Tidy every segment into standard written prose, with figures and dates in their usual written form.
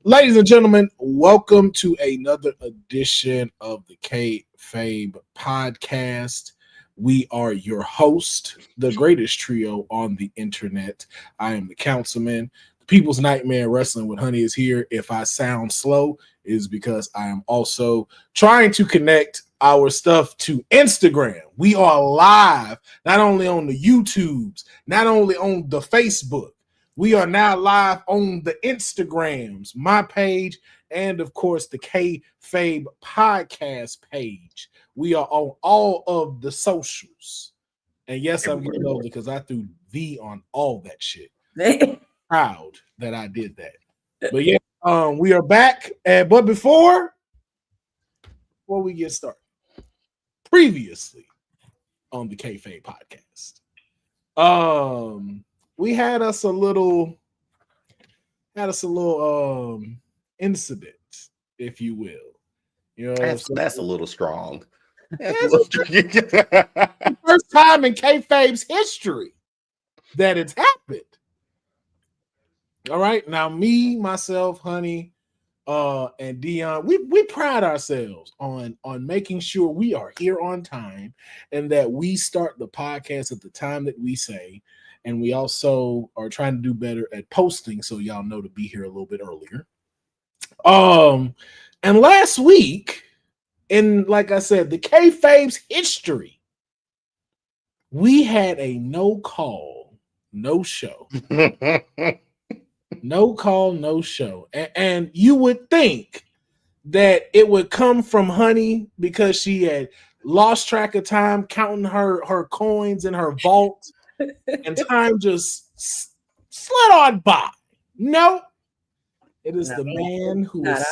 Ladies and gentlemen, welcome to another edition of the Kayfabe Podcast. We are your host, the greatest trio on the internet. I am the councilman. The People's Nightmare Wrestling with Honey is here. If I sound slow, it is because I am also trying to connect our stuff to Instagram. We are live, not only on the YouTubes, not only on the Facebook. We are now live on the Instagrams, my page, and of course the Kayfabe Podcast page. We are on all of the socials. And yes, I'm getting over because I threw V on all that shit. Proud that I did that. But yeah, we are back. But before we get started, previously on the Kayfabe Podcast, we had us a little incident, if you will. You know, that's a little strong. First time in Kayfabe's history that it's happened. All right, now me, myself, Honey, and Deonne, we pride ourselves on making sure we are here on time and that we start the podcast at the time that we say. And we also are trying to do better at posting, so y'all know to be here a little bit earlier. And last week, in like I said, the Kayfabe's history, we had a no call, no show. No call, no show. And you would think that it would come from Honey because she had lost track of time counting her coins in her vault. And time just slid on by. No, it is the man who is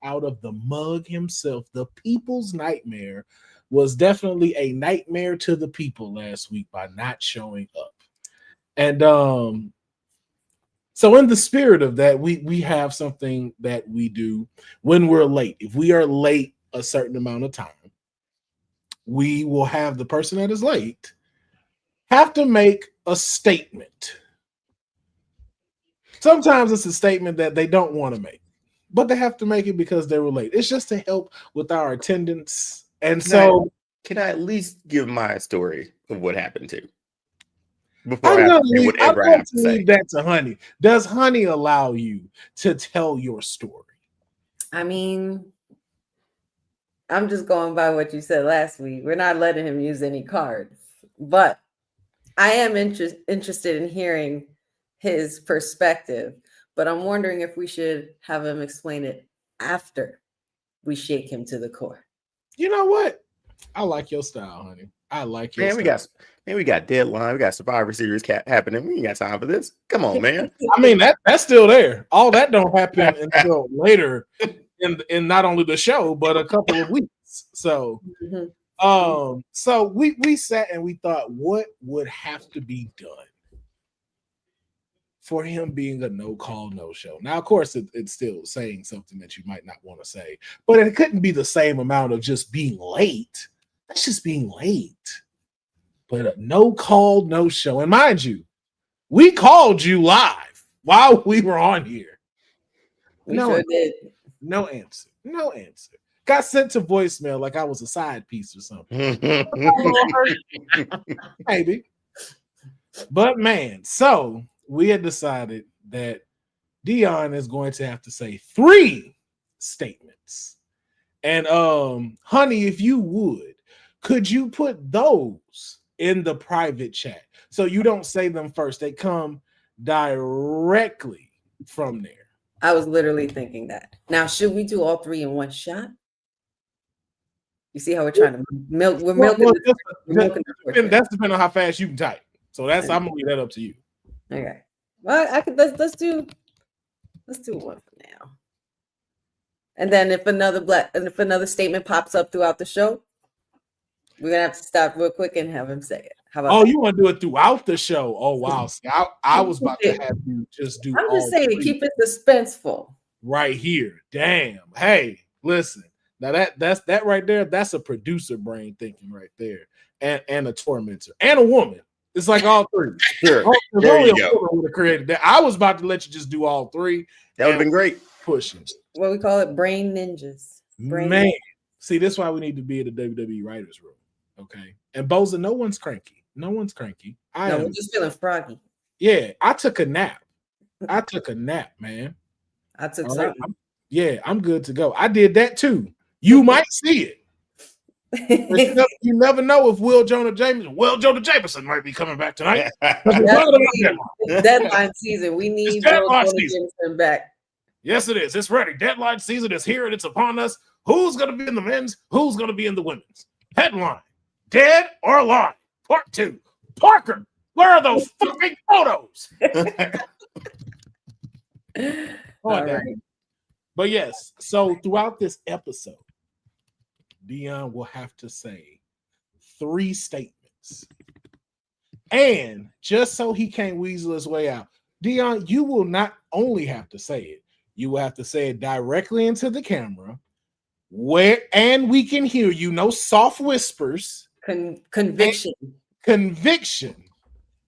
out of the mug himself. The People's Nightmare was definitely a nightmare to the people last week by not showing up. And so in the spirit of that, we have something that we do when we're late. If we are late a certain amount of time, we will have the person that is late have to make a statement. Sometimes it's a statement that they don't want to make, but they have to make it because they were late. It's just to help with our attendance. And can I at least give my story of what happened to? Before I'm going to leave that to Honey. Does Honey allow you to tell your story? I mean, I'm just going by what you said last week. We're not letting him use any cards, but I am interested in hearing his perspective, but I'm wondering if we should have him explain it after we shake him to the core. You know what? I like your style, Honey. I like your style. We got Deadline. We got Survivor Series happening. We ain't got time for this. Come on, man. I mean, that's still there. All that don't happen until later in not only the show, but a couple of weeks. So so we sat and we thought, what would have to be done for him being a no call, no show? Now, of course, it's still saying something that you might not want to say, but it couldn't be the same amount of just being late. That's just being late. But a no call, no show. And mind you, we called you live while we were on here. No answer. Got sent to voicemail like I was a side piece or something. Maybe. But man, so we had decided that Deonne is going to have to say 3 statements. And Honey, if you would, could you put those in the private chat so you don't say them first? They come directly from there. I was literally thinking that. Now, should we do all 3 in one shot? You see how we're trying to milk? We're milking. That's depending on how fast you can type. So I'm gonna leave that up to you. Okay. Well, let's do one for now. And then if another statement pops up throughout the show, we're gonna have to stop real quick and have him say it. How about that? You want to do it throughout the show? Oh wow! See, I was about to have you just do. I'm just saying, keep it suspenseful. Right here. Damn. Hey, listen. Now that's that right there. That's a producer brain thinking right there, and a tormentor and a woman. It's like all three. Sure. There's There only you a go. woman would have created that. I was about to let you just do all three. That would have been great. Pushing. What we call it, brain ninjas. Man, see, this is why we need to be in the WWE writers' room. Okay, and Boza, no one's cranky. No one's cranky. We're just feeling froggy. Yeah, I took a nap. Man. I took All something. Right. I'm good to go. I did that too. You might see it. You never know if Will Jonah Jameson might be coming back tonight. Deadline season. We need Will Jonah Jameson back. Yes, it is. It's ready. Deadline season is here and it's upon us. Who's going to be in the men's? Who's going to be in the women's? Headline: Dead or Alive? Part 2. Parker, where are those fucking photos? Right. But yes, so throughout this episode, Deonne will have to say 3 statements. And just so he can't weasel his way out, Deonne, you will not only have to say it, you will have to say it directly into the camera, and we can hear you. No soft whispers. Conviction.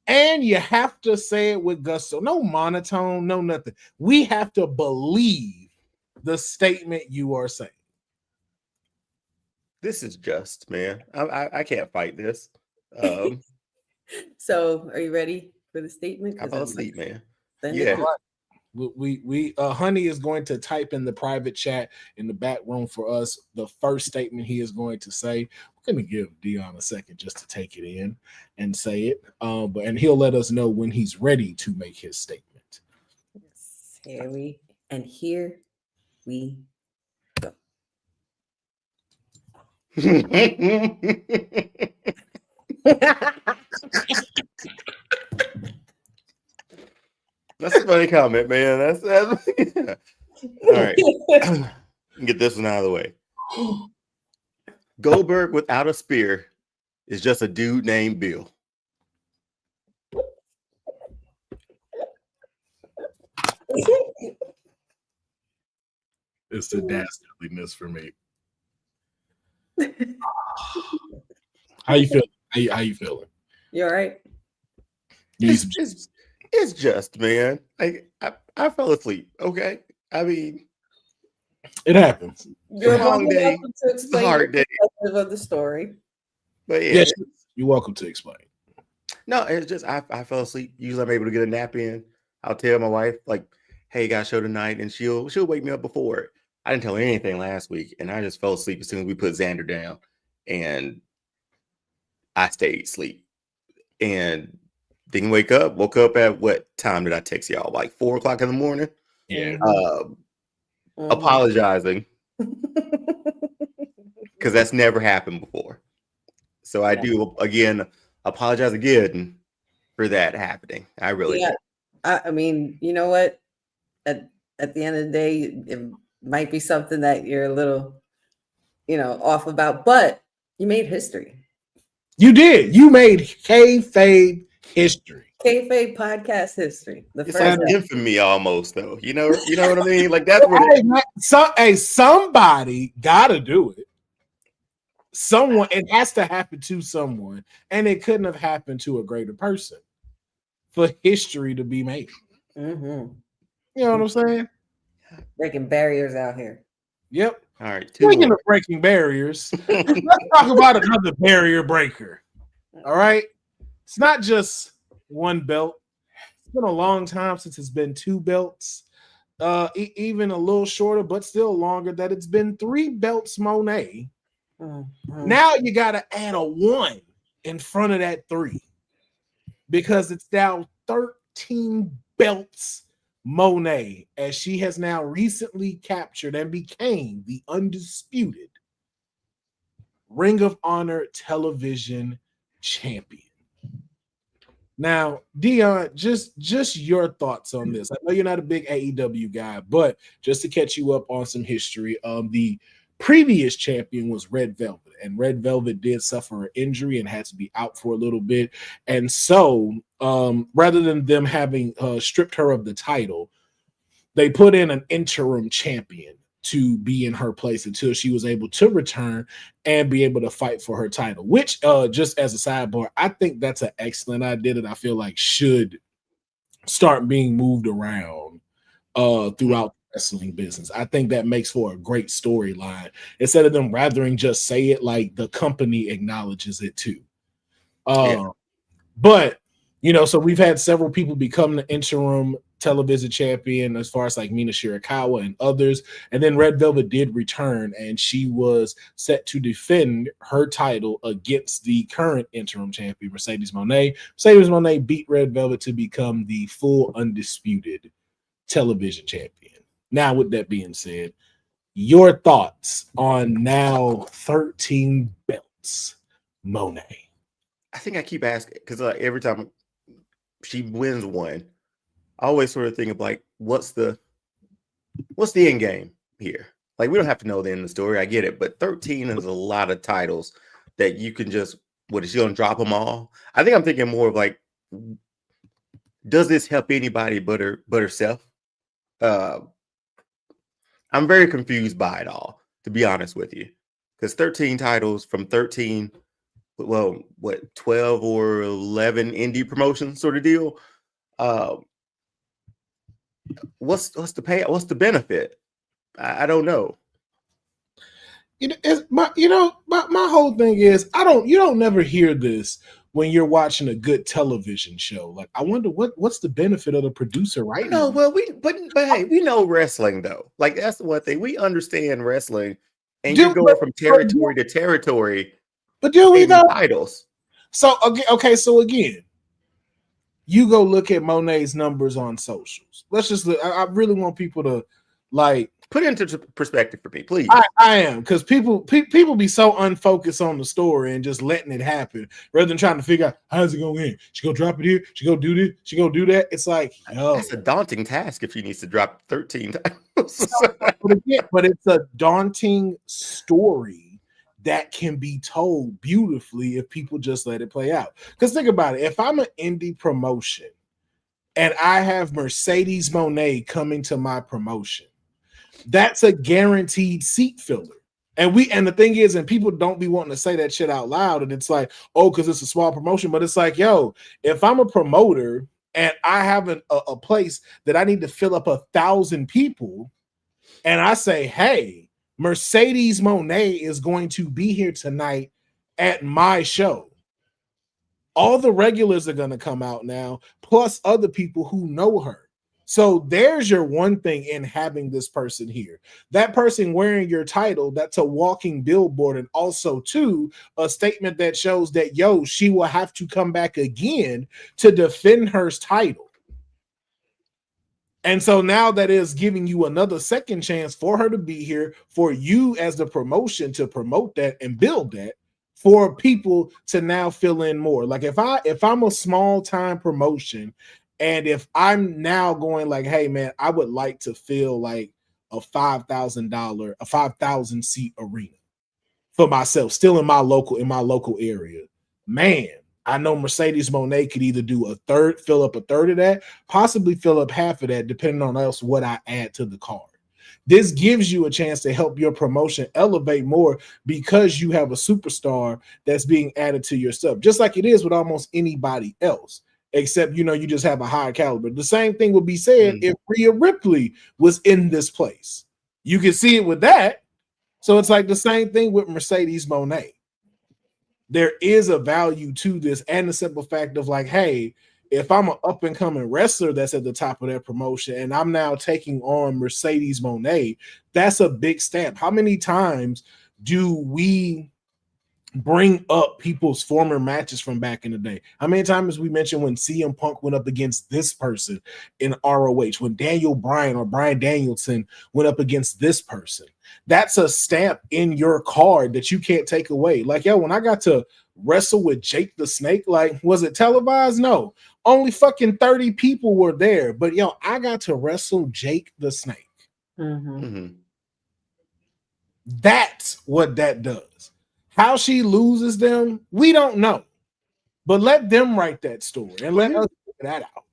And you have to say it with gusto. No monotone, no nothing. We have to believe the statement you are saying. This is just, man. I can't fight this. So, are you ready for the statement? I fell asleep, man. Yeah. We Honey is going to type in the private chat in the back room for us the first statement he is going to say. We're going to give Deonne a second just to take it in and say it. And he'll let us know when he's ready to make his statement. Yes, here we go. That's a funny comment, man. That's yeah. All right. Get this one out of the way. Goldberg without a spear is just a dude named Bill. It's the dastardliness for me. How you feeling? How you feeling? You all right? It's just, man. I fell asleep. Okay, I mean, it happens. You're a long day. It's a hard day of the story. But yeah, yes, you're welcome to explain. No, it's just I fell asleep. Usually, I'm able to get a nap in. I'll tell my wife like, "Hey, got a show tonight," and she'll wake me up before it. I didn't tell her anything last week, and I just fell asleep as soon as we put Xander down, and I stayed asleep. And didn't wake up. Woke up at what time did I text y'all? Like 4 o'clock in the morning. Yeah. Apologizing because that's never happened before. So I do again apologize again for that happening. I really do. I mean, you know what? At the end of the day, it might be something that you're a little, off about, but you made history. You did. You made Kayfabe history. Kayfabe podcast history. It's like infamy almost, though. You know what I mean? Like that's what somebody gotta do it. It has to happen to someone, and it couldn't have happened to a greater person for history to be made. Mm-hmm. You know what I'm saying? Breaking barriers out here. Yep. All right. Speaking of breaking barriers, let's talk about another barrier breaker. All right. It's not just one belt. It's been a long time since it's been 2 belts. Even a little shorter, but still longer, that it's been 3 belts, Monet. Mm-hmm. Now you got to add a 1 in front of that 3 because it's now 13 belts, Monet, as she has now recently captured and became the undisputed Ring of Honor television champion. Now, Deonne, just your thoughts on this. I know you're not a big AEW guy, but just to catch you up on some history, the previous champion was Red Velvet, and Red Velvet did suffer an injury and had to be out for a little bit. And so, rather than them having stripped her of the title, they put in an interim champion to be in her place until she was able to return and be able to fight for her title, which just as a sidebar, I think that's an excellent idea that I feel like should start being moved around throughout the wrestling business. I think that makes for a great storyline instead of them rathering just say it, like the company acknowledges it too. But so we've had several people become the interim television champion, as far as like Mina Shirakawa and others. And then Red Velvet did return, and she was set to defend her title against the current interim champion, Mercedes Moné. Mercedes Moné beat Red Velvet to become the full undisputed television champion. Now, with that being said, your thoughts on now 13 belts, Moné? I think I keep asking because every time she wins one, I always sort of think of like, what's the end game here? Like, we don't have to know the end of the story. I get it, but 13 is a lot of titles that you can just. What is she gonna drop them all? I think I'm thinking more of like, does this help anybody but herself? I'm very confused by it all, to be honest with you, because 13 titles from 13. Well, what 12 or 11 indie promotions sort of deal. What's the payout? What's the benefit? I don't know. My whole thing is you don't never hear this when you're watching a good television show. Like, I wonder what's the benefit of the producer right now. Well, but hey, we know wrestling though. Like, that's the one thing we understand wrestling, and you're going from territory to territory. But do we know titles? So okay, so again, you go look at Moné's numbers on socials. Let's just look. I really want people to like put it into perspective for me, please. I am, because people be so unfocused on the story and just letting it happen rather than trying to figure out how's it going to end. She gonna drop it here. She gonna do this. She gonna do that. It's like, that's a daunting task if she needs to drop 13 times. but it's a daunting story that can be told beautifully if people just let it play out. Because think about it. If I'm an indie promotion and I have Mercedes Moné coming to my promotion, that's a guaranteed seat filler. And the thing is, and people don't be wanting to say that shit out loud, and it's like, oh, because it's a small promotion. But it's like, yo, if I'm a promoter and I have a place that I need to fill up 1,000 people, and I say, hey, Mercedes Moné is going to be here tonight at my show, all the regulars are going to come out now, plus other people who know her. So there's your one thing in having this person here. That person wearing your title, that's a walking billboard, and also, too, a statement that shows that, yo, she will have to come back again to defend her title. And so now that is giving you another second chance for her to be here, for you as the promotion to promote that and build that, for people to now fill in more. Like, if I'm a small time promotion, and if I'm now going like, hey man, I would like to fill like a $5,000 seat arena for myself, still in my local area, man, I know Mercedes Moné could either fill up a third of that, possibly fill up half of that, depending on else what I add to the card. This gives you a chance to help your promotion elevate more because you have a superstar that's being added to your stuff, just like it is with almost anybody else, except, you just have a higher caliber. The same thing would be said if Rhea Ripley was in this place. You can see it with that. So it's like the same thing with Mercedes Moné. There is a value to this, and the simple fact of like, hey, if I'm an up-and-coming wrestler that's at the top of that promotion and I'm now taking on Mercedes Moné, that's a big stamp. How many times do we bring up people's former matches from back in the day? How many times we mentioned when CM Punk went up against this person in ROH, when Daniel Bryan or Bryan Danielson went up against this person? That's a stamp in your card that you can't take away. Like, yo, when I got to wrestle with Jake the Snake, like, was it televised? No, only fucking 30 people were there, but yo, I got to wrestle Jake the Snake. That's what that does. How she loses them, we don't know. But let them write that story and let us figure that out.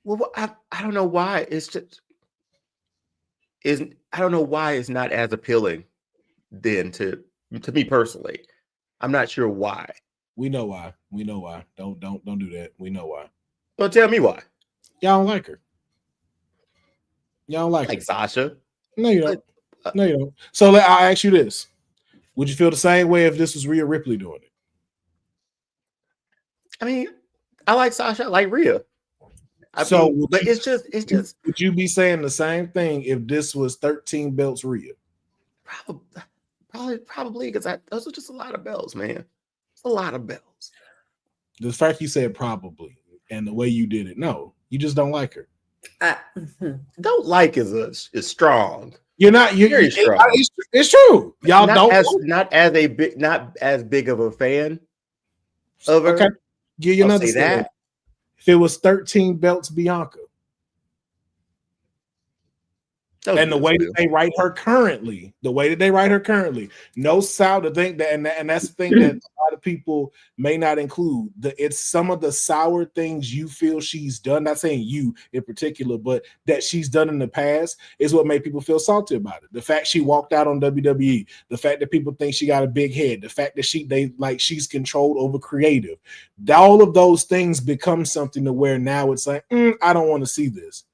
Well, I don't know why. I don't know why it's not as appealing then to me personally. I'm not sure why. We know why. We know why. Don't do that. We know why. Well, tell me why. Y'all don't like her. Y'all don't like Like her. Sasha. No, you don't. No, you don't. So I'll ask you this: would you feel the same way if this was Rhea Ripley doing it? I mean, I like Sasha. I like Rhea. But it's just. Would you be saying the same thing if this was 13 belts Rhea? Probably because those are just a lot of belts, man. It's a lot of belts. The fact you said probably and the way you did it, no, you just don't like her. Don't like is strong. You're not. You're very strong. It's true. Y'all not don't. Not as big of a fan of her. Okay, give you another say that. If it was 13 belts Bianca, and the way that they write her currently, no sour to think that, and that's the thing that a lot of people may not include. It's some of the sour things you feel she's done. Not saying you in particular, but that she's done in the past is what made people feel salty about it. The fact she walked out on WWE, the fact that people think she got a big head, the fact that she's controlled over creative, all of those things become something to where now it's like, I don't want to see this.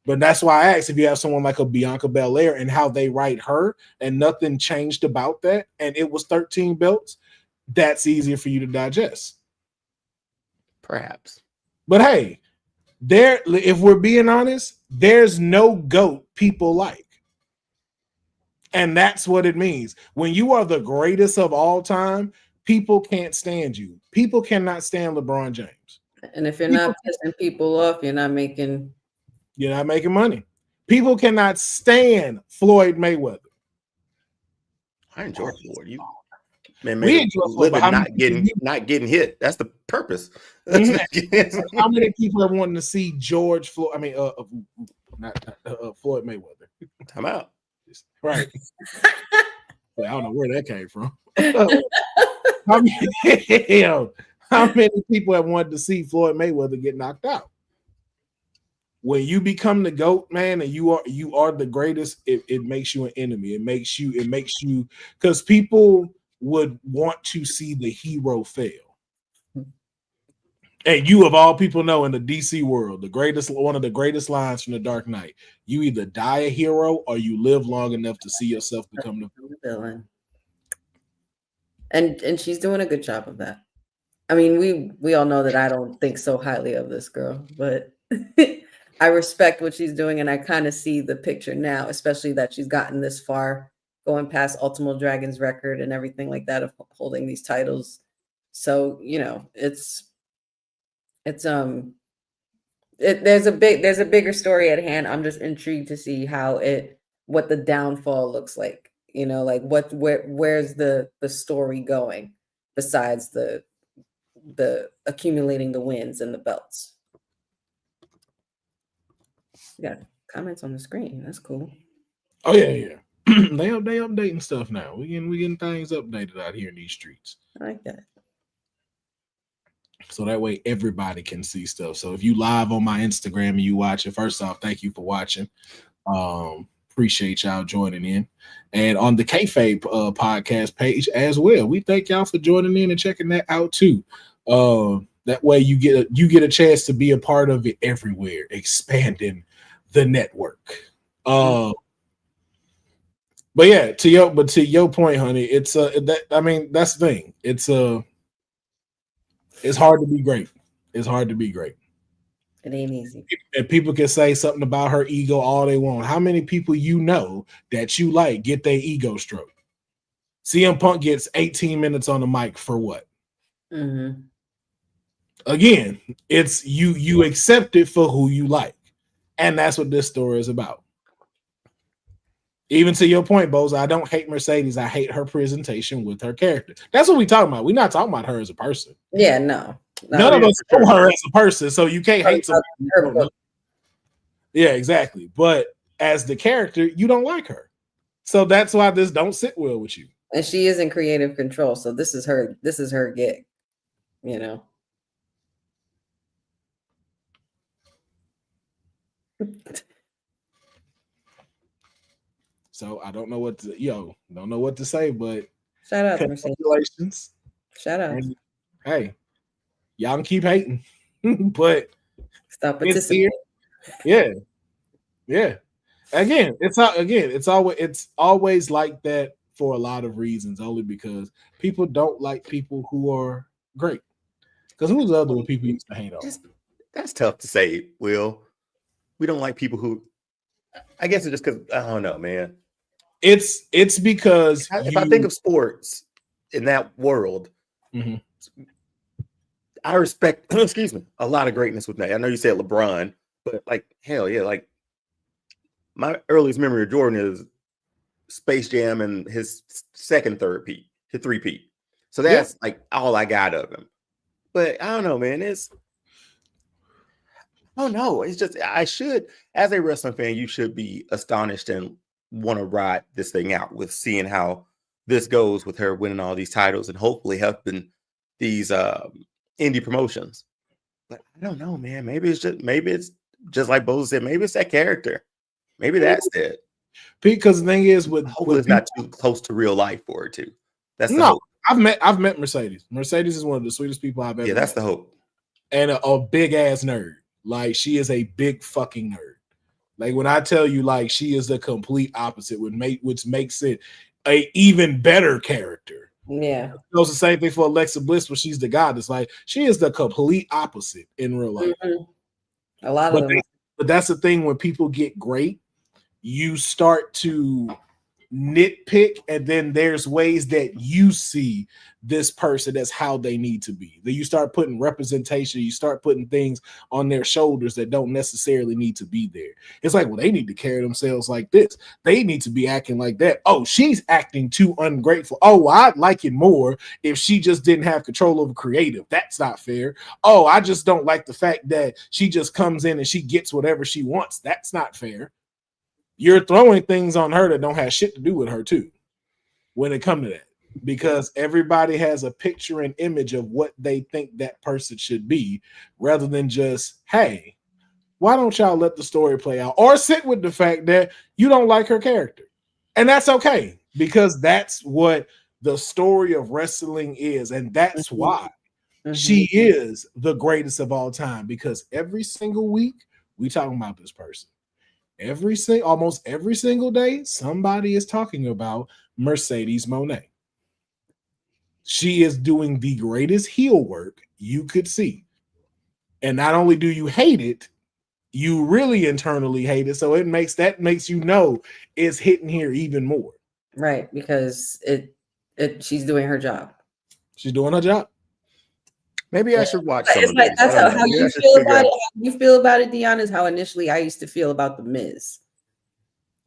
But that's why I asked if you have someone like a Bianca Belair and how they write her and nothing changed about that and it was 13 belts, that's easier for you to digest. Perhaps. But hey, if we're being honest, there's no GOAT people like. And that's what it means. When you are the greatest of all time, people can't stand you. People cannot stand LeBron James. And if you're not pissing people off, you're not making money. People cannot stand Floyd Mayweather. I enjoy Floyd. We living not getting hit. That's the purpose. How many people are wanting to see George Floyd? I mean, Floyd Mayweather. I'm out. Right. I don't know where that came from. How many people have wanted to see Floyd Mayweather get knocked out? When you become the GOAT, man, and you are the greatest, it makes you an enemy. It makes you because people would want to see the hero fail. And you of all people know in the DC world, one of the greatest lines from The Dark Knight, you either die a hero or you live long enough to see yourself become the villain. And she's doing a good job of that. I mean, we all know that I don't think so highly of this girl, but I respect what she's doing, and I kind of see the picture now, especially that she's gotten this far, going past Ultimate Dragon's record and everything like that of holding these titles. So, there's a bigger story at hand. I'm just intrigued to see what the downfall looks like. Where's the story going besides the accumulating the wins and the belts. We got comments on the screen. That's cool. Oh yeah. they updating stuff now. We getting things updated out here in these streets. I like that. So that way everybody can see stuff. So if you live on my Instagram and you watch it, first off, thank you for watching. Appreciate y'all joining in. And on the Kayfabe podcast page as well, we thank y'all for joining in and checking that out too. That way you get a chance to be a part of it everywhere, expanding the network. But yeah, to your point, honey, it's that's the thing. It's hard to be great. It's hard to be great. It ain't easy. And people can say something about her ego all they want. How many people you know that you like get their ego stroked? CM Punk gets 18 minutes on the mic for what? Mm-hmm. Again, it's you accept it for who you like. And that's what this story is about. Even to your point, Boz, I don't hate Mercedes. I hate her presentation with her character. That's what we're talking about. We're not talking about her as a person. Yeah, no. None of us know her as a person, so you can't hate somebody. Yeah, exactly. But as the character, you don't like her. So that's why this don't sit well with you. And she is in creative control. So this is her gig, So I don't know what to say, but Shout out to Mercedes. congratulations. Shout out. And hey, y'all can keep hating, but Stop it's here. participating. Yeah. It's always like that for a lot of reasons, only because people don't like people who are great. Because who's the other one people used to hate on? That's tough to say, Will. We don't like people who. I guess it's just because I don't know, man. It's because if I think of sports in that world, I respect, excuse me, a lot of greatness with that. I know you said LeBron, but like, hell yeah, like my earliest memory of Jordan is Space Jam and his second three-peat. So that's like all I got of him. But I don't know, man. I don't know. It's just, as a wrestling fan, you should be astonished and want to ride this thing out with seeing how this goes with her winning all these titles and hopefully helping these indie promotions. But I don't know, man. Maybe it's just like Bo said, maybe it's that character. Maybe that's it. Because the thing is, hopefully it's not too close to real life for her too. That's the hope. I've met Mercedes. Mercedes is one of the sweetest people I've ever met. Yeah, that's the hope. And a big ass nerd. Like, she is a big fucking nerd. Like, when I tell you, like, she is the complete opposite, which makes it a even better character. Yeah. It goes the same thing for Alexa Bliss when she's the goddess. Like, she is the complete opposite in real life. A lot of them. But that's the thing, when people get great, you start to nitpick, and then there's ways that you see this person as how they need to be. Then you start putting representation, you start putting things on their shoulders that don't necessarily need to be there. It's like, well, they need to carry themselves like this. They need to be acting like that. Oh, she's acting too ungrateful. Oh, well, I'd like it more if she just didn't have control over creative. That's not fair. Oh, I just don't like the fact that she just comes in and she gets whatever she wants. That's not fair. You're throwing things on her that don't have shit to do with her too, when it comes to that, because everybody has a picture and image of what they think that person should be, rather than just, hey, why don't y'all let the story play out, or sit with the fact that you don't like her character. And that's okay, because that's what the story of wrestling is. And that's why she is the greatest of all time, because every single week we talking about this person. Almost every single day, somebody is talking about Mercedes Moné. She is doing the greatest heel work you could see. And not only do you hate it, you really internally hate it. So it makes you know it's hitting here even more. Right, because she's doing her job. She's doing her job. Maybe I should watch some it's of like, these. that's how you feel about it. How you feel about it, Deonne, is how initially I used to feel about The Miz.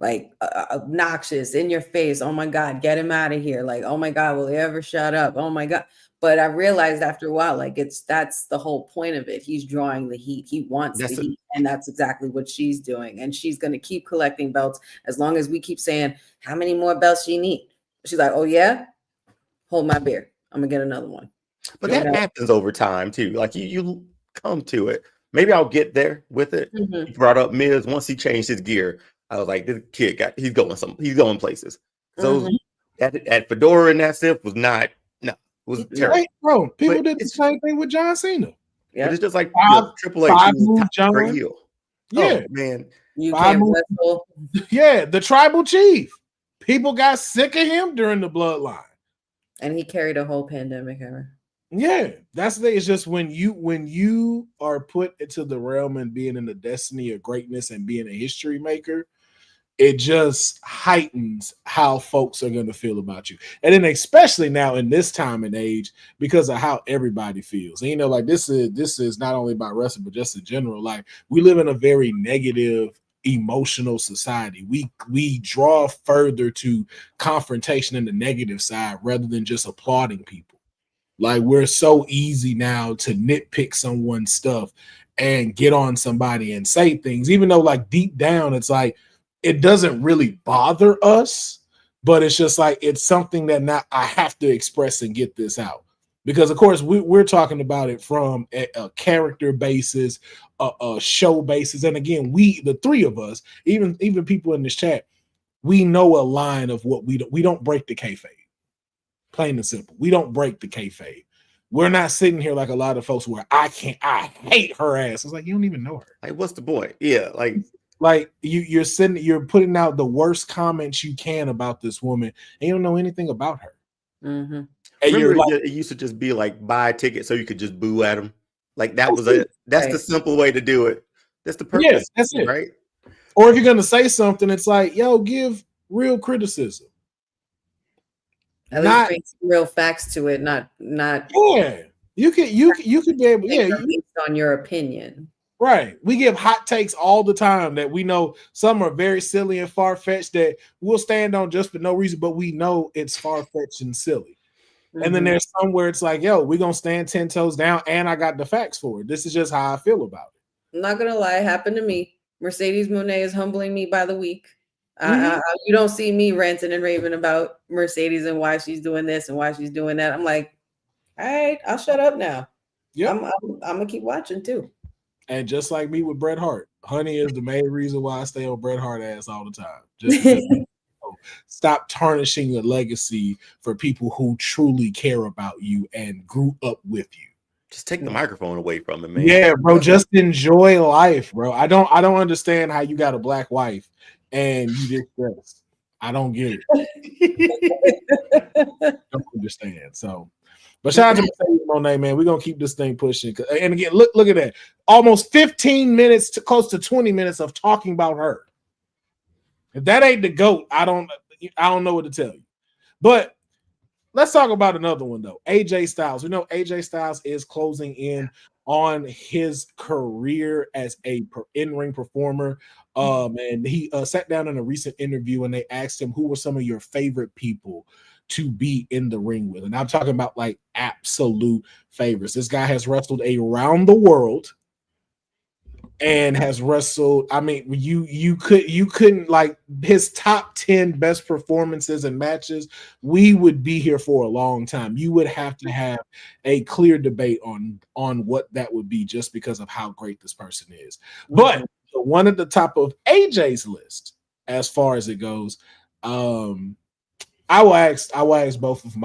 Like, obnoxious, in your face. Oh my God, get him out of here. Like, oh my God, will he ever shut up? Oh my God. But I realized after a while, like, that's the whole point of it. He's drawing the heat. He wants the heat. And that's exactly what she's doing. And she's going to keep collecting belts as long as we keep saying, how many more belts she need? She's like, oh yeah, hold my beer. I'm gonna get another one. But that happens over time too. Like, you come to it. Maybe I'll get there with it. He brought up Miz. Once he changed his gear, I was like, this kid he's going places. So at Fedora and that stuff was terrible. Right, bro. People did the same thing with John Cena. Yeah, but it's just like Triple H great heel. Yeah, oh, man. You can't wrestle. Yeah, the tribal chief. People got sick of him during the bloodline. And he carried a whole pandemic era. Yeah, that's the thing. It's just when you are put into the realm and being in the destiny of greatness and being a history maker, it just heightens how folks are going to feel about you. And then especially now in this time and age, because of how everybody feels. And, like, this is not only about wrestling, but just in general. Like, we live in a very negative, emotional society. We draw further to confrontation in the negative side rather than just applauding people. Like, we're so easy now to nitpick someone's stuff and get on somebody and say things, even though, like, deep down, it's like, it doesn't really bother us, but it's just like, it's something that now I have to express and get this out. Because, of course, we're talking about it from a character basis, a show basis. And again, the three of us, even people in this chat, we know a line of what we don't break the kayfabe. Plain and simple. We don't break the kayfabe. We're not sitting here like a lot of folks where I hate her ass. It's like, you don't even know her. Like, what's the point? Yeah, like you're putting out the worst comments you can about this woman, and you don't know anything about her. Mm-hmm. And remember, it used to just be like buy a ticket so you could just boo at them. Like that was it. That's the simple way to do it. That's the purpose. Yeah, that's it, right? Or if you're gonna say something, it's like, yo, give real criticism. At least bring some real facts to it, not. Yeah, you could be able. Yeah, based on your opinion. Right. We give hot takes all the time that we know some are very silly and far-fetched that we'll stand on just for no reason, but we know it's far-fetched and silly. Mm-hmm. And then there's some where it's like, yo, we're going to stand 10 toes down and I got the facts for it. This is just how I feel about it. I'm not going to lie. It happened to me. Mercedes Monet is humbling me by the week. You don't see me ranting and raving about Mercedes and why she's doing this and why she's doing that. I'm like, all right, I'll shut up now. Yeah, I'm going to keep watching too. And just like me with Bret Hart, honey is the main reason why I stay on Bret Hart ass all the time. Just because stop tarnishing your legacy for people who truly care about you and grew up with you. Just take the microphone away from him, man. Yeah, bro. Just enjoy life, bro. I don't understand how you got a black wife and you get stressed. I don't get it. Don't understand. So. But shout out to Mercedes Monet, man. We're gonna keep this thing pushing. And again, look at that. Almost 15 minutes to close to 20 minutes of talking about her. If that ain't the GOAT, I don't know what to tell you. But let's talk about another one though. AJ Styles. We know AJ Styles is closing in on his career as a in-ring performer. And he sat down in a recent interview and they asked him who were some of your favorite people to be in the ring with. And I'm talking about like absolute favorites. This guy has wrestled around the world and has wrestled. I mean, you couldn't like his top 10 best performances and matches. We would be here for a long time. You would have to have a clear debate on what that would be just because of how great this person is. But one at the top of AJ's list, as far as it goes, I will ask both of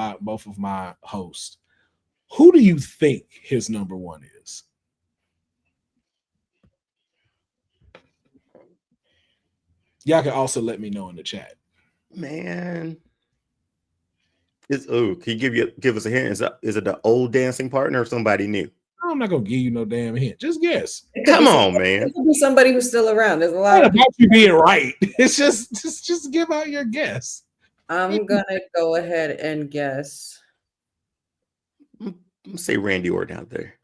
my hosts, who do you think his number one is? Y'all can also let me know in the chat. Man, can you give us a hint? Is it the old dancing partner or somebody new? I'm not gonna give you no damn hint. Just guess. Come on, man. It could be somebody who's still around. There's a lot about you being right. It's just give out your guess. I'm gonna go ahead and guess. Let's say Randy Orton out there.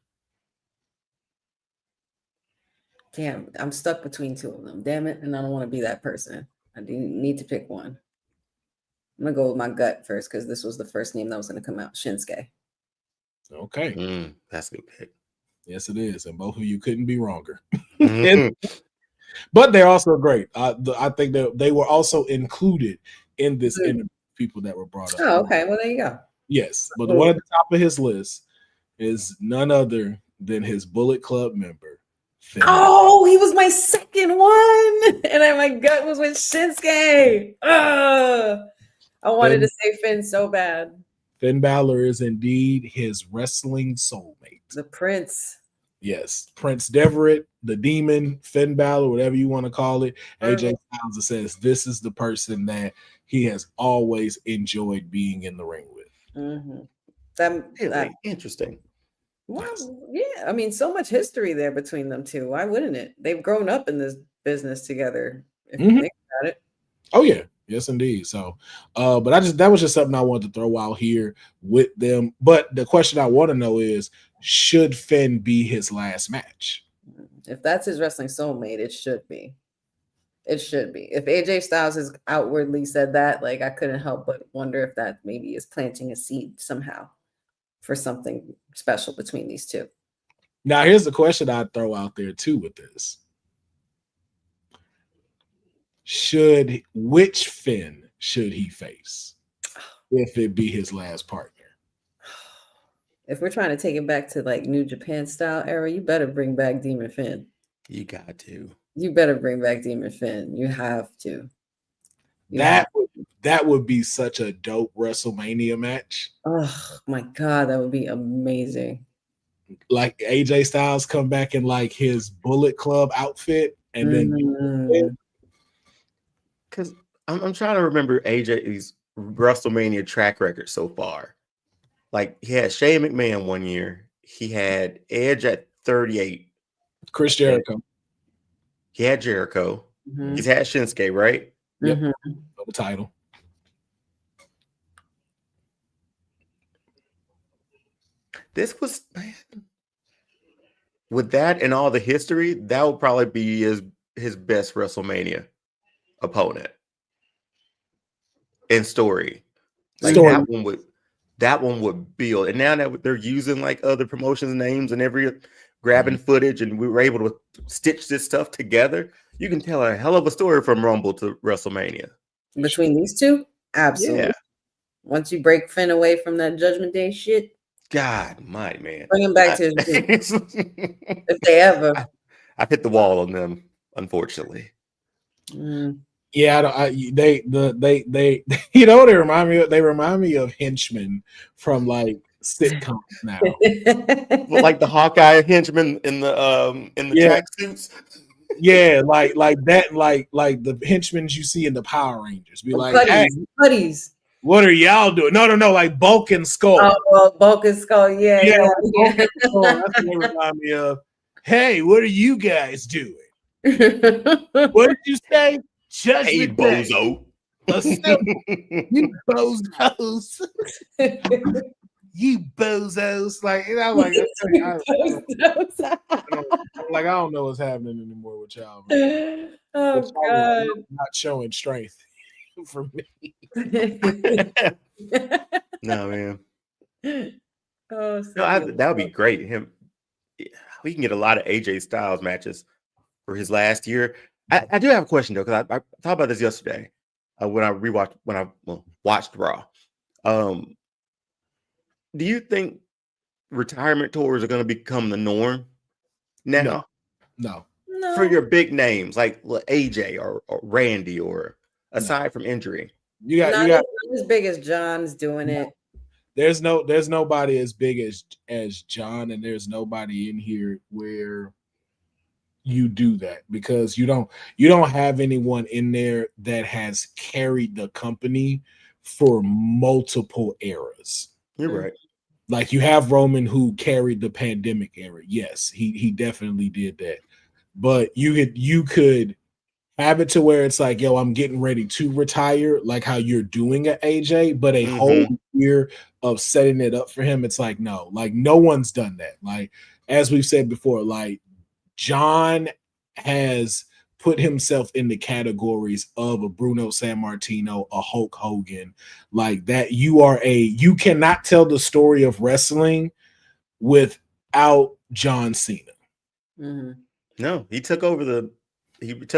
Damn, I'm stuck between two of them. Damn it, and I don't want to be that person. I do need to pick one. I'm gonna go with my gut first because this was the first name that was gonna come out. Shinsuke. Okay, that's a good pick. Yes, it is, and both of you couldn't be wronger. But they're also great. I think that they were also included in this interview. People that were brought up. Oh, okay. Well, there you go. Yes, but the one at the top of his list is none other than his Bullet Club member. Finn. Oh, he was my second one, and my gut was with Shinsuke. I wanted to say Finn so bad. Finn Balor is indeed his wrestling soulmate. The Prince. Yes, Prince Deverett, the Demon, Finn Balor, whatever you want to call it. AJ Styles says this is the person that he has always enjoyed being in the ring with. That interesting. Well, yeah. I mean, so much history there between them two. Why wouldn't it? They've grown up in this business together. If you think about it. Oh yeah. Yes, indeed. So, but that was just something I wanted to throw out here with them. But the question I want to know is, should Finn be his last match? If that's his wrestling soulmate, it should be. It should be. If AJ Styles has outwardly said that, like, I couldn't help but wonder if that maybe is planting a seed somehow for something special between these two. Now, here's the question I'd throw out there too with this. Which Finn should he face if it be his last partner? If we're trying to take it back to like New Japan style era, you better bring back Demon Finn. You got to. You better bring back Demon Finn. You have to. That would be such a dope WrestleMania match. Oh my God, that would be amazing. Like AJ Styles come back in like his Bullet Club outfit, and then because I'm trying to remember AJ's WrestleMania track record so far. Like he had Shane McMahon one year, he had Edge at 38, Chris Jericho. He had Jericho. He's had Shinsuke, right? Yep. The title. This was, man, with that and all the history, that would probably be his best WrestleMania opponent in story. Like that one would build. And now that they're using like other promotions names and grabbing footage, and we were able to stitch this stuff together, you can tell a hell of a story from Rumble to WrestleMania. Between these two, absolutely. Yeah. Once you break Finn away from that Judgment Day shit, God, my man, bring him back to his roots. If they ever. I've hit the wall on them, unfortunately. Yeah, they you know what they remind me of? They remind me of henchmen from like sitcoms now. Like the Hawkeye henchmen in the tracksuits. Yeah, like that, like the henchmen you see in the Power Rangers. Be like, buddies. What are y'all doing? No, like Bulk and Skull. Oh, well, Bulk and Skull, yeah. That's what they remind me of. Hey, what are you guys doing? What did you say? Hey, bozo. You bozos. You bozos. Like, and I'm like, I don't know what's happening anymore with y'all. Man. Oh, God. Not showing strength for me. No, man. Oh, that would be great. We can get a lot of AJ Styles matches for his last year. I do have a question though, because I thought about this yesterday when I watched Raw. Do you think retirement tours are going to become the norm now? No. For your big names like AJ or Randy, or aside from injury, you got as big as John's doing it. There's nobody as big as John, and there's nobody in here where you do that, because you don't have anyone in there that has carried the company for multiple eras. You're right. Like you have Roman, who carried the pandemic era. Yes, he definitely did that. But you could have it to where it's like, yo, I'm getting ready to retire, like how you're doing at AJ, but a whole year of setting it up for him, it's like, no, like no one's done that. Like, as we've said before, like John has put himself in the categories of a Bruno Sammartino, a Hulk Hogan, like that. You cannot tell the story of wrestling without John Cena. No, he took over the he got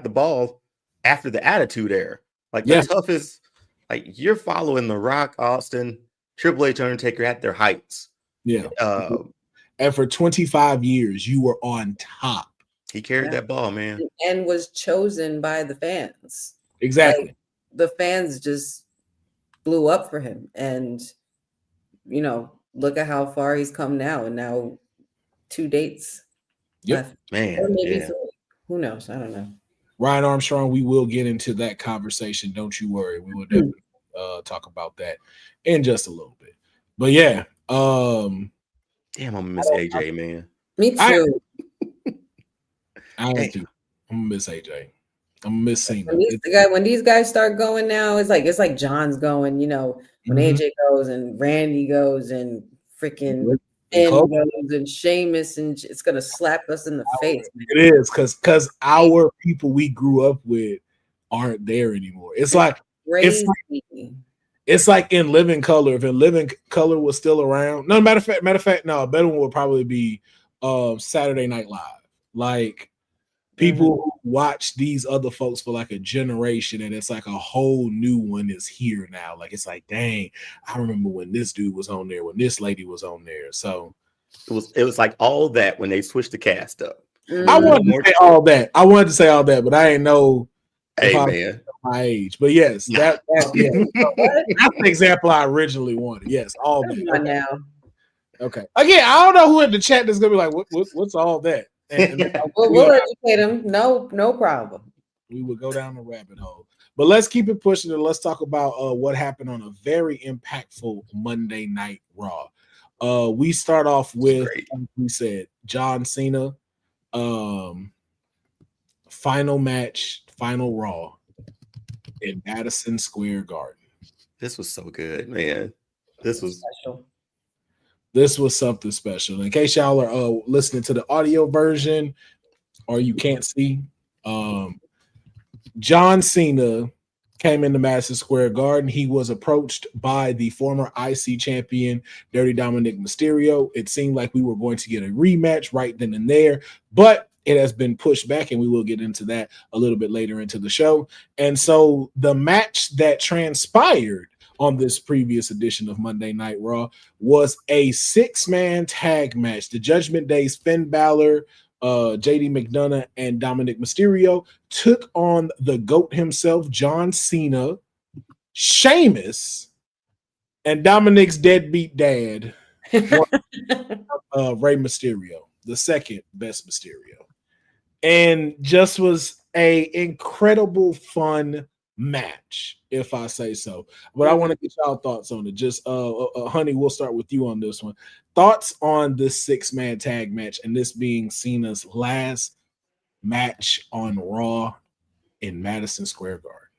the ball after the Attitude Era. Like the toughest, like you're following The Rock, Austin, Triple H, Undertaker at their heights. Yeah. And for 25 years, you were on top. He carried that ball, man. And was chosen by the fans. Exactly. Like, the fans just blew up for him. And, look at how far he's come now. And now 2 dates left. Man. Or maybe 3. Who knows? I don't know. Ryan Armstrong, we will get into that conversation. Don't you worry. We will definitely talk about that in just a little bit. But yeah. Damn, I'm gonna miss AJ, man. Me too. I am too. I'm gonna miss AJ. I'm gonna miss Cena. When these guys start going now, it's like John's going. When AJ goes and Randy goes and freaking Finn goes and Sheamus, and it's gonna slap us in the face. Man. It is because our people we grew up with aren't there anymore. It's like it's like in Living Color. If In Living Color was still around, no, matter of fact, no, a better one would probably be Saturday Night Live. Like people who watch these other folks for like a generation, and it's like a whole new one is here now. Like it's like, dang, I remember when this dude was on there, when this lady was on there. So it was like all that when they switched the cast up. I wanted to say all that. But I didn't know If I man. my age, but yes, that's the example I originally wanted. Yes, all that. Come on now. Okay. Again, I don't know who in the chat is gonna be like, what's all that? And We'll educate him. No problem. we will go down the rabbit hole. But let's keep it pushing and let's talk about what happened on a very impactful Monday Night Raw. We start off with, like we said, John Cena. Final match, final Raw in Madison Square Garden. This was so good, man. This was special. This was something special. In case y'all are listening to the audio version or you can't see, John Cena came into Madison Square Garden. He was approached by the former IC champion, Dirty Dominic Mysterio. It seemed like we were going to get a rematch right then and there, but it has been pushed back, and we will get into that a little bit later into the show. And so the match that transpired on this previous edition of Monday Night Raw was a 6-man tag match. The Judgment Day's Finn Balor, JD McDonough, and Dominic Mysterio took on the GOAT himself, John Cena, Sheamus, and Dominic's deadbeat dad, Rey Mysterio, the second best Mysterio. And just was a incredible fun match, if I say so. But I want to get y'all thoughts on it. Just Honey, we'll start with you on this one. Thoughts on this 6-man tag match and this being Cena's last match on Raw in Madison Square Garden.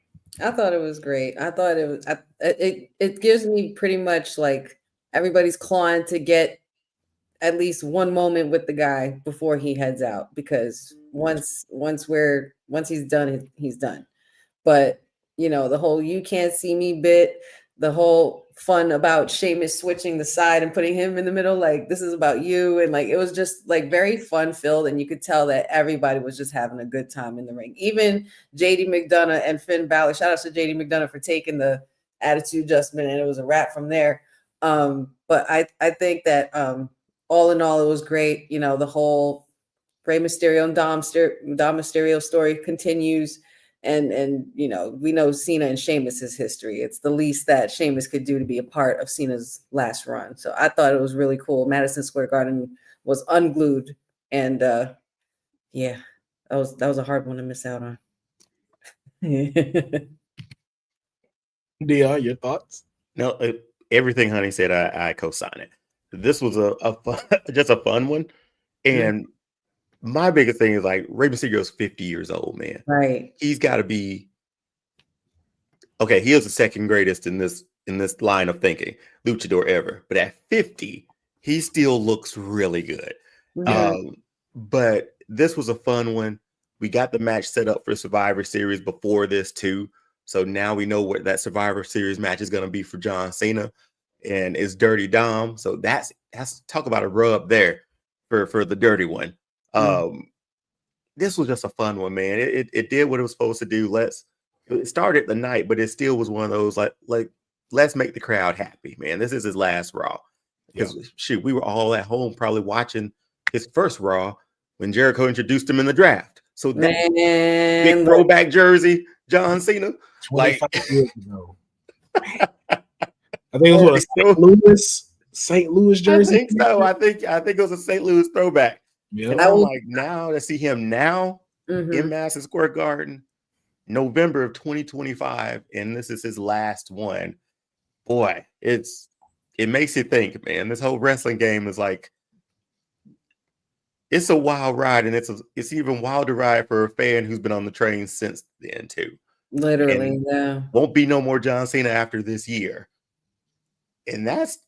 I thought it was great. I thought it was it gives me pretty much like everybody's clawing to get at least one moment with the guy before he heads out, because once he's done, he's done. But you know, the whole "you can't see me" bit, the whole fun about Sheamus switching the side and putting him in the middle, like this is about you, and like it was just like very fun filled, and you could tell that everybody was just having a good time in the ring. Even JD McDonough and Finn Balor. Shout out to JD McDonough for taking the attitude adjustment, and it was a wrap from there. But I think that all in all, it was great. You know, the whole Rey Mysterio and Dom Mysterio story continues. And you know, we know Cena and Sheamus's history. It's the least that Sheamus could do to be a part of Cena's last run. So I thought it was really cool. Madison Square Garden was unglued. And yeah, that was a hard one to miss out on. Deonne, your thoughts? No, everything Honey said, I co-sign it. This was a fun, just a fun one. And my biggest thing is like Rey Mysterio's 50 years old, man. Right. He's got to be okay. He is the second greatest in this line of thinking, luchador ever. But at 50, he still looks really good. But this was a fun one. We got the match set up for Survivor Series before this too. So now we know what that Survivor Series match is going to be for John Cena, and it's Dirty Dom. So that's talk about a rub there for the dirty one. This was just a fun one, man. It did what it was supposed to do. It started the night, but it still was one of those like let's make the crowd happy, man. This is his last Raw, because shoot, we were all at home probably watching his first Raw when Jericho introduced him in the draft. So that big throwback jersey, John Cena, 25 years ago. I think it was what, St. Louis jersey. I think so. I think it was a St. Louis throwback. Yep. And I'm like, now to see him now in Madison Square Garden, November of 2025, and this is his last one. Boy, it makes you think, man. This whole wrestling game is like, it's a wild ride, and it's even wilder ride for a fan who's been on the train since then too. Literally, and won't be no more John Cena after this year, and that's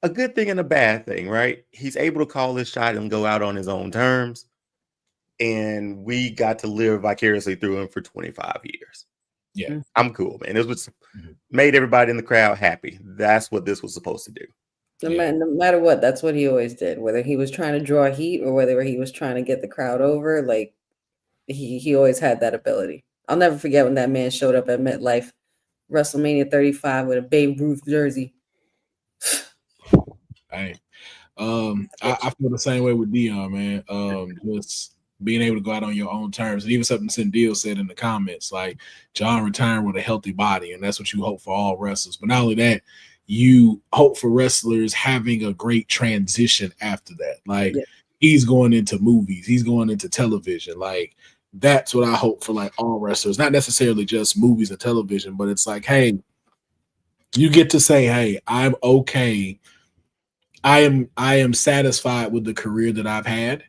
a good thing and a bad thing, right? He's able to call his shot and go out on his own terms. And we got to live vicariously through him for 25 years. Yeah. I'm cool, man. It was made everybody in the crowd happy. That's what this was supposed to do. No matter what, that's what he always did. Whether he was trying to draw heat or whether he was trying to get the crowd over, like he always had that ability. I'll never forget when that man showed up at MetLife, WrestleMania 35 with a Babe Ruth jersey. Hey, I feel the same way with Deonne, man. Just being able to go out on your own terms. And even something Sindil said in the comments, like John retiring with a healthy body, and that's what you hope for all wrestlers. But not only that, you hope for wrestlers having a great transition after that. Like he's going into movies, he's going into television. Like that's what I hope for, like all wrestlers, not necessarily just movies and television, but it's like, hey, you get to say, hey, I'm okay. I am satisfied with the career that I've had,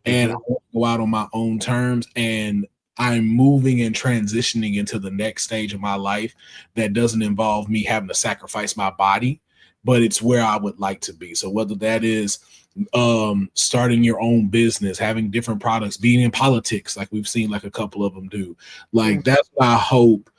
and I want to go out on my own terms, and I'm moving and transitioning into the next stage of my life that doesn't involve me having to sacrifice my body, but it's where I would like to be. So whether that is starting your own business, having different products, being in politics, like we've seen like a couple of them do, like that's what I hope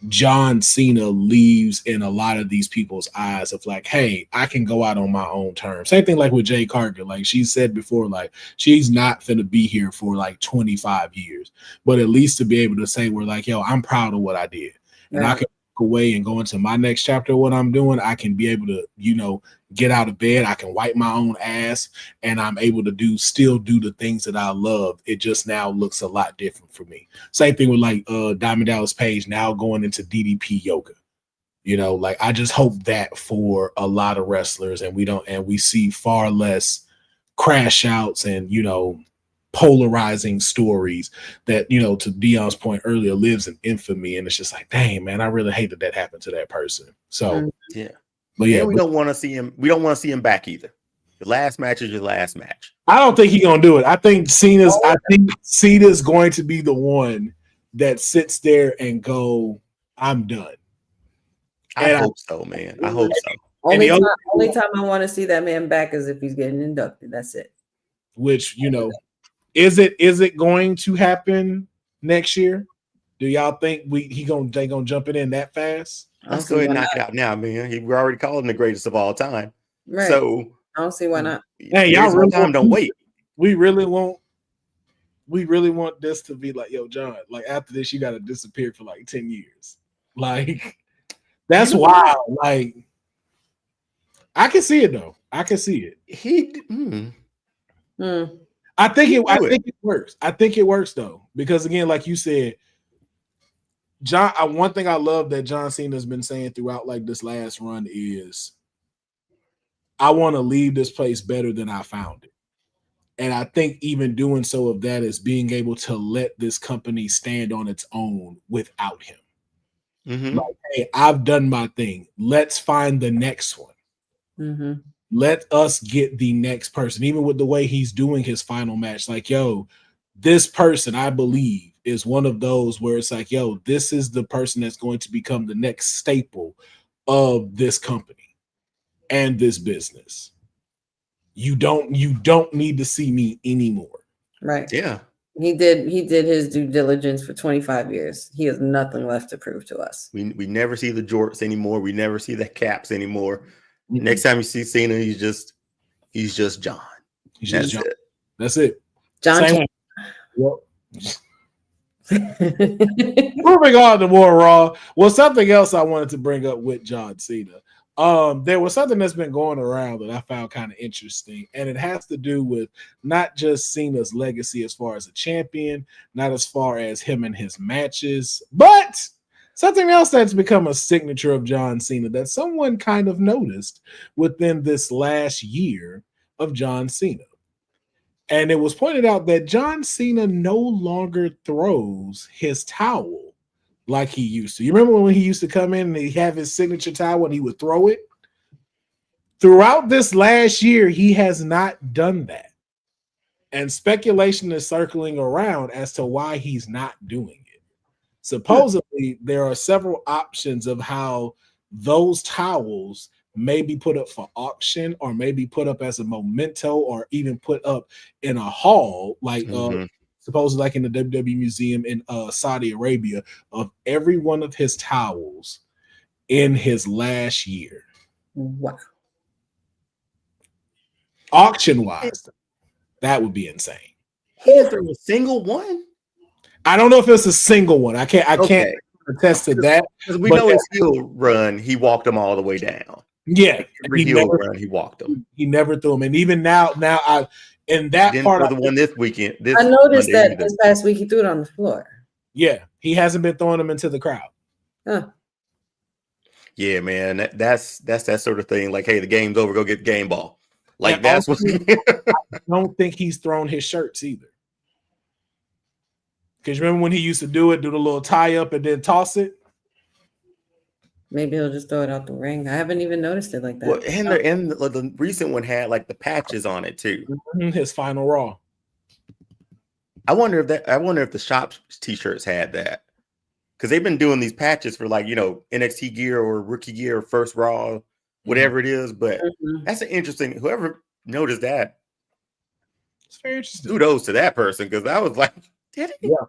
John Cena leaves in a lot of these people's eyes of like, hey, I can go out on my own terms. Same thing like with Jay Cargill. Like she said before, like she's not going to be here for like 25 years, but at least to be able to say, we're like, yo, I'm proud of what I did. And I can walk away and go into my next chapter of what I'm doing. I can be able to, you know, get out of bed. I can wipe my own ass, and I'm able to still do the things that I love. It just now looks a lot different for me. Same thing with like Diamond Dallas Page now going into DDP yoga. You know, like I just hope that for a lot of wrestlers, and we see far less crash outs and, you know, polarizing stories that, you know, to Deon's point earlier, lives in infamy. And it's just like, dang, man, I really hate that happened to that person. So yeah. But yeah, and we don't want to see him. We don't want to see him back either. The last match is your last match. I don't think he's gonna do it. I think Cena's going to be the one that sits there and go, I'm done. I hope so, man. I hope so. Only time I want to see that man back is if he's getting inducted. That's it. Which, you know, is it going to happen next year? Do y'all think they gonna jump it in that fast? Let's go ahead and knock it out now, man. We're already calling the greatest of all time. Right. So I don't see why not. Hey, y'all really don't wait. We really want this to be like, yo, John, like after this, you gotta disappear for like 10 years. Like that's wild. Like I can see it though. I can see it. I think it works. I think it works though, because again, like you said, John, one thing I love that John Cena has been saying throughout like this last run is, I want to leave this place better than I found it. And I think even doing so of that is being able to let this company stand on its own without him. Like, hey, I've done my thing. Let's find the next one. Let us get the next person. Even with the way he's doing his final match, like, yo, this person, I believe, is one of those where it's like, yo, this is the person that's going to become the next staple of this company and this business. You don't need to see me anymore. Right. Yeah. He did his due diligence for 25 years. He has nothing left to prove to us. We never see the jorts anymore. We never see the caps anymore. Next time you see Cena, he's just John. That's John. That's it. John. Well, moving on to more Raw. Well, something else I wanted to bring up with John Cena. There was something that's been going around that I found kind of interesting, and it has to do with not just Cena's legacy as far as a champion, not as far as him and his matches, but something else that's become a signature of John Cena that someone kind of noticed within this last year of John Cena. And it was pointed out that John Cena no longer throws his towel like he used to. You remember when he used to come in and he'd have his signature towel and he would throw it? Throughout this last year, he has not done that. And speculation is circling around as to why he's not doing it. Supposedly, there are several options of how those towels may be put up for auction, or maybe put up as a memento, or even put up in a hall, like supposedly like in the WWE Museum in Saudi Arabia, of every one of his towels in his last year. Wow. Auction-wise, that would be insane. He didn't throw a single one? I don't know if it's a single one. I can't attest to that. Because we know his heel run, he walked them all the way down. Yeah, Every heel run, he walked them. He never threw them. And even now And that Didn't part, throw the one this weekend. This I noticed Monday that either. this past week he threw it on the floor. yeah, he hasn't been throwing them into the crowd. Huh. Yeah, man, that's that sort of thing. Like, hey, the game's over. Go get the game ball. Like, And that's what. I don't think he's thrown his shirts either. Because remember when he used to do the little tie up and then toss it? Maybe he'll just throw it out the ring. I haven't even noticed it like that. Well, and the recent one had like the patches on it too. His final Raw. I wonder if the shop t-shirts had that, because they've been doing these patches for, like, NXT gear or rookie gear or first Raw, whatever it is. But that's an interesting. Whoever noticed that, It's very interesting. kudos to that person, because I was like, did he? Yeah.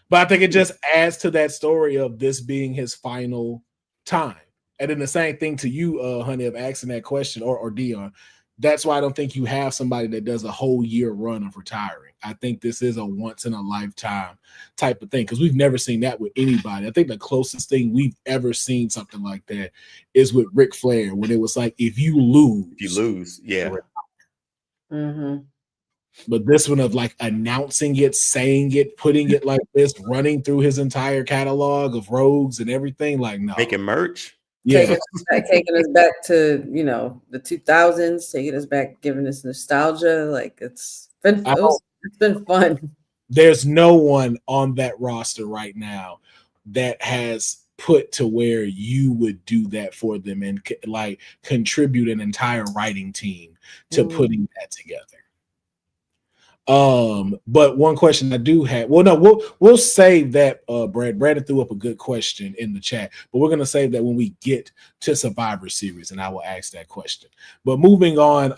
But I think it just adds to that story of this being his final time. And then the same thing to you, honey, of asking that question, or Deonne. That's why I don't think you have somebody that does a whole year run of retiring. I think this is a once in a lifetime type of thing, because we've never seen that with anybody. I think the closest thing we've ever seen something like that is with Ric Flair, when it was like, if you lose, yeah. But this one of like announcing it, saying it, putting it like this, running through his entire catalog of rogues and everything, like, no. Making merch. Yeah. Taking us back to, the 2000s, taking us back, giving us nostalgia. Like, it's been fun. There's no one on that roster right now that has put to where you would do that for them and like contribute an entire writing team to putting that together. But one question I do have, we'll save that. Brandon threw up a good question in the chat, but we're gonna save that when we get to Survivor Series, and I will ask that question. But moving on,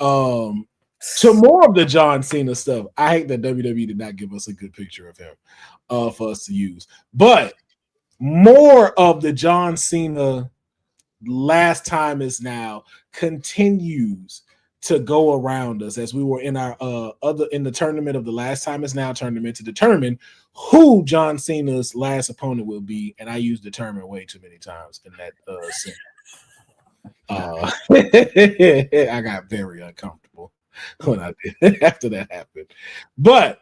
to more of the John Cena stuff. I hate that WWE did not give us a good picture of him, for us to use. But more of the John Cena last time is now continues to go around us, as we were in our in the tournament of the last time is now tournament to determine who John Cena's last opponent will be. And I used determine way too many times in that sentence. I got very uncomfortable when I did after that happened. But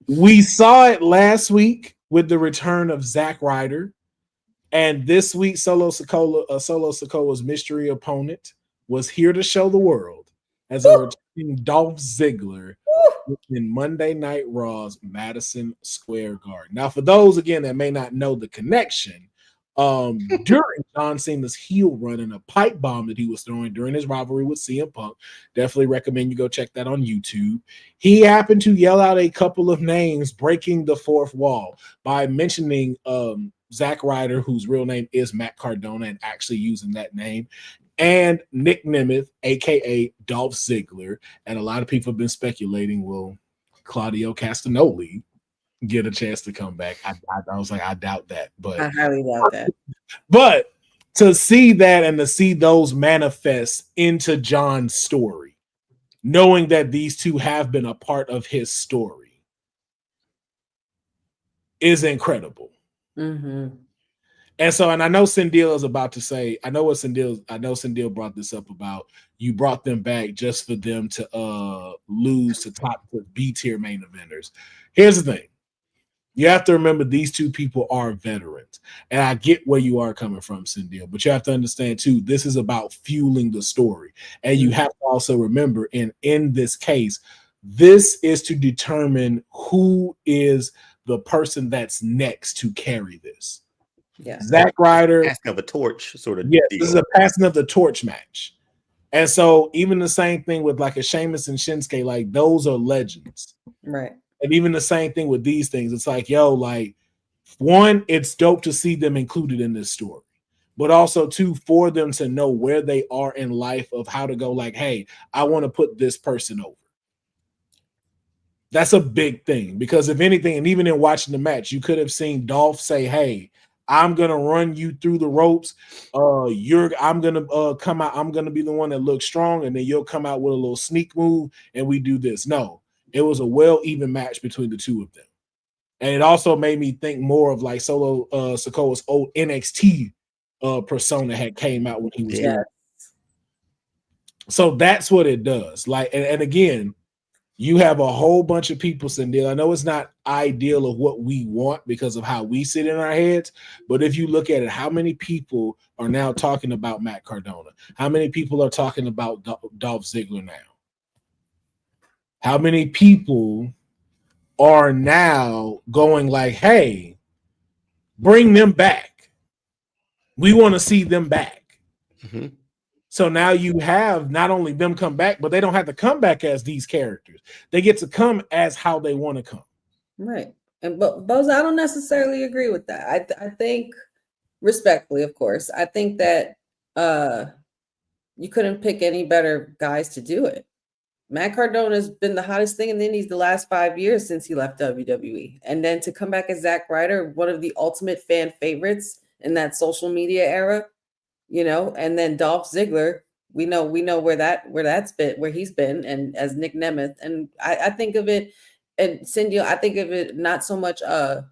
we saw it last week with the return of Zack Ryder, and this week Solo Sikoa's mystery opponent was here to show the world as a returning Dolph Ziggler in Monday Night Raw's Madison Square Garden. Now, for those again that may not know the connection, during John Cena's heel run and a pipe bomb that he was throwing during his rivalry with CM Punk, definitely recommend you go check that on YouTube. He happened to yell out a couple of names, breaking the fourth wall by mentioning Zack Ryder, whose real name is Matt Cardona, and actually using that name, and Nick Nemeth, aka Dolph Ziggler. And a lot of people have been speculating, will Claudio Castagnoli get a chance to come back? I was like, I doubt that, but I highly doubt that. But to see that and to see those manifest into John's story, knowing that these two have been a part of his story, is incredible. And so, and I know Sindil is about to say, I know Sindil brought this up about you brought them back just for them to lose to top B tier main eventers. Here's the thing. You have to remember these two people are veterans. And I get where you are coming from, Sindil, but you have to understand too, this is about fueling the story. And you have to also remember, in this case, this is to determine who is the person that's next to carry this. Yeah, Zack Ryder, passing of a torch, sort of. Yes, deal. This is a passing of the torch match. And so even the same thing with like a Sheamus and Shinsuke, like those are legends. Right. And even the same thing with these things. It's like, yo, like, one, it's dope to see them included in this story. But also, two, for them to know where they are in life, of how to go like, hey, I want to put this person over. That's a big thing, because if anything, and even in watching the match, you could have seen Dolph say, hey, I'm gonna run you through the ropes. I'm gonna come out. I'm gonna be the one that looks strong, and then you'll come out with a little sneak move, and we do this. No, it was a well-even match between the two of them, and it also made me think more of like Solo Sikoa's old NXT persona had came out when he was here. So that's what it does. Like, and again, you have a whole bunch of people sitting there. I know it's not ideal of what we want because of how we sit in our heads, but if you look at it, how many people are now talking about Matt Cardona? How many people are talking about Dolph Ziggler now? How many people are now going like, hey, bring them back. We want to see them back. Mm-hmm. So now you have not only them come back, but they don't have to come back as these characters. They get to come as how they want to come. Right. And but those, I don't necessarily agree with that. I think, respectfully, of course, I think that you couldn't pick any better guys to do it. Matt Cardona has been the hottest thing in the Indies the last 5 years since he left WWE. And then to come back as Zack Ryder, one of the ultimate fan favorites in that social media era, you know, and then Dolph Ziggler, we know where he's been, and as Nick Nemeth. And I think of it, and Cindy, I think of it not so much a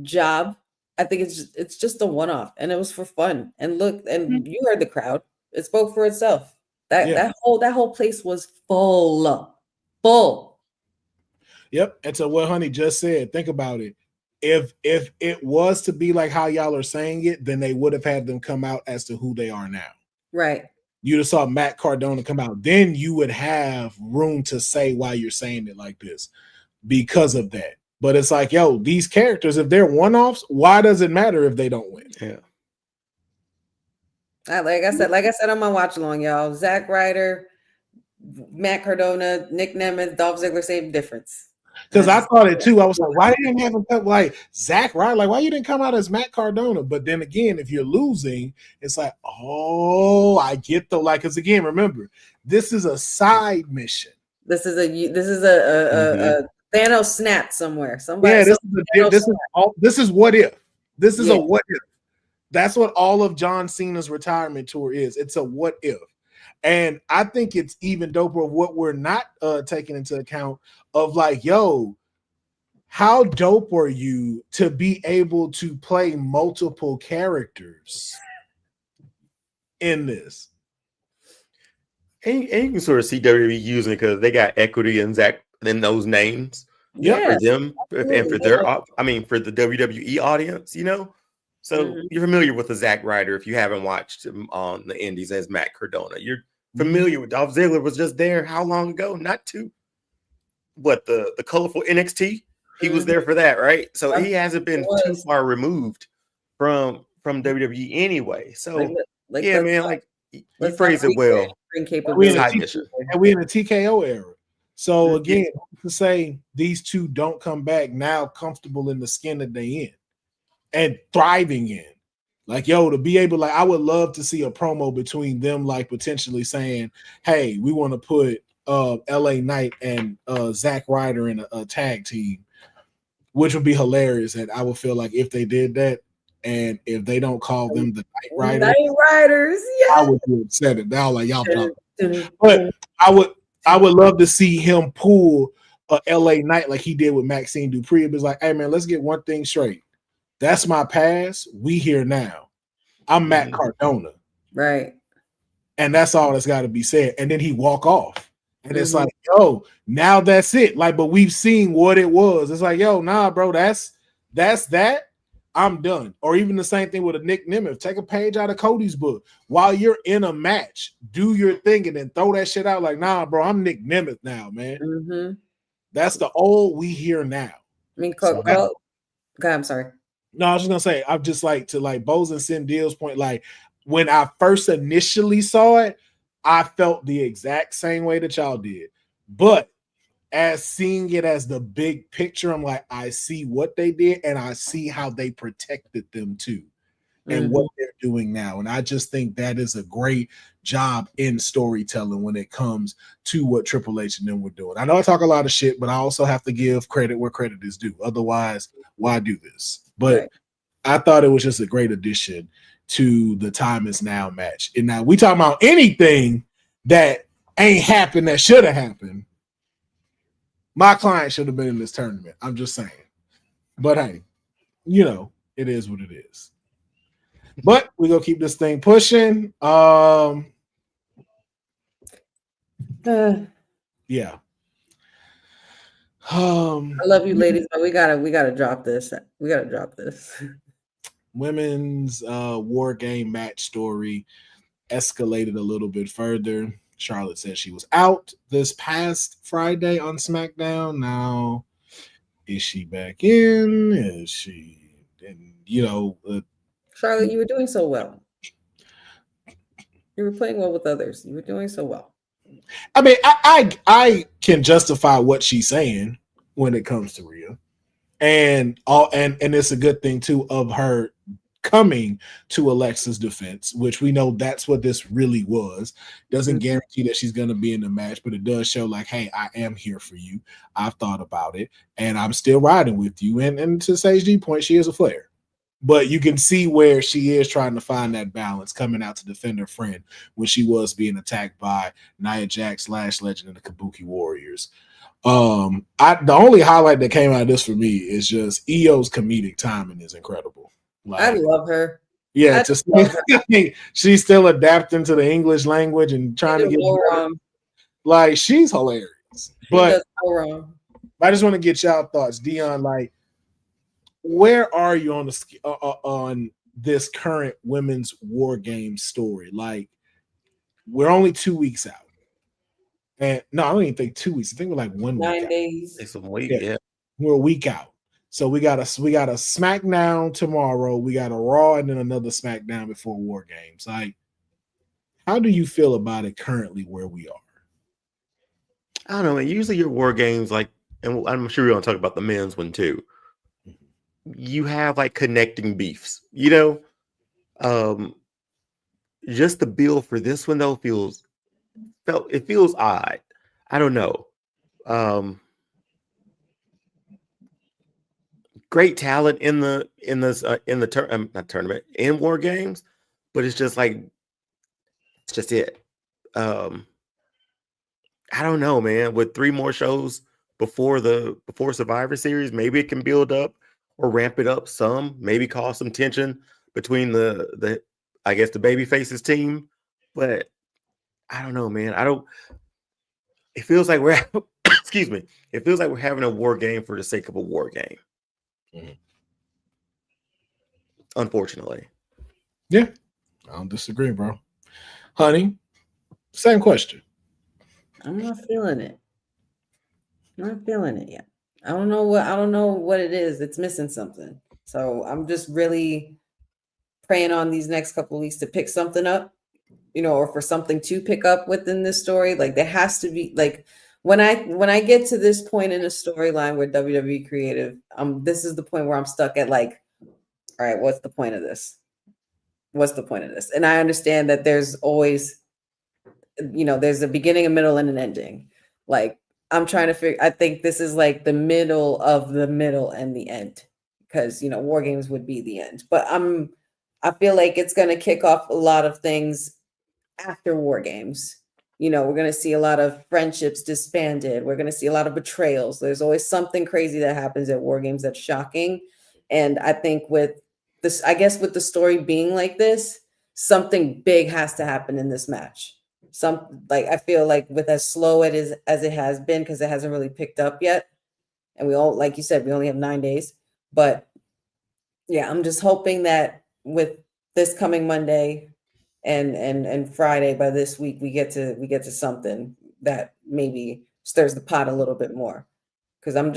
job. I think it's just a one-off, and it was for fun. And look, and you heard the crowd. It spoke for itself. That whole place was full. Yep. And so what Honey just said, think about it. If it was to be like how y'all are saying it, then they would have had them come out as to who they are now. Right. You'd have saw Matt Cardona come out. Then you would have room to say why you're saying it like this because of that. But it's like, yo, these characters, if they're one-offs, why does it matter if they don't win? Yeah. Like I said on my watch along, y'all. Zack Ryder, Matt Cardona, Nick Nemeth, Dolph Ziggler, same difference. Because I thought it too. I was like, why didn't you have him come like Zack Ryder? Like, why you didn't come out as Matt Cardona? But then again, if you're losing, it's like, oh, I get the like. Because again, remember, this is a side mission. This is a Thanos snap somewhere. Somebody. Yeah, this is what if. This is a what if. That's what all of John Cena's retirement tour is. It's a what if. And I think it's even doper of what we're not taking into account of like, yo, how dope are you to be able to play multiple characters in this? And you can sort of see WWE using it because they got equity in those names. Yeah, for them and for for the WWE audience, you know. So you're familiar with the Zack Ryder if you haven't watched him on the Indies as Matt Cardona. You're familiar with Dolph Ziggler was just there how long ago? Not too. What the colorful NXT? He was there for that, right? So he hasn't been too far removed from WWE anyway. So man, you phrase it well. We in a TKO era. So again, to say these two don't come back now comfortable in the skin that they in and thriving in. Like, yo, to be able, like, I would love to see a promo between them, like potentially saying, hey, we want to put LA Knight and Zack Ryder in a tag team, which would be hilarious. And I would feel like if they did that, and if they don't call them the Night Riders, I would be upset at that. Like, y'all talking. But I would love to see him pull a LA Knight like he did with Maxine Dupree. It was like, hey man, let's get one thing straight. That's my past. We here now. I'm Matt Cardona. Right. And that's all that's got to be said. And then he walk off. And it's like, yo, now that's it. Like, but we've seen what it was. It's like, yo, nah, bro, that's that. I'm done. Or even the same thing with a Nick Nemeth. Take a page out of Cody's book. While you're in a match, do your thing and then throw that shit out like, nah, bro, I'm Nick Nemeth now, man. That's the old we here now. I mean, I'm sorry. No, I was just gonna say, I'm just like to like Bose and Cindy's point. Like when I first initially saw it, I felt the exact same way that y'all did. But as seeing it as the big picture, I'm like, I see what they did and I see how they protected them too, and what they're doing now. And I just think that is a great job in storytelling when it comes to what Triple H and them were doing. I know I talk a lot of shit, but I also have to give credit where credit is due. Otherwise, why do this? But I thought it was just a great addition to the Time Is Now match. And now we talking about anything that ain't happened that should have happened. My client should have been in this tournament. I'm just saying. But hey, you know, it is what it is. But we're gonna keep this thing pushing. Yeah. I love you, ladies, but we gotta drop this. We gotta drop this. Women's war game match story escalated a little bit further. Charlotte said she was out this past Friday on SmackDown. Now, is she back in? Is she? And Charlotte, you were doing so well. You were playing well with others. You were doing so well. I mean, I can justify what she's saying when it comes to Rhea, and it's a good thing too of her coming to Alexa's defense, which we know that's what this really was. Doesn't guarantee that she's going to be in the match, but it does show like, hey, I am here for you. I've thought about it, and I'm still riding with you. And to Sage G point, she is a Flair. But you can see where she is trying to find that balance, coming out to defend her friend when she was being attacked by Nia Jax, Lash Legend, and the Kabuki Warriors. The only highlight that came out of this for me is just Io's comedic timing is incredible. Like, I love her. Yeah, she's still adapting to the English language and trying to get wrong. Like, she's hilarious. But I just want to get y'all thoughts, Deonne. Like, where are you on the on this current women's war game story? Like, we're only 2 weeks out, and no, I don't even think 2 weeks. I think we're like 1 week. 9 days. It's a week. Yeah, we're a week out. So we got a SmackDown tomorrow. We got a Raw and then another SmackDown before War Games. Like, how do you feel about it currently where we are? I don't know, man. Usually your War Games, like, and I'm sure we're going to talk about the men's one too. You have like connecting beefs, Just the bill for this one though feels odd. I don't know. Great talent in the tournament in War Games, but it's just like it's just it. I don't know, man. With 3 more shows before Survivor Series, maybe it can build up or ramp it up some. Maybe cause some tension between the I guess the Babyfaces team, but I don't know, man. It feels like we're excuse me. It feels like we're having a war game for the sake of a war game. Mm-hmm. Unfortunately. Yeah, I don't disagree, bro. Honey, same question. I'm not feeling it. I'm not feeling it yet. I don't know what it is. It's missing something. So I'm just really praying on these next couple of weeks to pick something up, or for something to pick up within this story. Like, there has to be, like, when I get to this point in a storyline where WWE creative, this is the point where I'm stuck at, like, all right, what's the point of this? What's the point of this? And I understand that there's always, there's a beginning, a middle, and an ending. Like, I'm trying to figure, I think this is like the middle of the middle and the end, because, War Games would be the end. But I feel like it's going to kick off a lot of things after War Games. We're going to see a lot of friendships disbanded. We're going to see a lot of betrayals. There's always something crazy that happens at War Games that's shocking. And I think with this, I guess with the story being like this, something big has to happen in this match. I feel like with as slow it is as it has been, because it hasn't really picked up yet. And we all, like you said, we only have 9 days. But yeah, I'm just hoping that with this coming Monday and Friday, by this week, we get to something that maybe stirs the pot a little bit more. Because I'm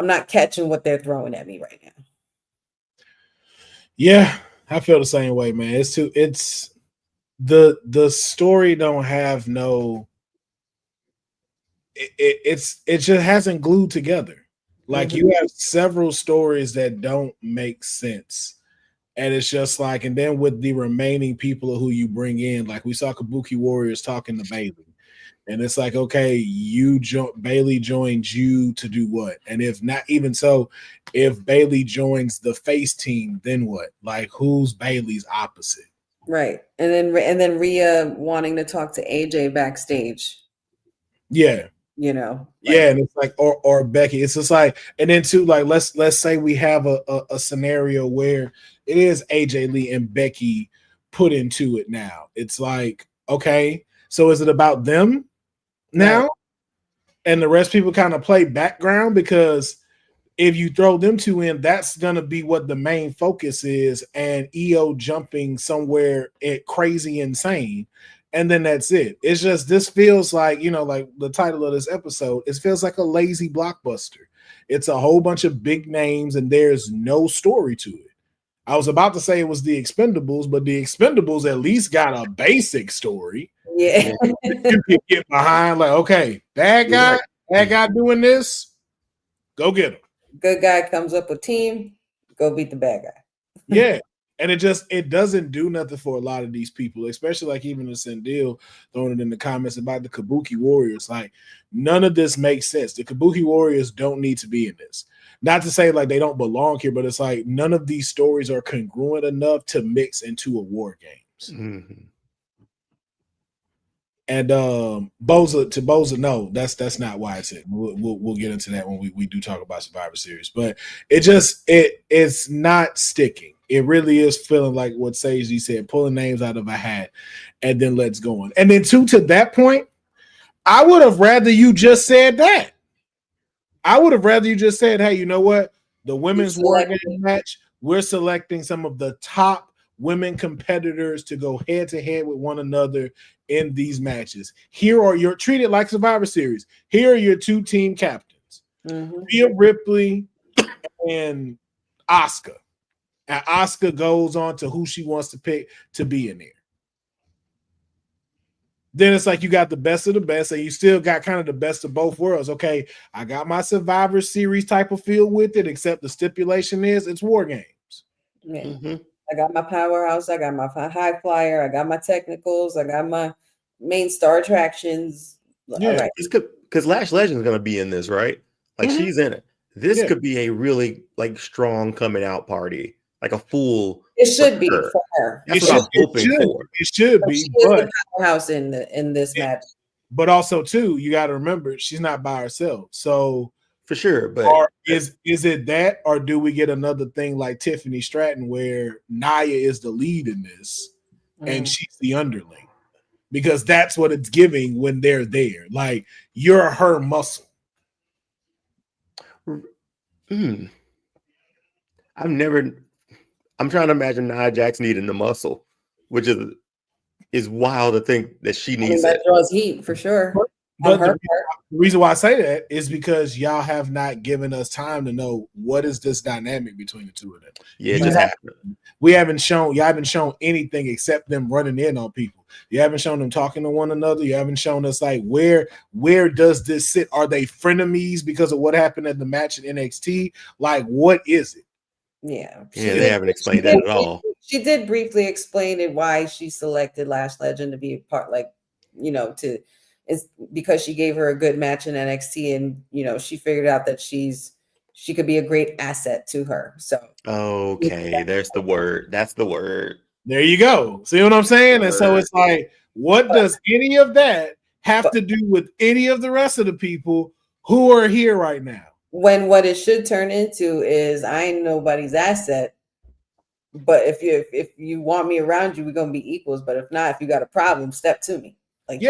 not catching what they're throwing at me right now. Yeah, I feel the same way, man. It's the story don't have no. It just hasn't glued together. Like, you have several stories that don't make sense. And it's just like, and then with the remaining people who you bring in, like we saw Kabuki Warriors talking to Bayley. And it's like, okay, Bayley joined you to do what? And if not even so, if Bayley joins the face team, then what? Like, who's Bayley's opposite? Right. And then Rhea wanting to talk to AJ backstage. Yeah. Yeah, and it's like, or Becky. It's just like, and then too, like, let's say we have a scenario where it is AJ Lee and Becky put into it now. It's like, okay, so is it about them now? and the rest people kind of play background, because if you throw them two in, that's going to be what the main focus is, and EO jumping somewhere at crazy insane. And then that's it. It's just, this feels like, like the title of this episode, it feels like a lazy blockbuster. It's a whole bunch of big names and there's no story to it. I was about to say it was the Expendables, but the Expendables at least got a basic story. Yeah. You can get behind, like, okay, that guy doing this, go get him. Good guy comes up with team, go beat the bad guy. Yeah. And it doesn't do nothing for a lot of these people, especially like even the Sendil throwing it in the comments about the Kabuki Warriors. Like, none of this makes sense. The Kabuki Warriors don't need to be in this. Not to say like they don't belong here, but it's like none of these stories are congruent enough to mix into a War Games. Mm-hmm. And Boza, no, that's not why it's it. We'll get into that when we do talk about Survivor Series. But it's not sticking. It really is feeling like what Sage said, pulling names out of a hat, and then let's go on. And then to that point, I would have rather you just said that. I would have rather you just said, hey, you know what? The women's War Game match, we're selecting some of the top women competitors to go head to head with one another in these matches. Here are your, treat it like Survivor Series. Here are your two team captains, Rhea Ripley and Asuka. And Asuka goes on to who she wants to pick to be in there. Then it's like you got the best of the best, and you still got kind of the best of both worlds. Okay, I got my Survivor Series type of feel with it, except the stipulation is it's War Games. Yeah. Mm-hmm. I got my powerhouse, I got my high flyer, I got my technicals, I got my main star attractions. Yeah, right. Because Lash Legend is going to be in this, right? Like she's in it. This could be a really like strong coming out party, like a full. It should be for her. That's what I'm hoping for. It should be. She is the powerhouse in this match. But also, too, you got to remember she's not by herself. So for sure, but is it that, or do we get another thing like Tiffany Stratton where Nia is the lead in this and she's the underling? Because that's what it's giving when they're there. Like, you're her muscle. I'm trying to imagine Nia Jax needing the muscle, which is wild to think that she needs that. Draws heat for sure. But the reason why I say that is because y'all have not given us time to know what is this dynamic between the two of them. Yeah, y'all haven't shown anything except them running in on people. You haven't shown them talking to one another. You haven't shown us like where does this sit? Are they frenemies because of what happened at the match in NXT? Like, what is it? Yeah, they haven't explained that at all. She did briefly explain it why she selected Lash Legend to be a part, like, it's because she gave her a good match in NXT, and she figured out that she could be a great asset to her. So okay, there's the word. That's the word. There you go. See what I'm saying? And so it's like, what does any of that have to do with any of the rest of the people who are here right now? When what it should turn into is, I ain't nobody's asset, but if you want me around you, we're gonna be equals. But if not, if you got a problem, step to me. Like,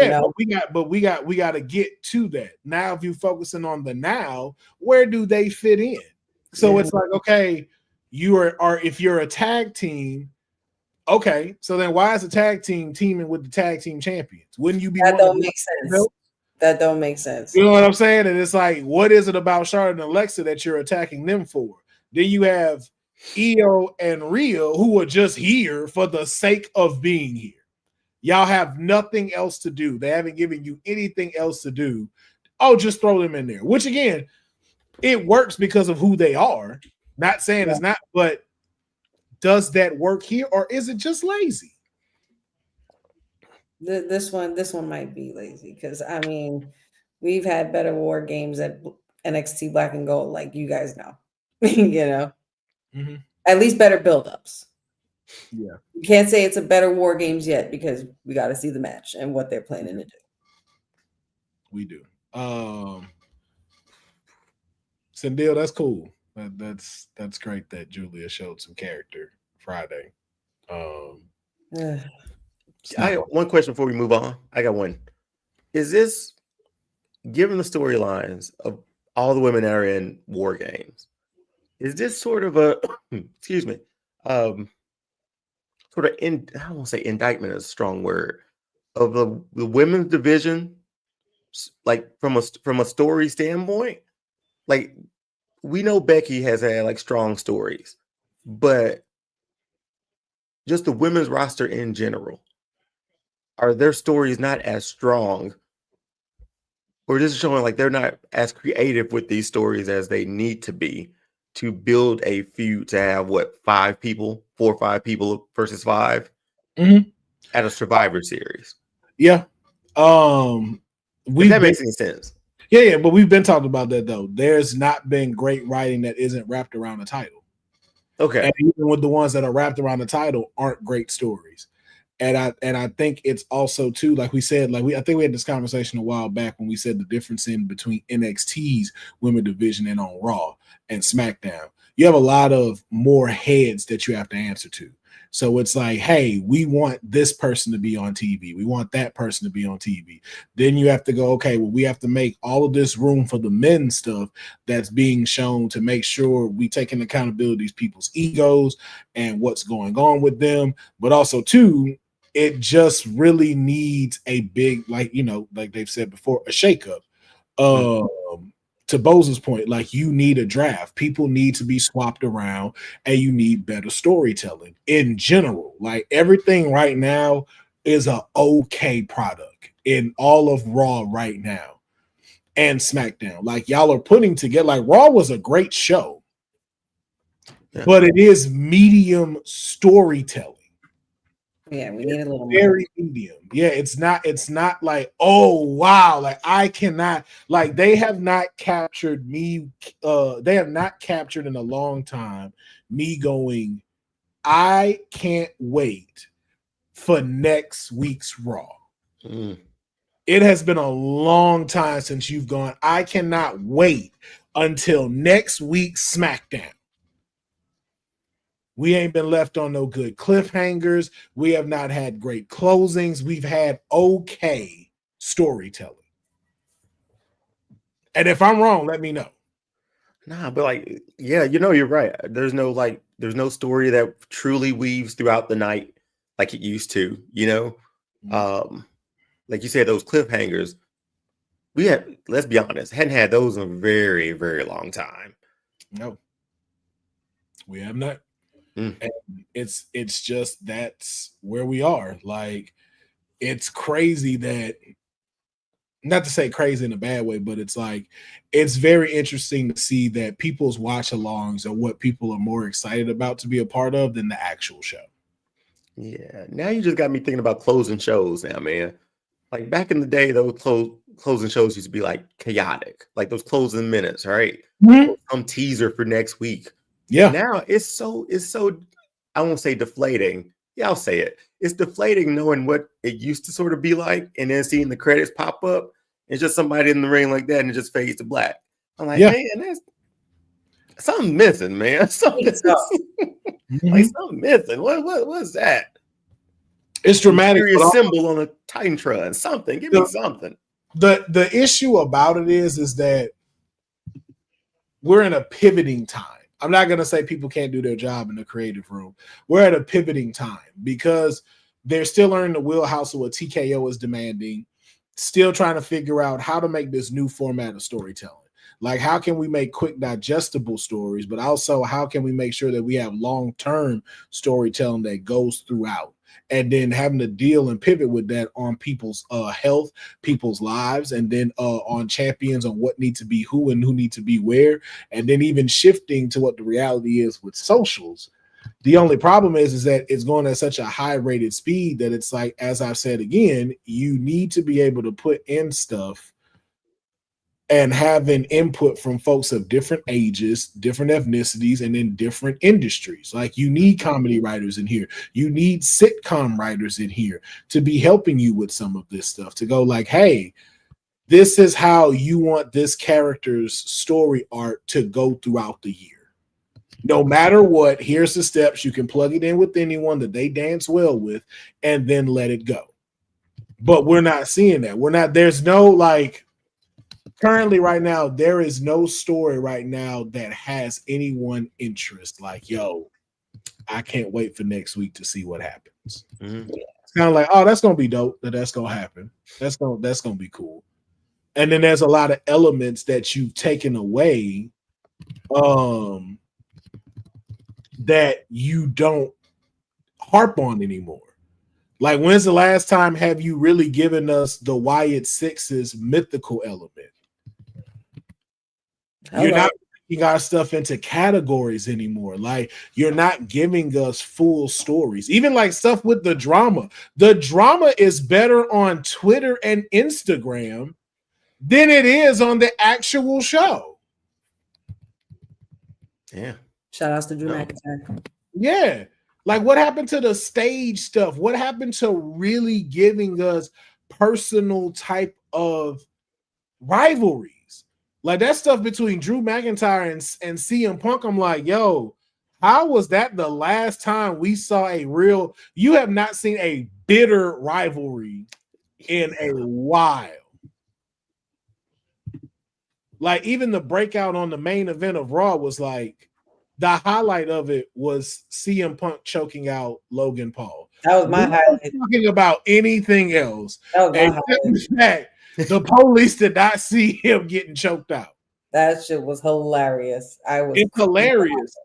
but we got to get to that. Now, if you're focusing on the now, where do they fit in? So it's like, okay, if you're a tag team, okay, so then why is a tag team teaming with the tag team champions? Wouldn't you be? That don't make sense. That don't make sense. You know what I'm saying? And it's like, what is it about Charlotte and Alexa that you're attacking them for? Then you have Io and Rhea who are just here for the sake of being here. Y'all have nothing else to do. They haven't given you anything else to do. Oh, just throw them in there. Which, again, it works because of who they are. Not saying it's not, but does that work here, or is it just lazy? This one might be lazy because, I mean, we've had better War Games at NXT Black and Gold, like you guys know. At least better build-ups. Yeah, you can't say it's a better War Games yet because we got to see the match and what they're planning to do. We do. Sendil, that's cool. That's great that Julia showed some character Friday. I got one question before we move on. I got one. Is this given the storylines of all the women that are in War Games, is this sort of a excuse me, sort of I won't say indictment is a strong word of the women's division, like from a story standpoint? Like, we know Becky has had like strong stories, but just the women's roster in general, are their stories not as strong, or just showing like they're not as creative with these stories as they need to be to build a feud to have what, 4 or 5 people versus 5 at a Survivor Series? Yeah. If that makes any sense. Yeah, but we've been talking about that though. There's not been great writing that isn't wrapped around the title. Okay. And even with the ones that are wrapped around the title aren't great stories. And I think it's also too, like we said, I think we had this conversation a while back when we said the difference in between NXT's women division and on Raw and SmackDown. You have a lot of more heads that you have to answer to. So it's like, hey, we want this person to be on TV. We want that person to be on TV. Then you have to go, okay, well, we have to make all of this room for the men's stuff that's being shown to make sure we take into accountability people's egos and what's going on with them. But also, too, it just really needs a big, like they've said before, a shakeup. To Bose's point, like, you need a draft. People need to be swapped around, and you need better storytelling in general. Like, everything right now is a okay product in all of Raw right now and SmackDown. Like, y'all are putting together, like, Raw was a great show, but it is medium storytelling. Yeah, we need a little very medium. Yeah, it's not like, oh wow, like I cannot, like, they have not captured me, they have not captured in a long time me going, I can't wait for next week's Raw. It has been a long time since you've gone, I cannot wait until next week's SmackDown. We ain't been left on no good cliffhangers. We have not had great closings. We've had okay storytelling. And if I'm wrong, let me know. Nah, but like, yeah, you're right. There's no story that truly weaves throughout the night like it used to, like you said, those cliffhangers. We had, let's be honest, hadn't had those in a very, very long time. No, we have not. And it's just, that's where we are. Like, it's crazy that, not to say crazy in a bad way, but it's like, it's very interesting to see that people's watch-alongs are what people are more excited about to be a part of than the actual show. Yeah, now you just got me thinking about closing shows now, man. Like, back in the day, those closing shows used to be like chaotic, like those closing minutes, right? Some teaser for next week. Yeah. Now it's so, I won't say deflating. Yeah, I'll say it. It's deflating knowing what it used to sort of be like, and then seeing the credits pop up. It's just somebody in the ring like that, and it just fades to black. I'm like, man, that's something missing, man. Something like something missing. What's that? It's dramatic. A symbol on a Titantron. Something. Give me something. The issue about it is that we're in a pivoting time. I'm not going to say people can't do their job in the creative room. We're at a pivoting time because they're still learning the wheelhouse of what TKO is demanding, still trying to figure out how to make this new format of storytelling. Like, how can we make quick, digestible stories, but also how can we make sure that we have long-term storytelling that goes throughout? And then having to deal and pivot with that on people's health, people's lives, and then on champions, on what needs to be who and who needs to be where, and then even shifting to what the reality is with socials. The only problem is that it's going at such a high rated speed that it's like, as I've said again, you need to be able to put in stuff and have an input from folks of different ages, different ethnicities, and in different industries. Like, you need comedy writers in here. You need sitcom writers in here to be helping you with some of this stuff, to go like, hey, this is how you want this character's story arc to go throughout the year. No matter what, here's the steps. You can plug it in with anyone that they dance well with and then let it go. But we're not seeing that. There's no, like, currently right now, there is no story right now that has anyone interest. Like, yo, I can't wait for next week to see what happens. Mhm. It's kind of like, oh, that's gonna be dope. That's gonna happen. That's gonna be cool. And then there's a lot of elements that you've taken away, that you don't harp on anymore. Like, when's the last time have you really given us the Wyatt Six's mythical element? You're not making our stuff into categories anymore. Like, you're not giving us full stories. Even like stuff with the drama. The drama is better on Twitter and Instagram than it is on the actual show. Yeah. Shout outs to Drew McIntyre. Yeah. Like, what happened to the stage stuff? What happened to really giving us personal type of rivalries? Like that stuff between Drew McIntyre and CM Punk. I'm like, yo, how was that the last time we saw a real? You have not seen a bitter rivalry in a while. Like, even the breakout on the main event of Raw was like, the highlight of it was CM Punk choking out Logan Paul. That was my highlight. Talking about anything else. That was my highlight. The police did not see him getting choked out. That shit was hilarious. It's hilarious,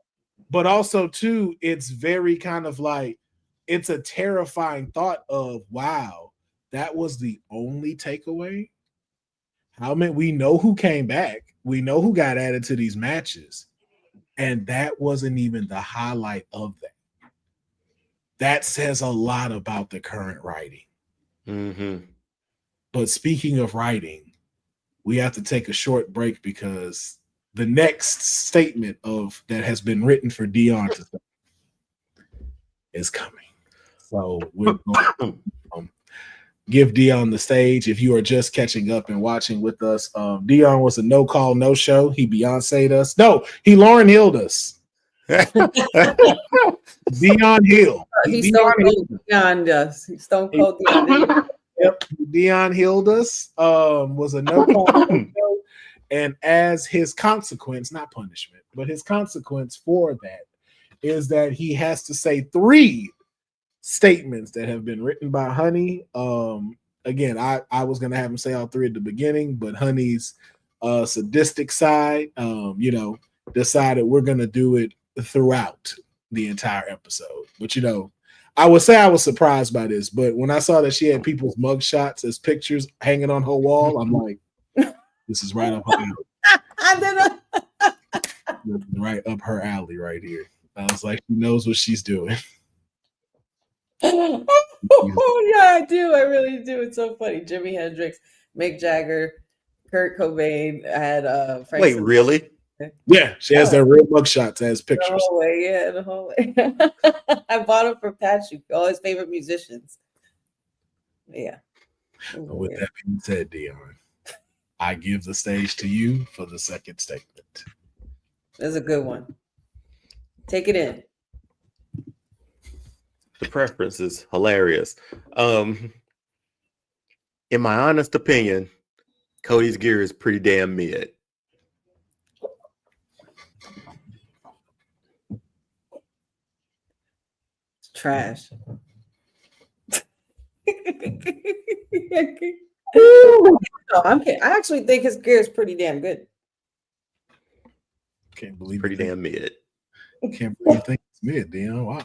but also too, it's very kind of like, it's a terrifying thought of, wow, that was the only takeaway. How many? We know who came back. We know who got added to these matches. And that wasn't even the highlight of that. That says a lot about the current writing. Mm-hmm. But speaking of writing, we have to take a short break because the next statement of that has been written for Deonne to say is coming. So we're going to give Deonne the stage. If you are just catching up and watching with us, Deonne was a no call, no show. He Beyonce'd us. No, he Lauryn Hill'd us. Deonne Hill. He's Stone Cold Deonne us. He's Stone Cold Deonne. Yep, Deonne Hill'd us. Was a no call, no show. And as his consequence, not punishment, but his consequence for that is that he has to say 3 statements that have been written by Honey. Again, I was gonna have him say all 3 at the beginning, but Honey's sadistic side, decided we're gonna do it throughout the entire episode. But I would say I was surprised by this, but when I saw that she had people's mug shots as pictures hanging on her wall, I'm like, this is right up her alley. Right up her alley right here. I was like, she knows what she's doing. Oh yeah, I do. I really do. It's so funny. Jimi Hendrix, Mick Jagger, Kurt Cobain. I had Frank Wait, Sinatra. really? Yeah, she has their real mugshots as pictures. The whole way, yeah, the whole way. I bought them for Patrick, all his favorite musicians. Yeah. With that being said, Deonne, I give the stage to you for the second statement. That's a good one. Take it in. The preference is hilarious. In my honest opinion, Cody's gear is pretty damn mid. It's trash. No, I'm kidding. I actually think his gear is pretty damn good. Can't believe Pretty damn mid. Can't believe you think it's mid, Deonne. Wow.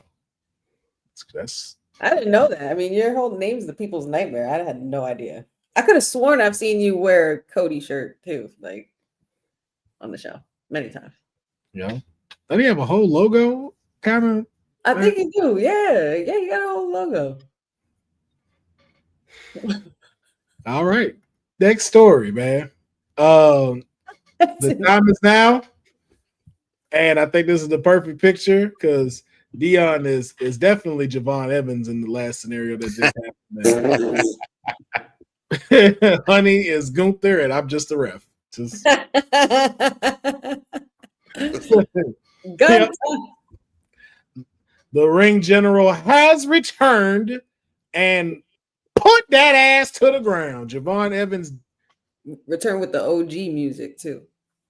I didn't know that. I mean, your whole name's the people's nightmare. I had no idea. I could have sworn I've seen you wear a Cody shirt too, like on the show many times. Yeah. Doesn't he have a whole logo kind of? I think you do. Yeah. Yeah, you got a whole logo. All right. Next story, man. The time is now. And I think this is the perfect picture because Deonne is definitely Javon Evans in the last scenario that just happened. Honey is Gunther, and I'm just a ref. Just... Yep. The ring general has returned and put that ass to the ground. Javon Evans return with the OG music too.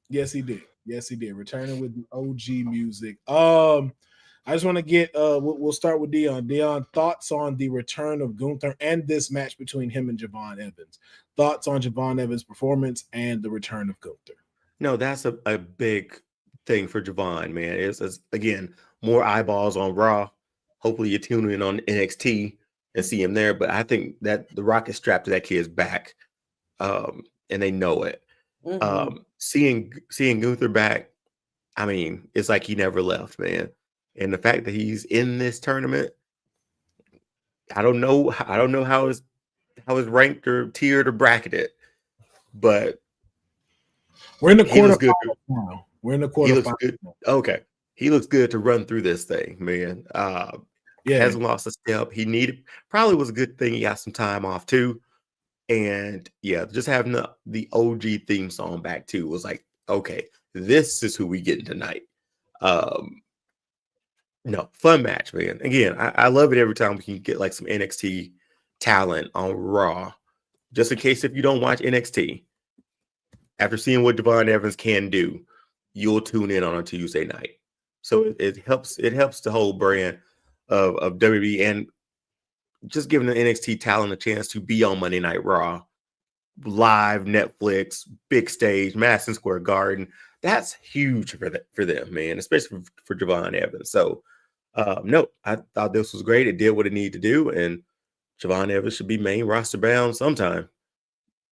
Yes, he did. Yes, he did. Returning with the OG music. I just want to get we'll start with Deonne. Deonne, thoughts on the return of Gunther and this match between him and Javon Evans. Thoughts on Javon Evans' performance and the return of Gunther. No, that's a big thing for Javon, man. It's again more eyeballs on Raw. Hopefully you tune in on NXT and see him there. But I think that the rocket strapped to that kid's back. And they know it. Mm-hmm. Seeing Gunther back, I mean, it's like he never left, man. And the fact that he's in this tournament, I don't know how is ranked or tiered or bracketed, but we're in the he looks good. now. We're in the He looks quarterfinals. good. Okay, he looks good to run through this thing, man. Hasn't lost a step. Probably was a good thing he got some time off too. And yeah, just having the OG theme song back too was like, okay, this is who we getting tonight. No, fun match, man. Again, I love it every time we can get like some NXT talent on Raw. Just in case if you don't watch NXT, after seeing what Javon Evans can do, you'll tune in on a Tuesday night. So it helps the whole brand of WWE and just giving the NXT talent a chance to be on Monday Night Raw, live, Netflix, big stage, Madison Square Garden. That's huge for them, man, especially for Javon Evans. So, no, I thought this was great. It did what it needed to do, and Javon Evans should be main roster bound sometime.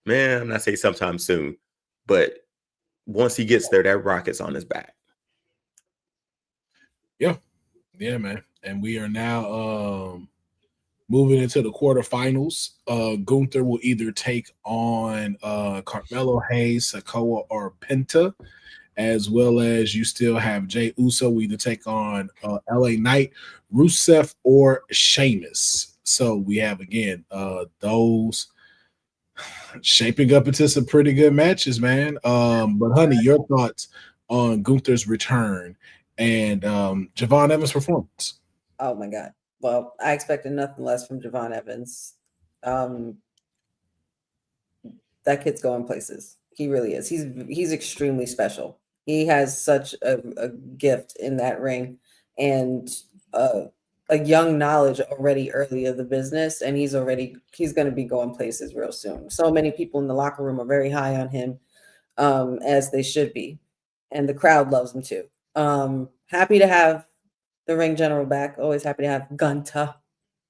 Man, I'm not saying sometime soon, but once he gets there, that rocket's on his back. Yeah, man. And we are now moving into the quarterfinals. Gunther will either take on Carmelo Hayes, Sikoa, or Penta, as well as you still have Jay Uso will either take on LA Knight, Rusev, or Sheamus. So we have again those shaping up into some pretty good matches, man. But honey, your thoughts on Gunther's return and Javon Evans' performance? Oh my God. Well, I expected nothing less from Javon Evans. That kid's going places. He really is. He's extremely special. He has such a gift in that ring and a young knowledge already early of the business. And he's going to be going places real soon. So many people in the locker room are very high on him, as they should be. And the crowd loves him too. Happy to have the ring general back. Always happy to have Gunta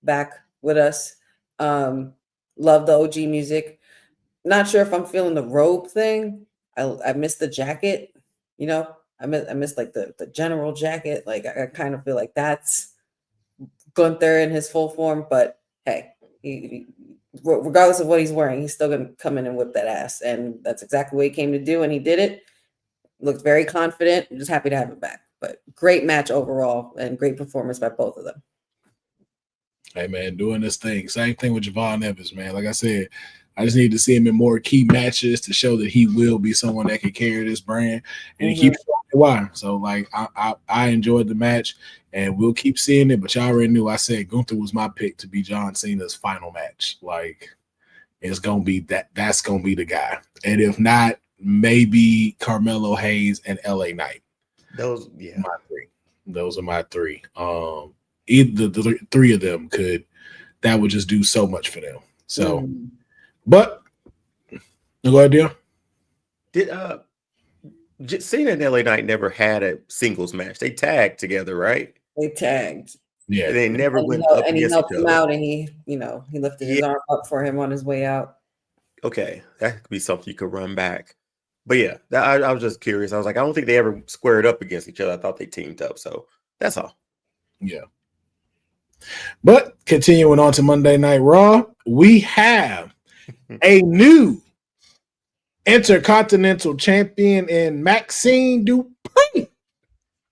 back with us. Love the OG music. Not sure if I'm feeling the robe thing. I missed the jacket, I missed like the general jacket. Like I kind of feel like that's Gunther in his full form, but hey, he regardless of what he's wearing, he's still gonna come in and whip that ass. And that's exactly what he came to do, and he did it. Looked very confident. I'm just happy to have him back. But great match overall and great performance by both of them. Hey man, doing this thing. Same thing with Javon Evans, man. Like I said, I just need to see him in more key matches to show that he will be someone that can carry this brand, and he keeps showing why. So like I enjoyed the match, and we'll keep seeing it. But y'all already knew I said Gunther was my pick to be John Cena's final match. Like it's gonna be that's gonna be the guy, and if not, maybe Carmelo Hayes and LA Knight. Those are my three. Either the three of them that would just do so much for them. So, but go ahead, Deon. Did Cena and LA Knight never had a singles match? They tagged together, right? They tagged. Yeah, they never went up and he against helped each him other. out, and he lifted his arm up for him on his way out. Okay, that could be something you could run back. But yeah, I was just curious. I was like, I don't think they ever squared up against each other. I thought they teamed up. So that's all. Yeah. But continuing on to Monday Night Raw, we have a new Intercontinental Champion in Maxine Dupri.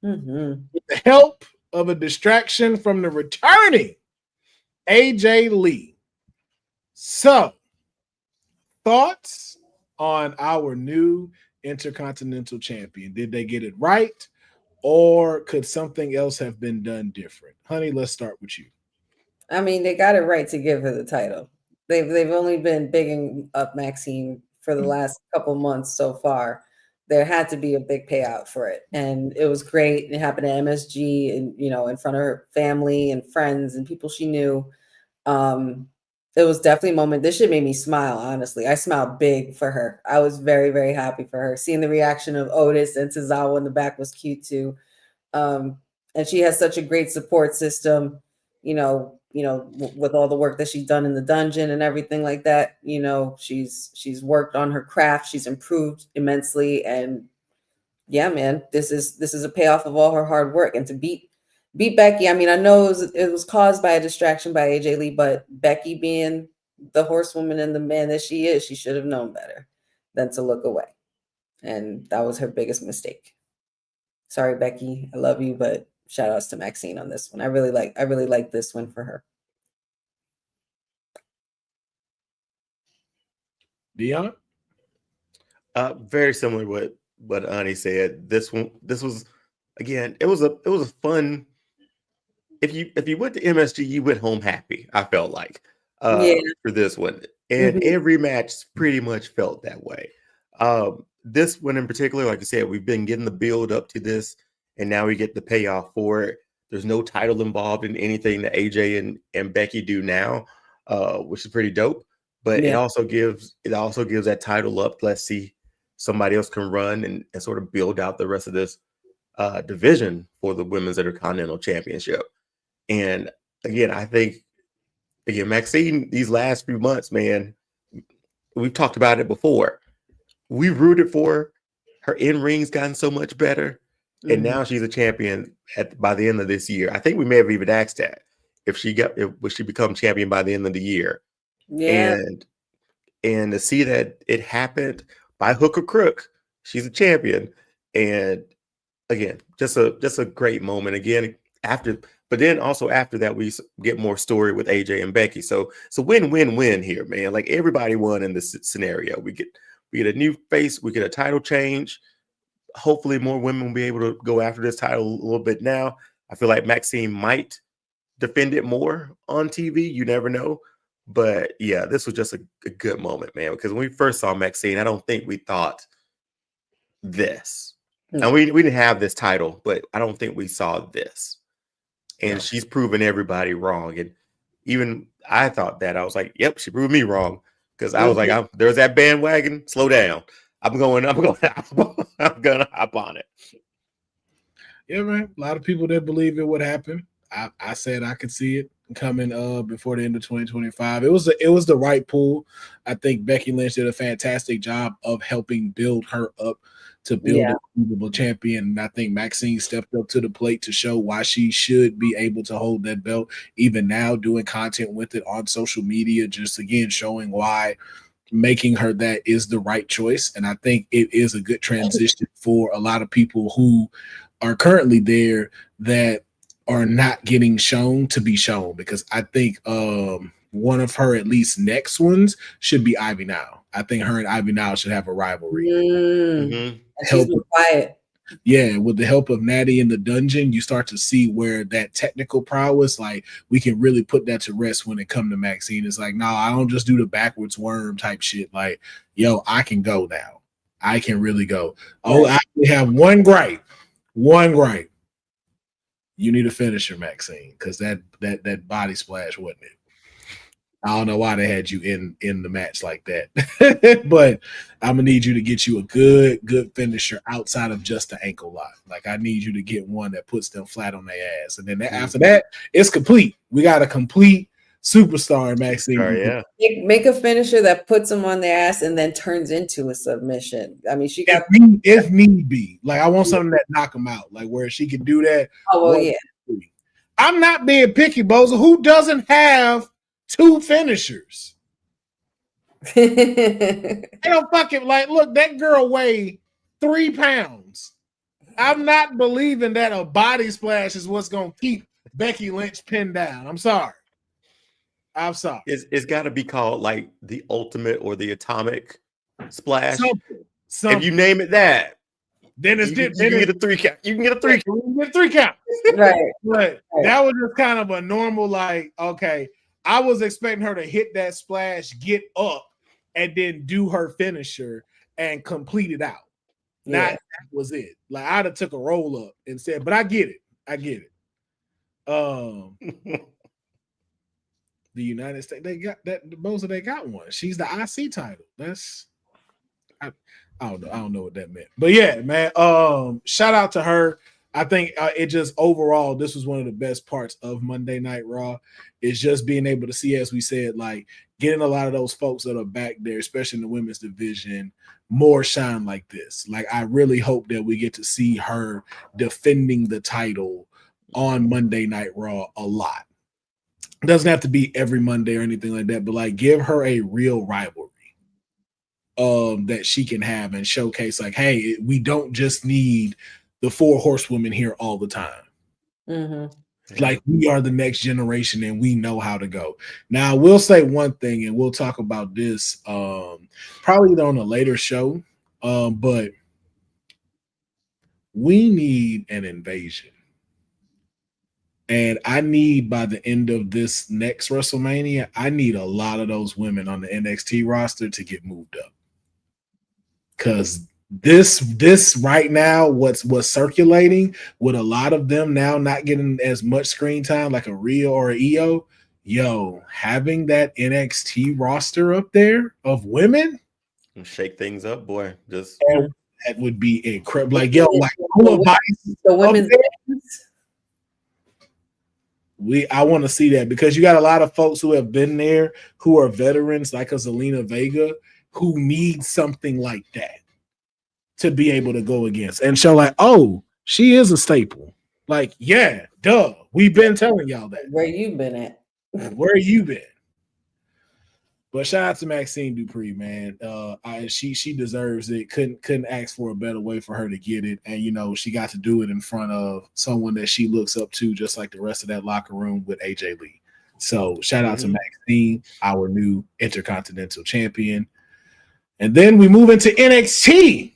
With the help of a distraction from the returning AJ Lee. So, thoughts on our new Intercontinental Champion? Did they get it right? Or could something else have been done different? Honey, let's start with you. I mean, they got it right to give her the title. They've only been bigging up Maxine for the last couple months so far, there had to be a big payout for it. And it was great. It happened at MSG and, in front of her family and friends and people she knew. It was definitely a moment. This shit made me smile, honestly. I smiled big for her. I was very, very happy for her. Seeing the reaction of Otis and Tozawa in the back was cute too. And she has such a great support system, with all the work that she's done in the dungeon and everything like that. She's worked on her craft. She's improved immensely. And yeah, man, this is a payoff of all her hard work. And to beat Becky, I mean, I know it was caused by a distraction by AJ Lee, but Becky being the horsewoman and the man that she is, she should have known better than to look away. And that was her biggest mistake. Sorry, Becky, I love you, but shout outs to Maxine on this one. I really like this one for her. Deonne? Very similar to what Ani said. This was again, it was a fun. If you went to MSG, you went home happy. I felt like for this one, and every match pretty much felt that way. This one in particular, like I said, we've been getting the build up to this, and now we get the payoff for it. There's no title involved in anything that AJ and Becky do now, which is pretty dope. But it also gives that title up. Let's see, somebody else can run and sort of build out the rest of this division for the Women's Intercontinental Championship. And again, I think Maxine, these last few months, man, we've talked about it before. We rooted for her. Her in-ring's gotten so much better. And now she's a champion by the end of this year. I think we may have even asked that if she become champion by the end of the year. Yeah. And to see that it happened by hook or crook, she's a champion. And again, just a great moment. Again, but then also after that, we get more story with AJ and Becky. So win-win-win here, man. Like everybody won in this scenario. We get a new face, we get a title change. Hopefully more women will be able to go after this title a little bit now. I feel like Maxine might defend it more on TV. You never know. But yeah, this was just a good moment, man. Because when we first saw Maxine, I don't think we thought this. And we didn't have this title, but I don't think we saw this. And she's proven everybody wrong. And even I thought that. I was like, yep, she proved me wrong. Because I was like, there's that bandwagon. Slow down. I'm gonna hop on it. Yeah, man. A lot of people didn't believe it would happen. I said I could see it coming before the end of 2025. It was the right pull. I think Becky Lynch did a fantastic job of helping build her up to build a believable champion. And I think Maxine stepped up to the plate to show why she should be able to hold that belt. Even now, doing content with it on social media, just again showing why making her that is the right choice. And I think it is a good transition for a lot of people who are currently there that are not getting shown to be shown, because I think one of her at least next ones should be Ivy Now. I think her and Ivy Now should have a rivalry. She's been quiet. Yeah, with the help of Natty in the dungeon, you start to see where that technical prowess, like we can really put that to rest when it comes to Maxine. It's like, no, I don't just do the backwards worm type shit. Like, yo, I can go now. I can really go. Oh, I only have one gripe. You need a finisher, Maxine, because that body splash, wasn't it? I don't know why they had you in the match like that. But I'm going to need you to get you a good finisher outside of just the ankle lock. Like, I need you to get one that puts them flat on their ass. And then after that, it's complete. We got a complete superstar, Maxine. Make a finisher that puts them on their ass and then turns into a submission. I mean, she got if need be. Like, I want something that knock them out, like where she can do that. Oh, well, yeah. I'm not being picky, Boza. Who doesn't have two finishers? I don't fucking look, that girl weighed 3 pounds. I'm not believing that a body splash is what's gonna keep Becky Lynch pinned down. I'm sorry. It's got to be called like the ultimate or the atomic splash. Something. If you name it that, then it's you can get a 3 count. You can get a 3 count. You can get 3 count. Right. But that was just kind of a normal, like, okay. I was expecting her to hit that splash, get up, and then do her finisher and complete it out. Yeah. That was it. Like I'd have took a roll up and said, but I get it. The United States, they got that. Most of they got one. She's the IC title. That's I don't know. I don't know what that meant, but yeah, man. Shout out to her. I think it just overall, this was one of the best parts of Monday Night Raw. Is just being able to see, as we said, like getting a lot of those folks that are back there, especially in the women's division, more shine like this. Like I really hope that we get to see her defending the title on Monday Night Raw a lot. It doesn't have to be every Monday or anything like that, but like give her a real rivalry that she can have and showcase like, hey, we don't just need the 4 horsewomen here all the time. Mm-hmm. Like we are the next generation and we know how to go. Now, I will say one thing, and we'll talk about this probably on a later show, but we need an invasion. And I need, by the end of this next WrestleMania, I need a lot of those women on the NXT roster to get moved up. Because this right now, what's circulating with a lot of them now not getting as much screen time like a Rhea or a Io, having that NXT roster up there of women, shake things up, boy. Just that would be incredible. Like like the women's. I want to see that because you got a lot of folks who have been there who are veterans like a Zelina Vega who need something like that to be able to go against and show like, oh, she is a staple. Like, yeah, duh. We've been telling y'all that. Where you been at? Where you been? But shout out to Maxine Dupree, man. She deserves it. Couldn't ask for a better way for her to get it. And she got to do it in front of someone that she looks up to, just like the rest of that locker room with AJ Lee. So shout out to Maxine, our new Intercontinental Champion. And then we move into NXT.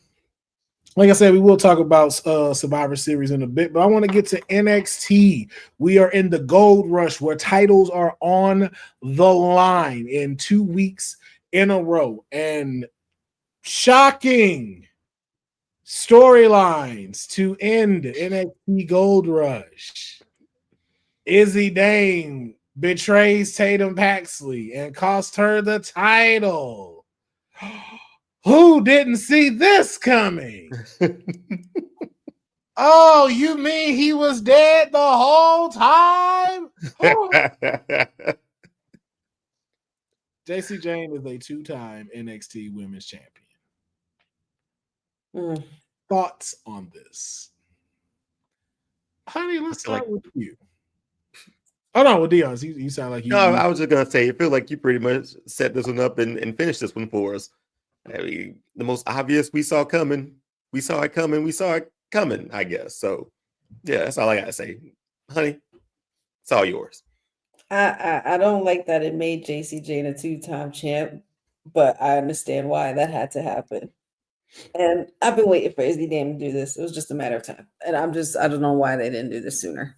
Like I said, we will talk about Survivor Series in a bit, but I want to get to NXT. We are in the gold rush where titles are on the line in 2 weeks in a row. And shocking storylines to end NXT Gold Rush. Izzy Dame betrays Tatum Paxley and cost her the title. Who didn't see this coming? Oh, you mean he was dead the whole time? JC Jane is a 2-time NXT Women's Champion. Thoughts on this? Honey, let's start with you. Oh, no, with Deonne. You sound like you. No, I was just going to say, I feel like you pretty much set this one up and finished this one for us. I mean, the most obvious we saw coming. We saw it coming. We saw it coming, I guess. So, yeah, that's all I got to say. Honey, it's all yours. I don't like that it made JC Jane a 2-time champ, but I understand why that had to happen. And I've been waiting for Izzy Dame to do this. It was just a matter of time. And I don't know why they didn't do this sooner.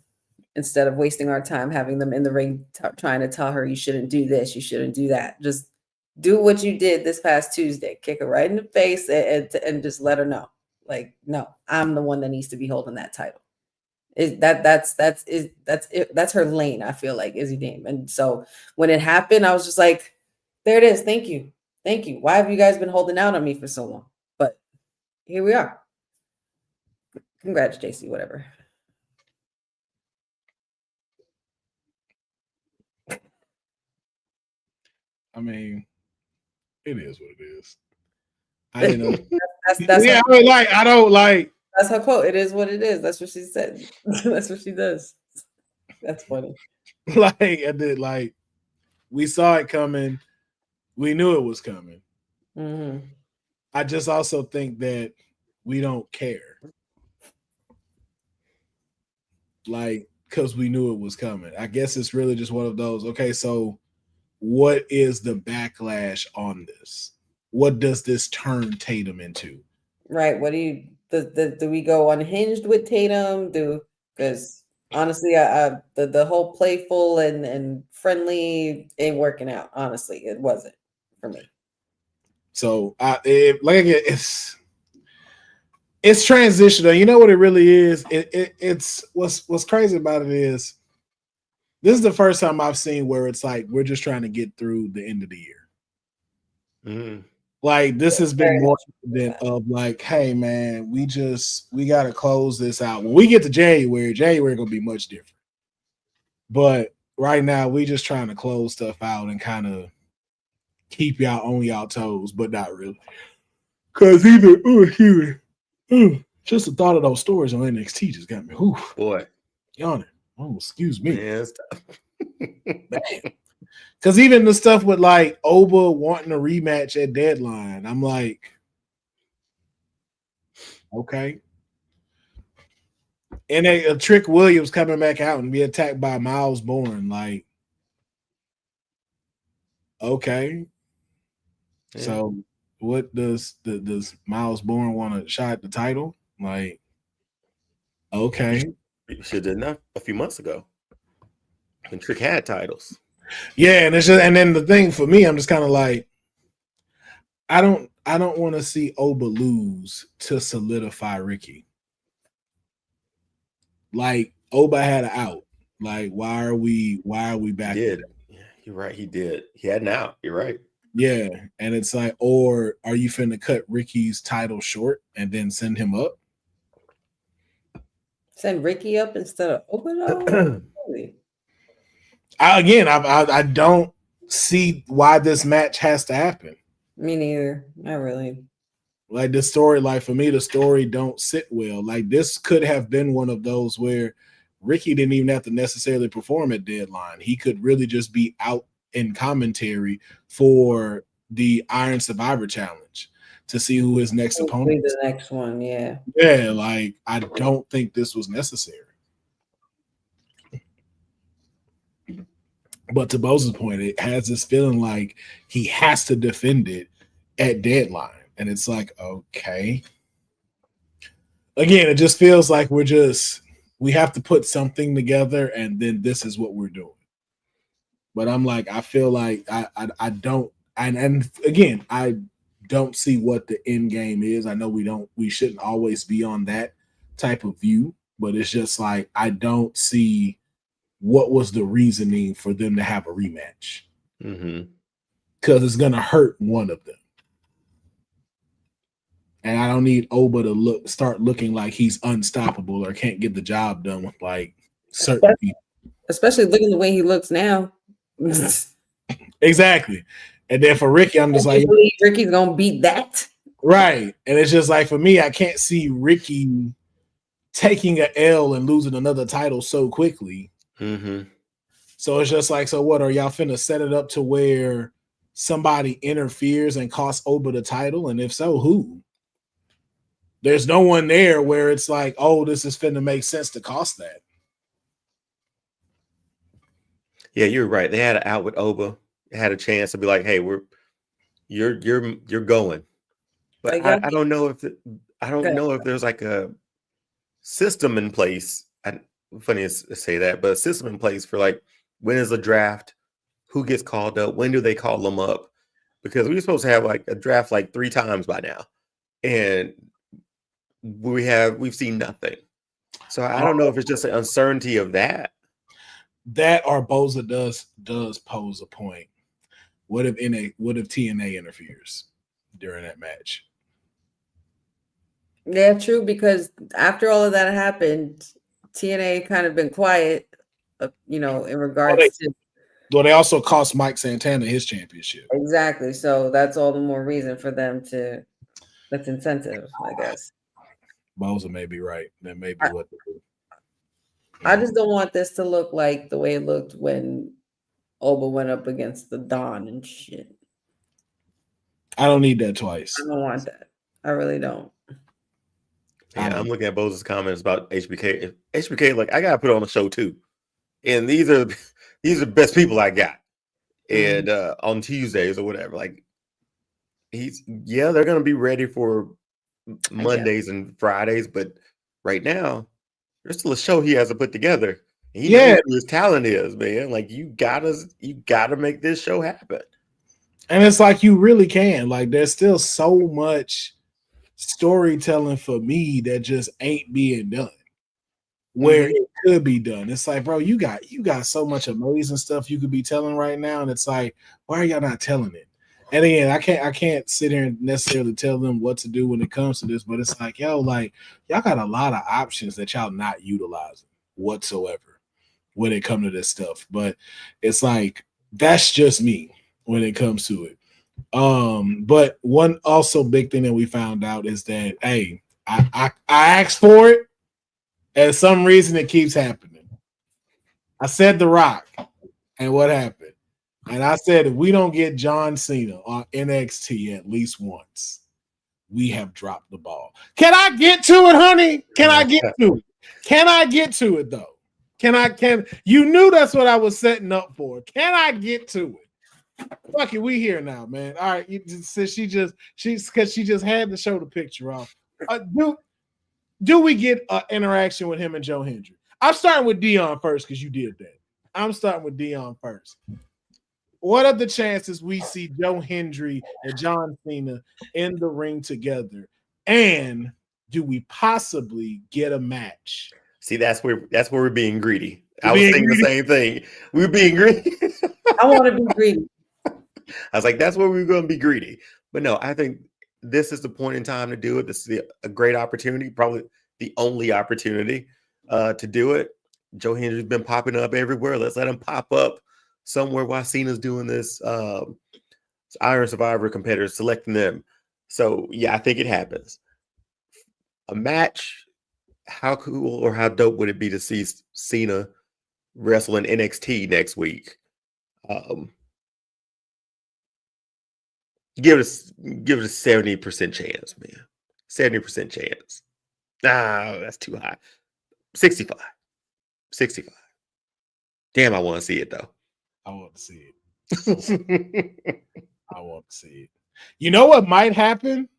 Instead of wasting our time having them in the ring trying to tell her you shouldn't do this, you shouldn't do that. Just do what you did this past Tuesday. Kick her right in the face and just let her know. Like, no, I'm the one that needs to be holding that title. That's her lane, I feel like, Izzy Dame. And so when it happened, I was just like, there it is. Thank you. Why have you guys been holding out on me for so long? But here we are. Congrats, JC, whatever. I mean, it is what it is. I didn't know. That's yeah, I don't like. That's her quote. It is what it is. That's what she said. That's what she does. That's funny. We saw it coming. We knew it was coming. Mm-hmm. I just also think that we don't care. Because we knew it was coming. I guess it's really just one of those, okay, so what is the backlash on this? What does this turn Tatum into? Right. What do we go unhinged with Tatum? Because honestly, the whole playful and friendly ain't working out. Honestly, it wasn't for me. So it's transitional. You know what it really is? It's what's crazy about it is this is the first time I've seen where it's like we're just trying to get through the end of the year. Mm-hmm. Like this has been Very more much than that. of like, hey man, we gotta close this out. When we get to January gonna be much different. But right now we just trying to close stuff out and kind of keep y'all on y'all toes, but not really. Cause just the thought of those stories on NXT just got me. Boy, Yawning. Oh, excuse me. man, it's tough. Because even the stuff with like Oba wanting a rematch at Deadline, I'm like, okay. And a Trick Williams coming back out and be attacked by Miles Bourne, like, okay. Yeah. So what does Miles Bourne want to shot the title? Like, okay. You should have done that a few months ago when Trick had titles. Yeah, and it's just, and then the thing for me, I'm just kind of like, I don't want to see Oba lose to solidify Ricky. Like Oba had an out. Like, why are we back? He did. Yeah, you're right. He did. He had an out. You're right. Yeah, and it's like, or are you finna cut Ricky's title short and then send him up? Send Ricky up instead of Oba. Really? I don't see why this match has to happen. Me neither. Not really. Like the story, like for me, the story don't sit well. Like this could have been one of those where Ricky didn't even have to necessarily perform at Deadline. He could really just be out in commentary for the Iron Survivor Challenge to see who his next opponent is. The next one, yeah. Yeah, like I don't think this was necessary. But to Bose's point, it has this feeling like he has to defend it at Deadline. And it's like, okay. Again, it just feels like we have to put something together and then this is what we're doing. But I'm like, I feel like I don't, and again, I don't see what the end game is. I know we shouldn't always be on that type of view, but it's just like, I don't see what was the reasoning for them to have a rematch. Because it's going to hurt one of them. And I don't need Oba to start looking like he's unstoppable or can't get the job done with like certain people. Especially looking the way he looks now. Exactly. And then for Ricky, I'm just like, Ricky's gonna beat that. Right. And it's just like for me, I can't see Ricky taking an L and losing another title so quickly. So it's just like, so what, are y'all finna set it up to where somebody interferes and costs Oba the title? And if so, who? There's no one there where it's like, oh, this is finna make sense to cost that. Yeah, you're right. They had an out with Oba. They had a chance to be like, hey, you're going. But I don't know if if there's like a system in place. Funny to say that, but a system in place for like, when is a draft? Who gets called up? When do they call them up? Because we're supposed to have like a draft like 3 times by now. And we've seen nothing. So I don't know if it's just an uncertainty of that. That or Boza does pose a point. What if TNA interferes during that match? Yeah, true, because after all of that happened, TNA kind of been quiet, in regards to. Well, they also cost Mike Santana his championship. Exactly. So that's all the more reason for them to. That's incentive, I guess. Boza may be right. That may be what they do. I just don't want this to look like the way it looked when Oba went up against the Don and shit. I don't need that twice. I don't want that. I really don't. Yeah, I'm looking at Boza's comments about HBK. HBK, like, I gotta put on a show too, and these are the best people I got, and on Tuesdays or whatever. Like, they're gonna be ready for Mondays and Fridays, but right now there's still a show he has to put together. And he knows who his talent is, man. Like, you gotta make this show happen. And it's like you really can. Like there's still so much storytelling for me that just ain't being done where it could be done. It's like, bro, you got so much amazing stuff you could be telling right now, and it's like, why are y'all not telling it? And again, I can't sit here and necessarily tell them what to do when it comes to this, but it's like, yo, like y'all got a lot of options that y'all not utilizing whatsoever when it comes to this stuff. But it's like that's just me when it comes to it. But one also big thing that we found out is that hey, I asked for it, and some reason it keeps happening. I said The Rock, and what happened? And I said if we don't get John Cena on NXT at least once, we have dropped the ball. Can I get to it, honey? Can I get to it? Can I get to it though? Can you knew that's what I was setting up for? Can I get to it? Fuck it, we here now, man. All right, since she just had to show the picture off. Do we get an interaction with him and Joe Hendry? I'm starting with Deonne first because you did that. I'm starting with Deonne first. What are the chances we see Joe Hendry and John Cena in the ring together? And do we possibly get a match? See, that's where we're being greedy. I was thinking the same thing. We're being greedy. I want to be greedy. I was like, that's where we're going to be greedy. But no, I think this is the point in time to do it. This is a great opportunity, probably the only opportunity to do it. Joe Hendry's been popping up everywhere. Let's let him pop up somewhere while Cena's doing this Iron Survivor competitors, selecting them. So, yeah, I think it happens. A match, how cool or how dope would it be to see Cena wrestle in NXT next week? Give it a 70% chance, man. 70% chance. Nah, that's too high. 65. Damn, I want to see it though. I want to see it. I want to see it. You know what might happen?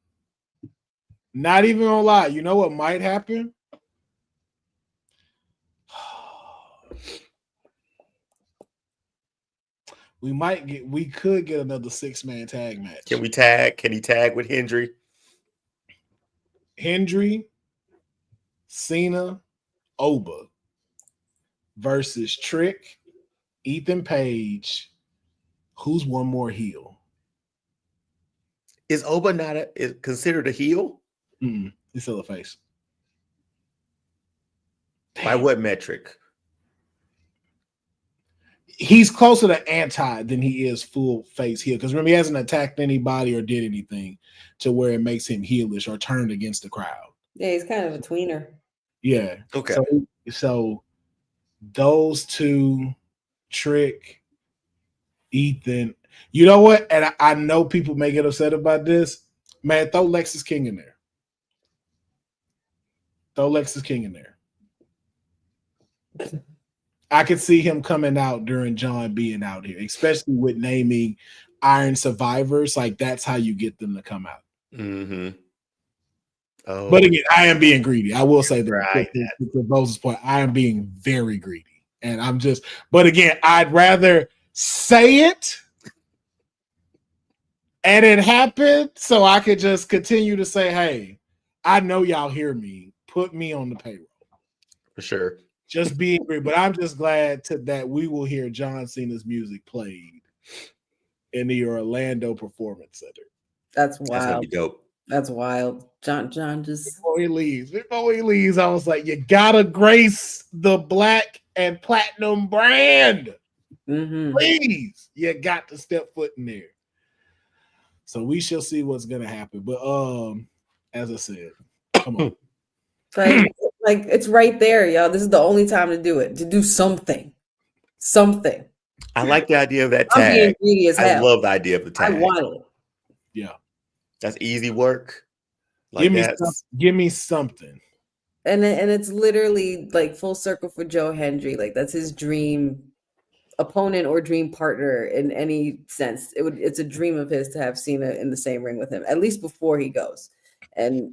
Not even gonna lie. You know what might happen? We could get another 6-man tag match. Can we tag? Can he tag with Hendry? Hendry, Cena, Oba versus Trick, Ethan Page. Who's one more heel? Is Oba not is considered a heel? He's still a face. By what metric? He's closer to anti than he is full face heel. Because remember, he hasn't attacked anybody or did anything to where it makes him heelish or turned against the crowd. Yeah, he's kind of a tweener. Yeah. Okay. So those two, Trick, Ethan. You know what? And I know people may get upset about this. Man, throw Lexus King in there. Throw Lexus King in there. I could see him coming out during John being out here, especially with naming Iron Survivors. Like, that's how you get them to come out. Mm-hmm. Oh, but again, I am being greedy. I will say that. Right. To Bose's point, I am being very greedy. And I'm just, but again, I'd rather say it and it happened so I could just continue to say, hey, I know y'all hear me. Put me on the payroll. For sure. Just being great, but I'm just glad that we will hear John Cena's music played in the Orlando Performance Center. That's wild. That's gonna be dope. That's wild. John just before he leaves, I was like, you gotta grace the black and platinum brand. Please, you got to step foot in there. So we shall see what's gonna happen. But as I said, come on. Like it's right there, y'all. This is the only time to do it. To do something. I like the idea of that tag. I love the idea of the tag. I want it. Yeah, that's easy work. Like give me something. And it's literally like full circle for Joe Hendry. Like that's his dream opponent or dream partner in any sense. It's a dream of his to have Cena in the same ring with him, at least before he goes. And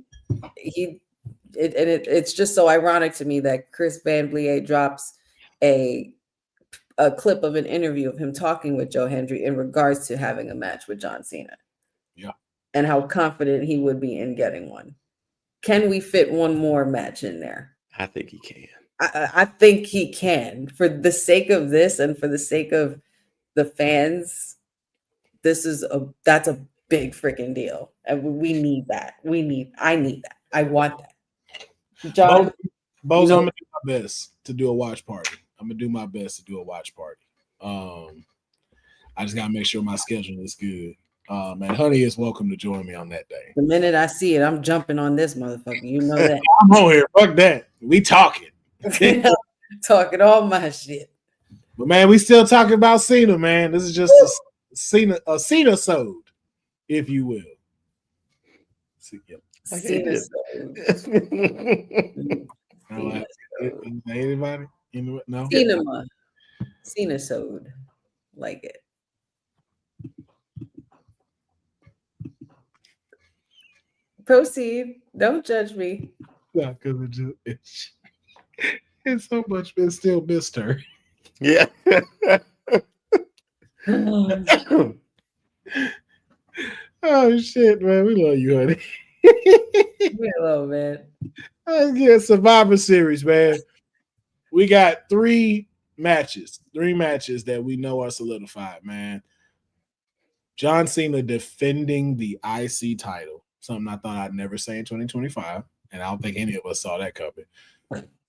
it's just so ironic to me that Chris Van Vliet drops a a clip of an interview of him talking with Joe Hendry in regards to having a match with John Cena. Yeah. And how confident he would be in getting one. Can we fit one more match in there? I think he can. I think he can. For the sake of this and for the sake of the fans, that's a big freaking deal. And we need that. I need that. I want that. John, Bo's, I'm gonna do my best to do a watch party. I'm gonna do my best to do a watch party. I just gotta make sure my schedule is good. And Honey is welcome to join me on that day. The minute I see it, I'm jumping on this motherfucker. You know that. I'm on here. Fuck that. We talking. Talking all my shit. But man, we still talking about Cena, man. This is just a Cena-sode, if you will. Anybody? No. Cena-sode. Like it. Proceed. Don't judge me. Yeah, because it's so much. It's still missed her. Yeah. Oh shit, man. We love you, Honey. We love, man. Let's get Survivor Series, man. We got three matches that we know are solidified, man. John Cena defending the IC title, something I thought I'd never say in 2025, and I don't think any of us saw that coming.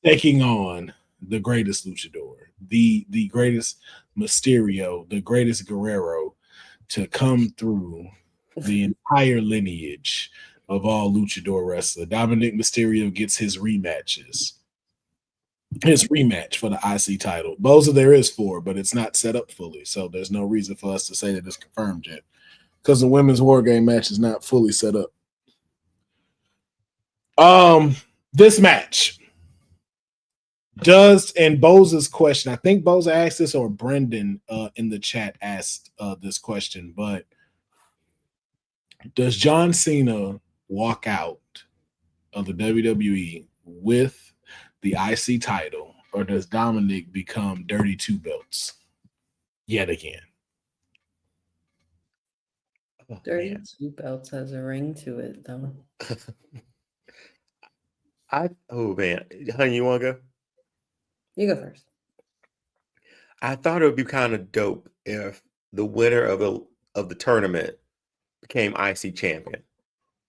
Taking on the greatest luchador, the greatest Mysterio, the greatest Guerrero to come through the entire lineage of all luchador wrestler. Dominic Mysterio gets his rematch for the IC title. Those are there is 4, but it's not set up fully, so there's no reason for us to say that it's confirmed yet, because the women's war game match is not fully set up. This match does, and Boza's question, I think Boza asked this, or Brendan in the chat asked this question, but does John Cena walk out of the WWE with the IC title, or does Dominic become Dirty 2 belts yet again? Dirty 2 belts has a ring to it, though. Man, Honey, you want to go? You go first. I thought it would be kind of dope if the winner of the tournament became IC champion.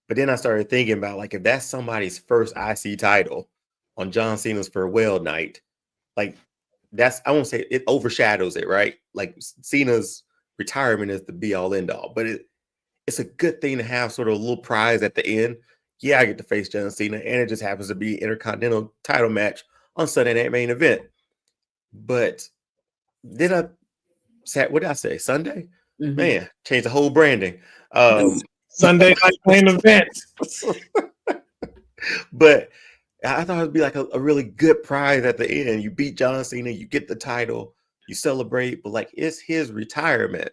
But then I started thinking about, like, if that's somebody's first IC title on John Cena's farewell night, like, I won't say it overshadows it, right? Like, Cena's retirement is the be all end all, but it's a good thing to have sort of a little prize at the end. Yeah, I get to face John Cena, and it just happens to be Intercontinental title match on Sunday Night Main Event. But what did I say? Sunday? Mm-hmm. Man, change the whole branding. Sunday Night Main Event. But I thought it'd be like a really good prize at the end. You beat John Cena, you get the title, you celebrate, but like, it's his retirement.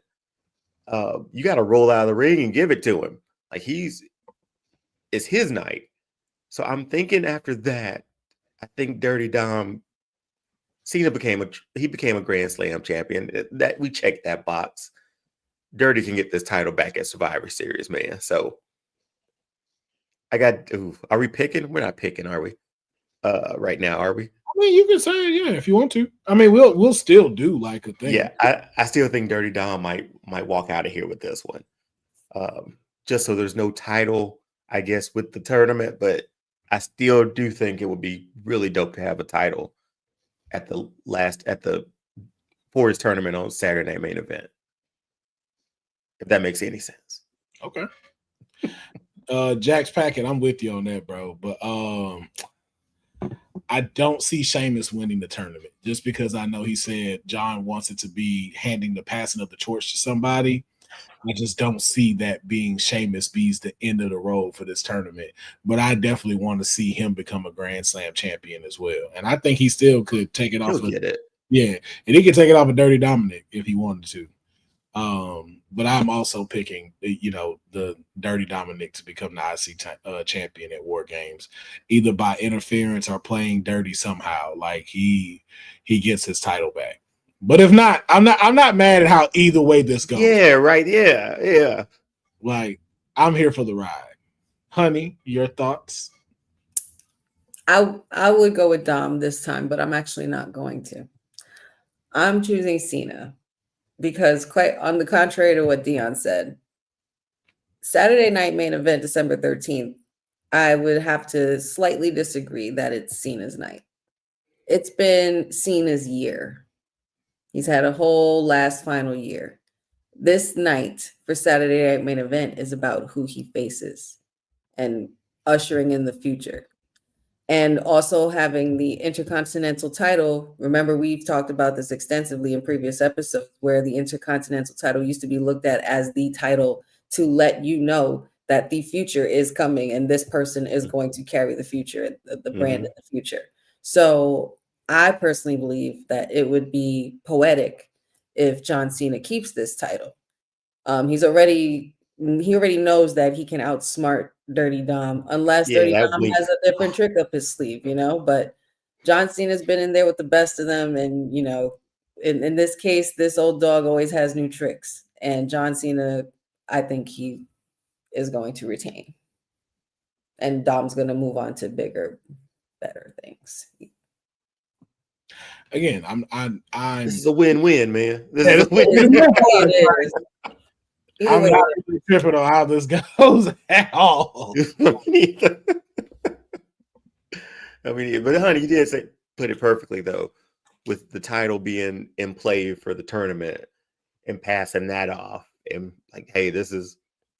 You got to roll out of the ring and give it to him. Like, it's his night. So I'm thinking after that, I think Dirty Dom, Cena became a Grand Slam champion. That we checked that box. Dirty can get this title back at Survivor Series, man. So are we picking? We're not picking, are we? Right now, are we? I mean, you can say it, yeah, if you want to. I mean, we'll still do like a thing. Yeah, I still think Dirty Dom might walk out of here with this one. Just so there's no title, I guess, with the tournament, but I still do think it would be really dope to have a title for his tournament on Saturday Night Main Event. If that makes any sense. Okay. Jack's Packet, I'm with you on that, bro. But I don't see Sheamus winning the tournament, just because I know he said John wants it to be handing the passing of the torch to somebody. I just don't see that being Sheamus be's the end of the road for this tournament. But I definitely want to see him become a Grand Slam champion as well. And I think he still could take it off. Yeah, and he could take it off of Dirty Dominic if he wanted to. But I'm also picking, the Dirty Dominic to become the IC champion at War Games, either by interference or playing dirty somehow. Like he gets his title back. But if not, I'm not mad at how either way this goes. Yeah, right. Yeah. Like, I'm here for the ride. Honey, your thoughts? I would go with Dom this time, but I'm actually not going to. I'm choosing Cena because, quite on the contrary to what Deonne said, Saturday Night Main Event, December 13th, I would have to slightly disagree that it's Cena's night. It's been Cena's year. He's had a whole last final year. This night for Saturday Night Main Event is about who he faces and ushering in the future. And also having the Intercontinental title. Remember, we've talked about this extensively in previous episodes, where the Intercontinental title used to be looked at as the title to let you know that the future is coming and this person is going to carry the future, the brand in the future. So I personally believe that it would be poetic if John Cena keeps this title. He already knows that he can outsmart Dirty Dom, unless Dirty Dom has a different trick up his sleeve, but John Cena's been in there with the best of them. And, in this case, this old dog always has new tricks, and John Cena, I think he is going to retain, and Dom's going to move on to bigger, better things. Again, This is a win-win, man. This is a win-win. I'm not really tripping on how this goes at all. I mean, but honey, you did put it perfectly though, with the title being in play for the tournament and passing that off, and like, hey, this is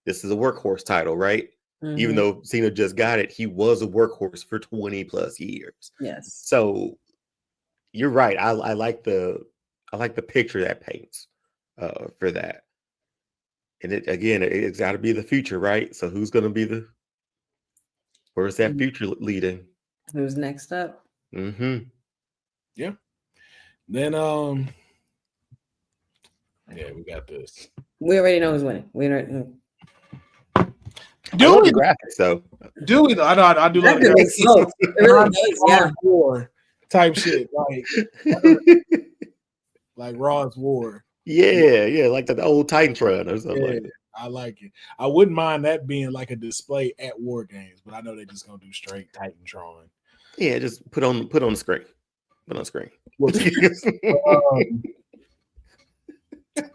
a workhorse title, right? Mm-hmm. Even though Cena just got it, he was a workhorse for 20 plus years. Yes. So you're right. I like the picture that paints for that. And it's got to be the future, right? So who's going to be where's that future leading? Who's next up? Mm-hmm. Yeah. Then, we got this. We already know who's winning. We already. Do we graphics though? Do we though? I do love the graphics. It really does, yeah. War type shit, like Raw's War. Yeah, like the old Titantron or something like that. I like it. I wouldn't mind that being like a display at War Games, but I know they're just gonna do straight Titantron. Yeah, just put on the screen. Put on screen.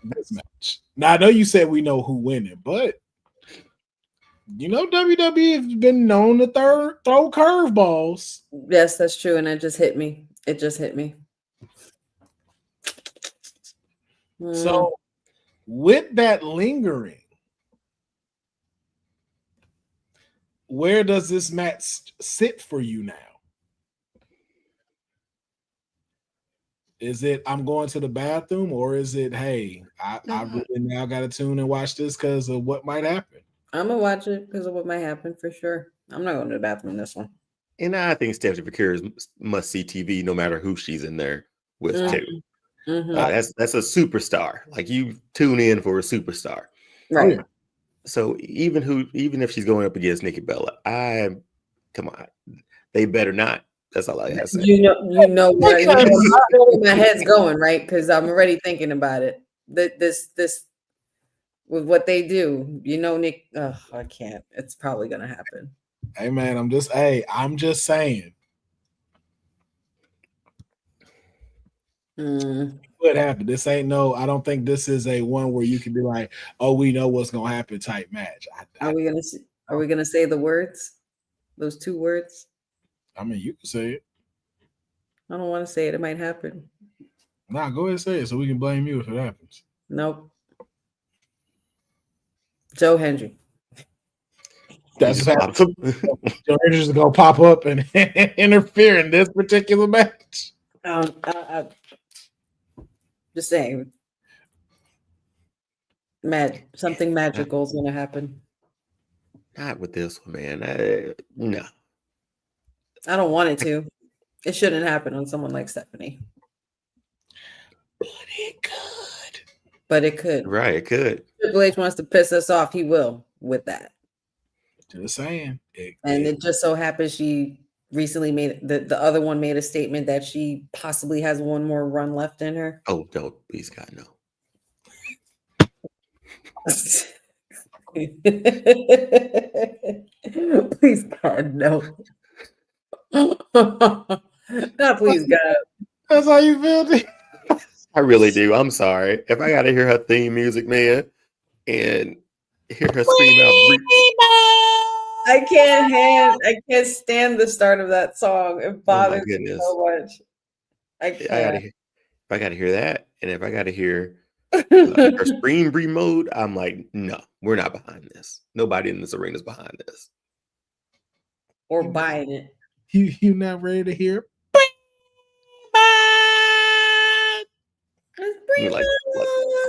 This match. Now I know you said we know who winning, but WWE has been known to throw curveballs. Yes, that's true, and it just hit me. So, with that lingering, where does this match sit for you now? Is it I'm going to the bathroom, or is it, hey, I really now got to tune and watch this because of what might happen? I'm going to watch it because of what might happen for sure. I'm not going to the bathroom in this one. And I think Stephanie McCure is must-see TV no matter who she's in there with, too. Mm-hmm. That's a superstar. Like, you tune in for a superstar. Right. So even if she's going up against Nikki Bella, come on. They better not. That's all I have to say. You know where my head's going, right? Because I'm already thinking about it. This with what they do, Nick. I can't. It's probably gonna happen. Hey man, I'm just saying. What happened? This ain't I don't think this is a one where you can be like, oh, we know what's gonna happen type match. Are we gonna say the words? Those two words? I mean, you can say it. I don't want to say it. It might happen. Nah, go ahead and say it so we can blame you if it happens. Nope. Joe Hendry. That's Joe Hendry's gonna pop up and interfere in this particular match. Just saying. Something magical is gonna happen. Not with this one, man. No. I don't want it to. It shouldn't happen on someone like Stephanie. But it could. Right, it could. Triple H wants to piss us off. He will with that. Just saying. It just so happens she recently made the other one made a statement that she possibly has one more run left in her. Oh no, please God, no. Please God, no. Not please God. That's how you feel, D? I really do. I'm sorry. If I gotta hear her theme music, man, and hear her scream out I can't stand the start of that song. It oh my bothers me goodness. so much. I If can't. I gotta hear that, and if I gotta hear her scream mode, I'm like, no, we're not behind this. Nobody in this arena is behind this. Or buying it. You not ready to hear? You're like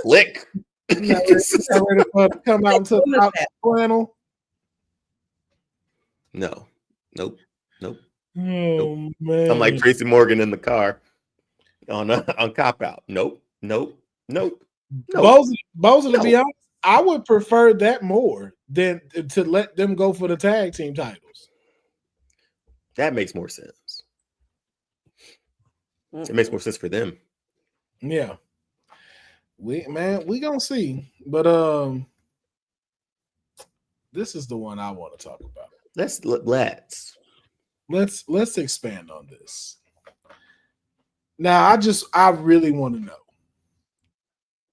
click. You not ready for it to come out into the top flannel? No, nope. Oh man! I'm like Tracy Morgan in the car on Cop Out. Nope. Boza, to be honest, I would prefer that more than to let them go for the tag team titles. That makes more sense. It makes more sense for them. Yeah. We gonna see. But this is the one I want to talk about. Let's expand on this. Now, I really want to know.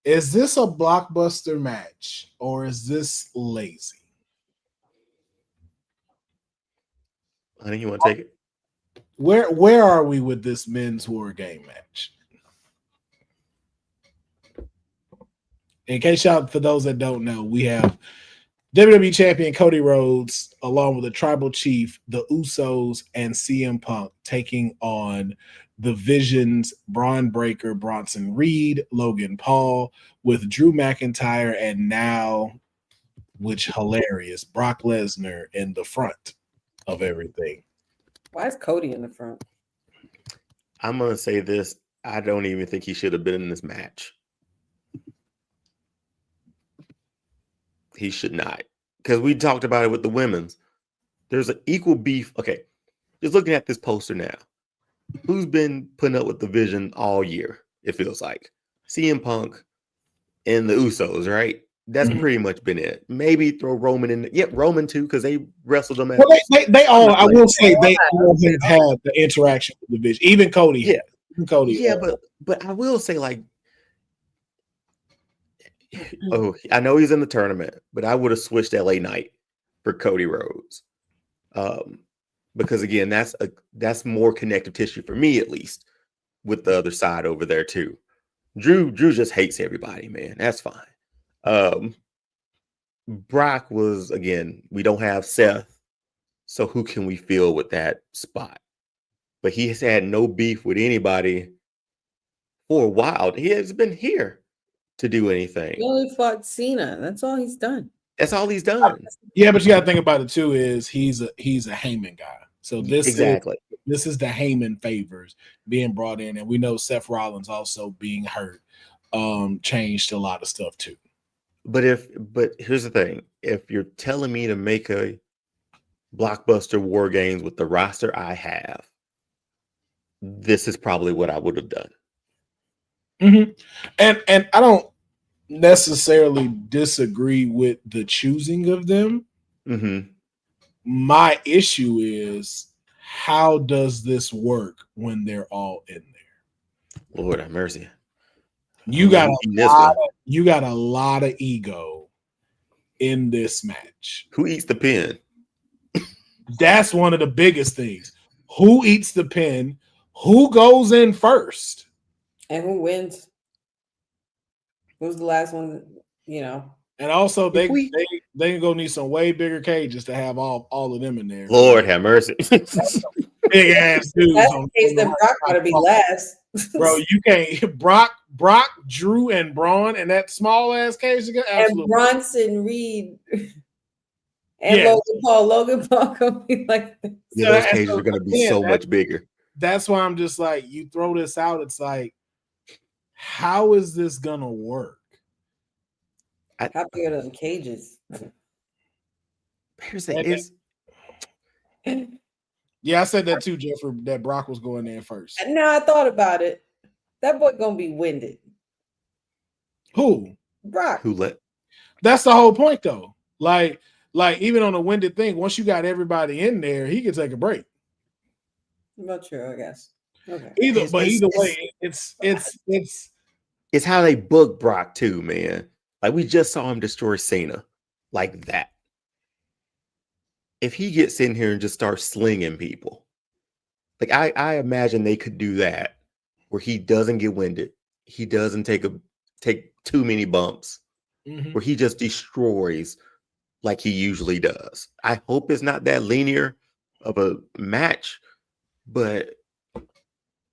Is this a blockbuster match or is this lazy? Honey, you want to take it? Where are we with this men's war game match? In case y'all, for those that don't know, we have WWE Champion Cody Rhodes, along with the Tribal Chief, the Usos, and CM Punk taking on the Visions, Braun Breaker, Bronson Reed, Logan Paul, with Drew McIntyre, and now, which hilarious, Brock Lesnar in the front of everything. Why is Cody in the front? I'm going to say this. I don't even think he should have been in this match. He should not. Because we talked about it with the women's. There's an equal beef. Okay. Just looking at this poster now. Who's been putting up with the Vision all year, it feels like? CM Punk and the Usos, right? That's pretty much been it. Maybe throw Roman in. Yep, Roman too, because they wrestled them. Well, they all, I will say, they all have had the interaction with the Vision. Even Cody. Yeah. Even Cody. Yeah, but I will say, like, oh, I know he's in the tournament, but I would have switched LA Knight for Cody Rhodes. Because again, that's more connective tissue for me, at least, with the other side over there too. Drew just hates everybody, man. That's fine. Brock was, again, we don't have Seth, so who can we fill with that spot? But he has had no beef with anybody for a while. He has been here to do anything. He only fought Cena. That's all he's done. That's all he's done. Yeah, but you got to think about it too. Is he's a Heyman guy. So this is the Heyman favors being brought in, and we know Seth Rollins also being hurt changed a lot of stuff too. But here's the thing: if you're telling me to make a blockbuster war games with the roster I have, this is probably what I would have done. Mm-hmm. And I don't necessarily disagree with the choosing of them. Mm-hmm. My issue is, how does this work when they're all in there? Lord have mercy. You got a lot of ego in this match. Who eats the pin? That's one of the biggest things. Who eats the pin? Who goes in first? And who wins? Who's the last one? You know. And also, they gonna need some way bigger cages to have all of them in there. Lord have mercy. Big ass dudes. That's the case that Brock ought to be last. Bro, you can't. Brock, Drew, and Braun in that small ass cage. And Bronson Reed and Logan Paul gonna be like this. Yeah, those cages are gonna be so much bigger. That's why I'm just like, you throw this out, it's like, how is this gonna work? How big are them cages? Here's the Yeah, I said that too, Jeffrey, that Brock was going there first. Now I thought about it. That boy gonna be winded. Who? Brock. Who let? That's the whole point, though. Like even on a winded thing, once you got everybody in there, he can take a break. Not true, I guess. Okay. Either way, it's how they book Brock too, man. Like we just saw him destroy Cena, like that. If he gets in here and just starts slinging people, like I imagine they could do that, where he doesn't get winded, he doesn't take too many bumps, where he just destroys like he usually does. I hope it's not that linear of a match, but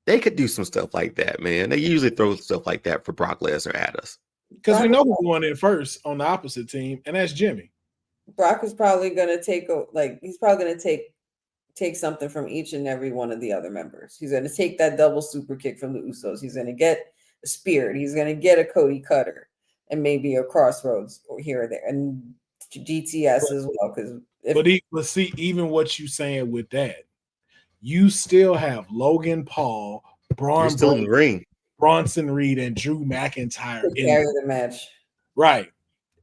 they could do some stuff like that, man. They usually throw stuff like that for Brock Lesnar at us. Because we know who's going in first on the opposite team, and that's Jimmy. Brock is probably going to he's probably going to take something from each and every one of the other members. He's going to take that double super kick from the Usos. He's going to get a Spirit. He's going to get a Cody Cutter and maybe a Crossroads or here or there, and GTS as well. But see, even what you saying with that, you still have Logan Paul, Still in the ring, Bronson Reed, and Drew McIntyre in carry the match, right?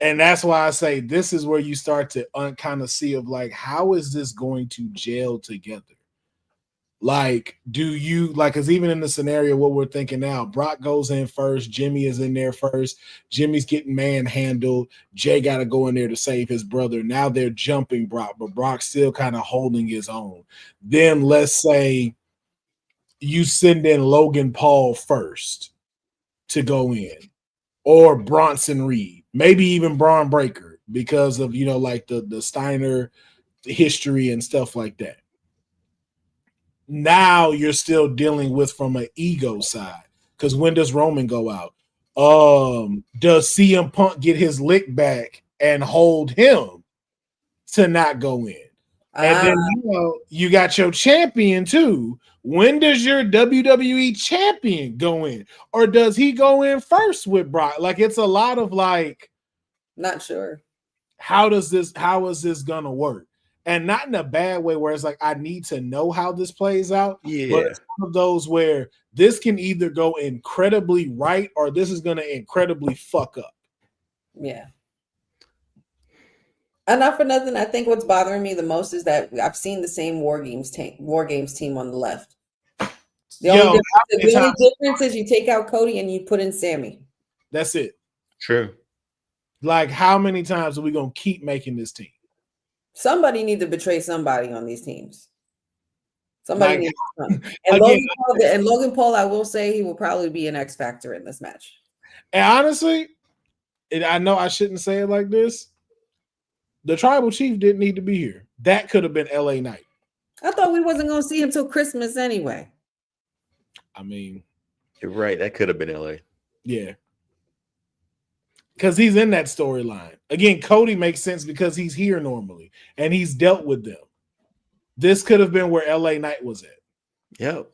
And that's why I say this is where you start to kind of see of like, how is this going to gel together? Like, do you like, because even in the scenario, what we're thinking now, Brock goes in first, Jimmy is in there first, Jimmy's getting manhandled, Jay got to go in there to save his brother. Now they're jumping Brock, but Brock's still kind of holding his own. Then let's say you send in Logan Paul first to go in, or Bronson Reed, maybe even Braun Breaker, because of, like the Steiner history and stuff like that. Now you're still dealing with from an ego side, because when does Roman go out? Does CM Punk get his lick back and hold him to not go in? And then you got your champion too. When does your WWE champion go in? Or does he go in first with Brock? Like, it's a lot of like, not sure. How is this gonna work? And not in a bad way where it's like, I need to know how this plays out. Yeah. But it's one of those where this can either go incredibly right or this is gonna incredibly fuck up. Yeah. And not for nothing, I think what's bothering me the most is that I've seen the same War Games team on the left. The only difference is you take out Cody and you put in Sammy. That's it. True. Like, how many times are we gonna keep making this team? Somebody needs to betray somebody on these teams. Somebody needs to come. And Logan Paul, I will say, he will probably be an X factor in this match. And honestly, I know I shouldn't say it like this. The tribal chief didn't need to be here. That could have been LA Knight. I thought we wasn't going to see him till Christmas anyway. I mean, you're right. That could have been LA. Yeah. Because he's in that storyline. Again, Cody makes sense because he's here normally and he's dealt with them. This could have been where LA Knight was at. Yep.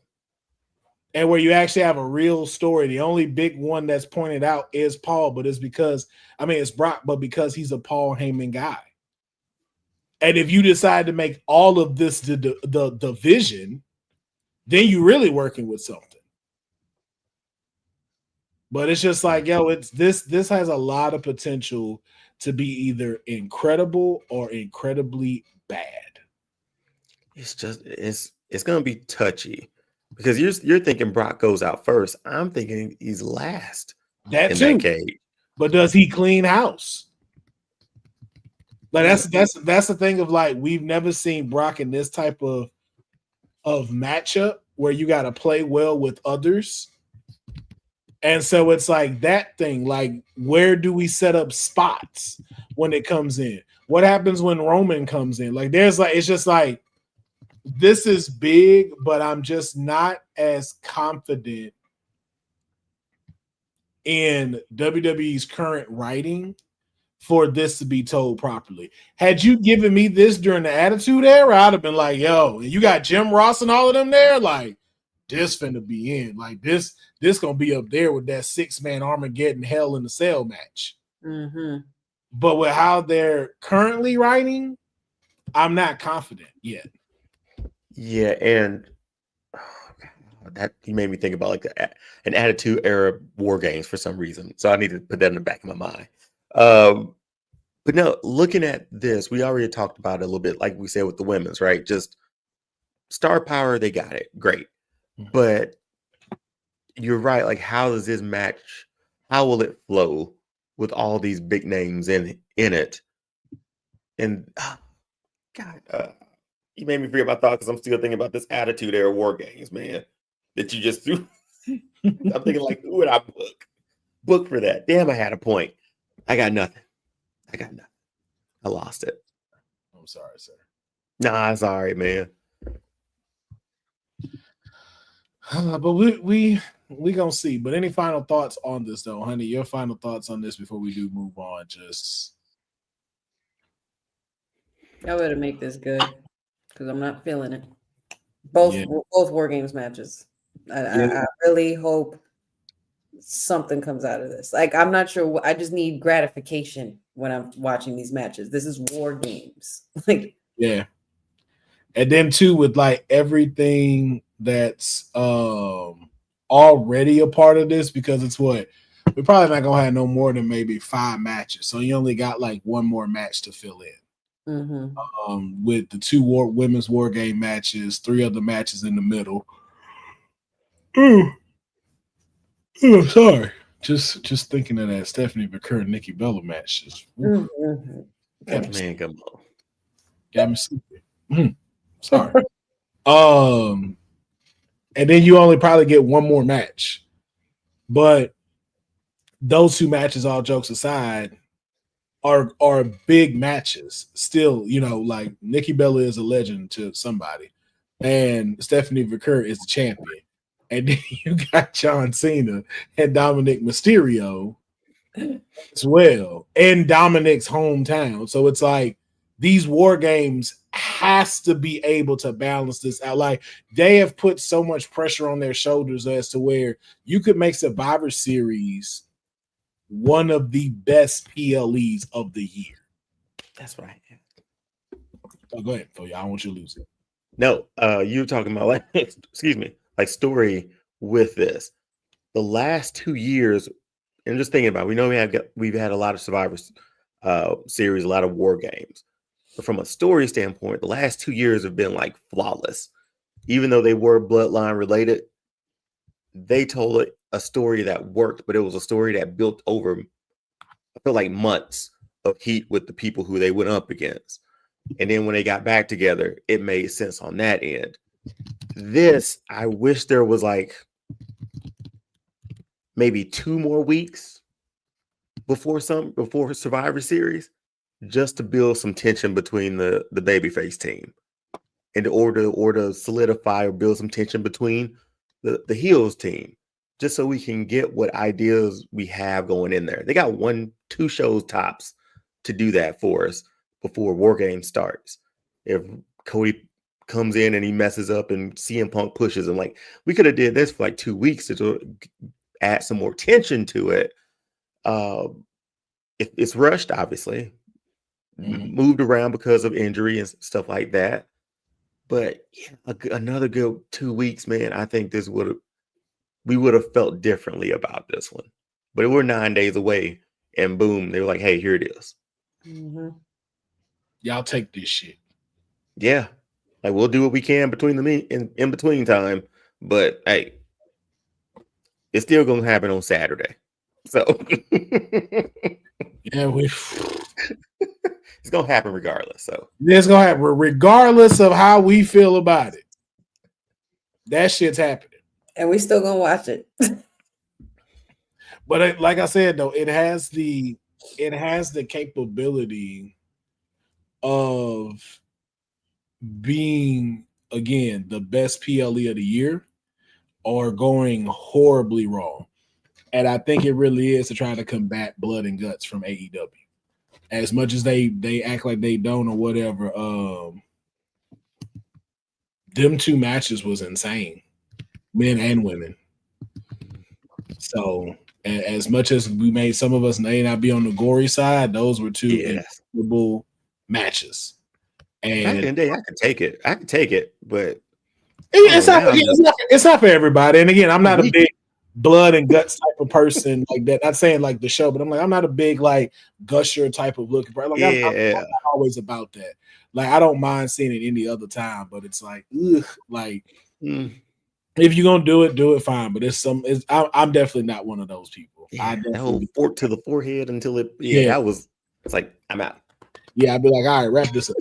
And where you actually have a real story. The only big one that's pointed out is Paul, but it's because, it's Brock, but because he's a Paul Heyman guy. And if you decide to make all of this the vision, then you're really working with something. But it's just like, it's this has a lot of potential to be either incredible or incredibly bad. It's gonna be touchy because you're thinking Brock goes out first. I'm thinking he's last. That cage. But does he clean house? Like that's the thing of like, we've never seen Brock in this type of matchup where you got to play well with others. And so it's like that thing, like, where do we set up spots when it comes in? What happens when Roman comes in? Like, it's just like, this is big, but I'm just not as confident in WWE's current writing for this to be told properly. Had you given me this during the Attitude Era, I'd have been like, yo, you got Jim Ross and all of them there? Like, this finna be in. Like, this gonna be up there with that 6-man Armageddon Hell in the Cell match. Mm-hmm. But with how they're currently writing, I'm not confident yet. Yeah, and that you made me think about like an Attitude Era War Games for some reason. So I need to put that in the back of my mind. But no, looking at this, we already talked about it a little bit, like we said with the women's, right? Just star power, they got it, great. But you're right. Like, how does this match? How will it flow with all these big names in it? And God, you made me forget my thoughts because I'm still thinking about this Attitude Era War Games, man. That you just threw. I'm thinking like, who would I book for that? Damn, I had a point. I got nothing. I lost it. I'm sorry, sir. Nah, it's all right, man. But we gonna see. But any final thoughts on this, though, honey? Your final thoughts on this before we do move on? Just I better make this good because I'm not feeling it. Both War Games matches. I really hope something comes out of this. Like, I'm not sure. I just need gratification when I'm watching these matches. This is War Games. Like, yeah. And then too, with like everything that's already a part of this, because it's what we're probably not gonna have no more than maybe 5 matches. So you only got like one more match to fill in. With the 2 women's war game matches, 3 other matches in the middle. Sorry. Just thinking of that Stephanie Baker and Nikki Bella match. Just, man, come on. Got me sleeping. Sorry. And then you only probably get one more match. But those 2 matches, all jokes aside, are big matches. Still, you know, like Nikki Bella is a legend to somebody, and Stephanie Baker is the champion. And then you got John Cena and Dominic Mysterio as well, in Dominic's hometown. So it's like these war games has to be able to balance this out. Like, they have put so much pressure on their shoulders as to where you could make Survivor Series one of the best PLEs of the year. That's right. Oh, go ahead, Phil. I don't want you to lose it. No, you were talking about, like, excuse me, like story with this. The last 2 years, and just thinking about it, we know we've had a lot of Survivor series, a lot of war games. But from a story standpoint, the last 2 years have been like flawless. Even though they were bloodline related, they told a story that worked, but it was a story that built over, I feel like, months of heat with the people who they went up against. And then when they got back together, it made sense on that end. This, I wish there was like maybe 2 more weeks before Survivor Series, just to build some tension between the babyface team, in order to solidify or build some tension between the heels team, just so we can get what ideas we have going in there. They got 1-2 shows tops to do that for us before War Games starts. If Cody comes in and he messes up and CM Punk pushes him, like, we could have did this for like 2 weeks to add some more tension to it. It's rushed, obviously, moved around because of injury and stuff like that. But yeah, another good 2 weeks, man. I think we would have felt differently about this one. But we're 9 days away, and boom, they were like, "Hey, here it is. Y'all take this shit." Yeah, like, we'll do what we can in between time. But hey, it's still gonna happen on Saturday. So yeah, it's gonna happen regardless. So it's gonna happen regardless of how we feel about it. That shit's happening, and we still gonna watch it. But like I said, though, it has the capability of being, again, the best PLE of the year, or going horribly wrong. And I think it really is to try to combat blood and guts from AEW. As much as they act like they don't or whatever, them 2 matches was insane, men and women. So as much as we made some of us may not be on the gory side, those were 2 incredible matches. And back in the day, I could take it, but It's not for everybody. And again, I'm not a big blood and guts type of person like that. Not saying like the show, but I'm not a big like gusher type of look. Like I'm not always about that. Like I don't mind seeing it any other time, but it's like, like if you're gonna do it fine. But I'm definitely not one of those people. Yeah, that whole fork to the forehead until it. It's like I'm out. Yeah, I'd be like, all right, wrap this up.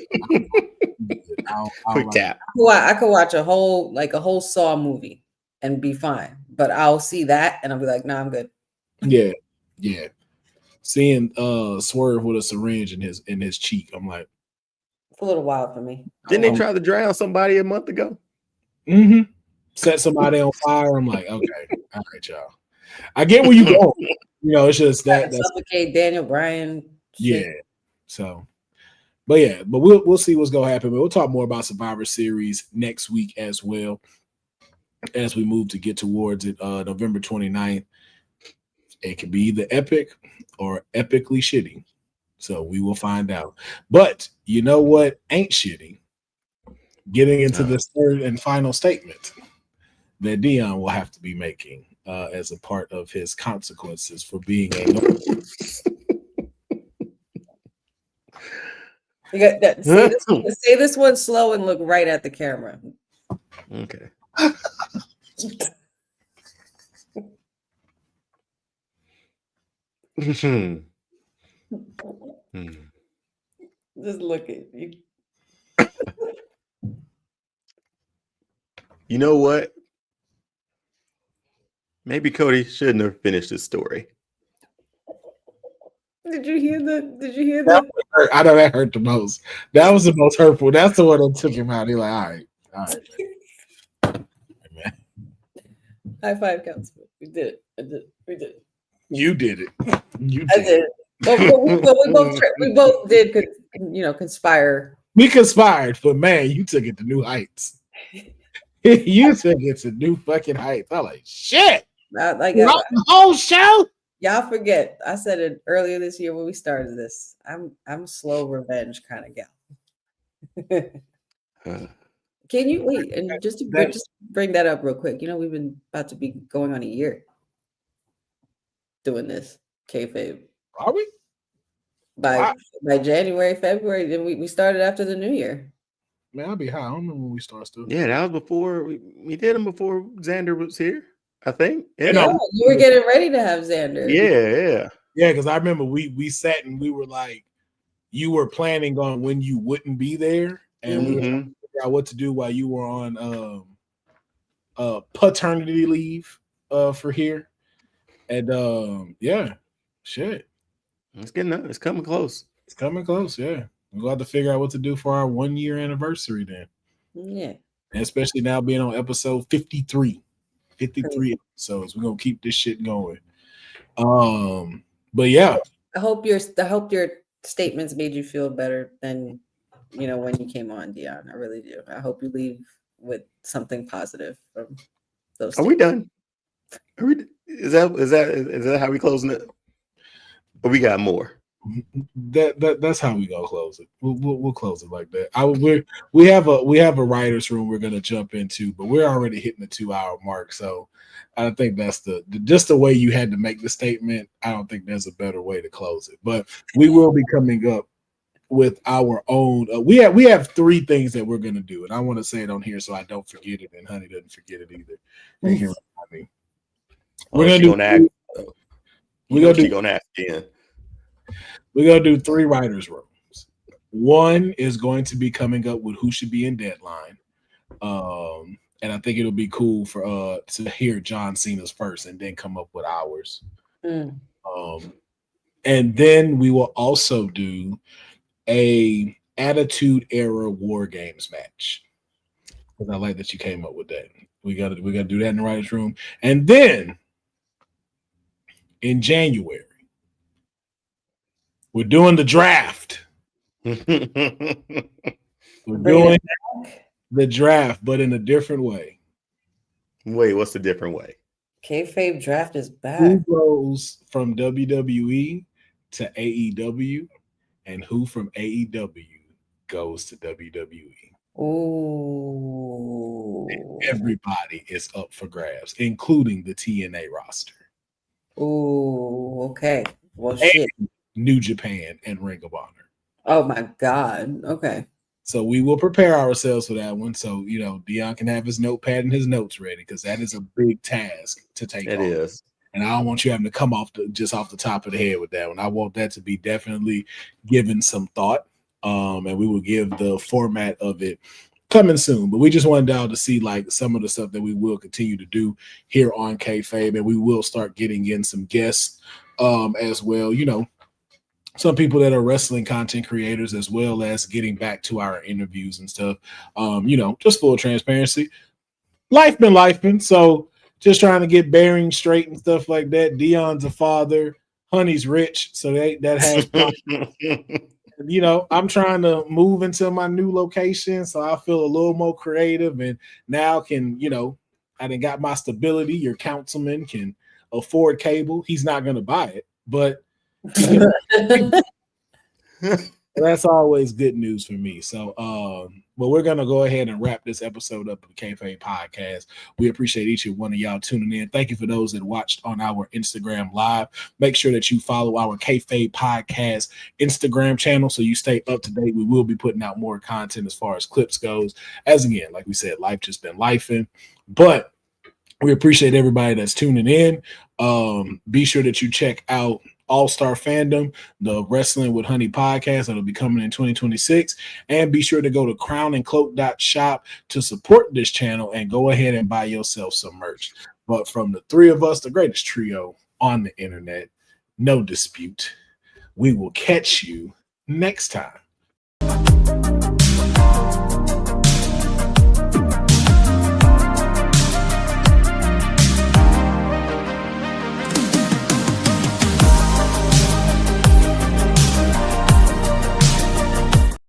Quick tap. I could watch a whole Saw movie and be fine, but I'll see that and I'll be like, nah, I'm good. Yeah. Seeing Swerve with a syringe in his cheek, I'm like, it's a little wild for me. Didn't they try to drown somebody a month ago? Mm-hmm. Set somebody on fire. I'm like, okay, all right, y'all. I get where you go. It's just that suffocate Daniel Bryan. Yeah. So, but we'll see what's gonna happen. But we'll talk more about Survivor Series next week as well as we move to get towards it. November 29th. It could be either epic or epically shitty. So we will find out. But you know what ain't shitty? Getting into this third and final statement that Deonne will have to be making as a part of his consequences for being a you got that, say this one slow and look right at the camera. Okay. Just look at you. You know what? Maybe Cody shouldn't have finished his story. Did you hear that? I know that hurt the most. That was the most hurtful. That's the one that took him out. He's like, all right. Man. High five, counts. We did it. We did it. You did it. I did it. But we both did, conspire. We conspired, but man, you took it to new heights. You took it to new fucking heights. I'm like, shit. The whole show. Y'all forget. I said it earlier this year when we started this. I'm a slow revenge kind of gal. Can you wait and just bring that up real quick? We've been about to be going on a year doing this kayfabe. Are we? By January, February, then we started after the new year. Man, I'll be high. I don't remember when we started stuff. Yeah, that was before we did them before Xander was here, I think. Yeah, you were getting ready to have Xander. Yeah. Yeah, because I remember we sat and we were like, you were planning on when you wouldn't be there, and we were trying to figure out what to do while you were on paternity leave for here. And shit. It's getting up. It's coming close. It's coming close, yeah. We'll have to figure out what to do for our 1 year anniversary then. Yeah. And especially now being on episode 53. 53 episodes. We're gonna keep this shit going. But yeah. I hope your statements made you feel better than when you came on, Deonne. I really do. I hope you leave with something positive from those statements. Are we done? Is that how we closing it? Or we got more? That's how we gonna close it. We'll close it like that. We have a writer's room we're gonna jump into, but we're already hitting the 2-hour mark. So I think that's just the way you had to make the statement. I don't think there's a better way to close it. But we will be coming up with our own. We have 3 things that we're gonna do, and I want to say it on here so I don't forget it, and Honey doesn't forget it either. And here, we're gonna ask again. We're going to do 3 writers' rooms. One is going to be coming up with who should be in Deadline. And I think it'll be cool for to hear John Cena's first and then come up with ours. And then we will also do a Attitude Era War Games match. Because I like that you came up with that. We gotta do that in the writers' room. And then in January, we're doing the draft. We're doing the draft, but in a different way. Wait, what's the different way? Kayfabe draft is back. Who goes from WWE to AEW, and who from AEW goes to WWE? Ooh. Everybody is up for grabs, including the TNA roster. Ooh, okay. Well, And shit. New Japan and Ring of Honor. Oh my God. Okay. So we will prepare ourselves for that one. So, Deonne can have his notepad and his notes ready because that is a big task to take It on. is. And I don't want you having to come off the top of the head with that one. I want that to be definitely given some thought. And we will give the format of it coming soon. But we just wanted y'all to see like some of the stuff that we will continue to do here on Kayfabe, and we will start getting in some guests as well. Some people that are wrestling content creators, as well as getting back to our interviews and stuff. Just full transparency. Life been lifing, so just trying to get bearings straight and stuff like that. Deonne's a father, Honey's rich, so that has. I'm trying to move into my new location, so I feel a little more creative, and now I done got my stability. Your councilman can afford cable. He's not going to buy it, but that's always good news for me. So, but we're going to go ahead and wrap this episode up of the Kayfabe Podcast. We appreciate each and one of y'all tuning in. Thank you for those that watched on our Instagram Live. Make sure that you follow our Kayfabe Podcast Instagram channel so you stay up to date. We will be putting out more content as far as clips goes. As again, like we said, life just been lifing. But we appreciate everybody that's tuning in. Be sure that you check out All-Star Fandom, the Wrestling with Honey podcast that'll be coming in 2026. And be sure to go to crownandcloak.shop to support this channel and go ahead and buy yourself some merch. But from the three of us, the greatest trio on the internet, no dispute. We will catch you next time.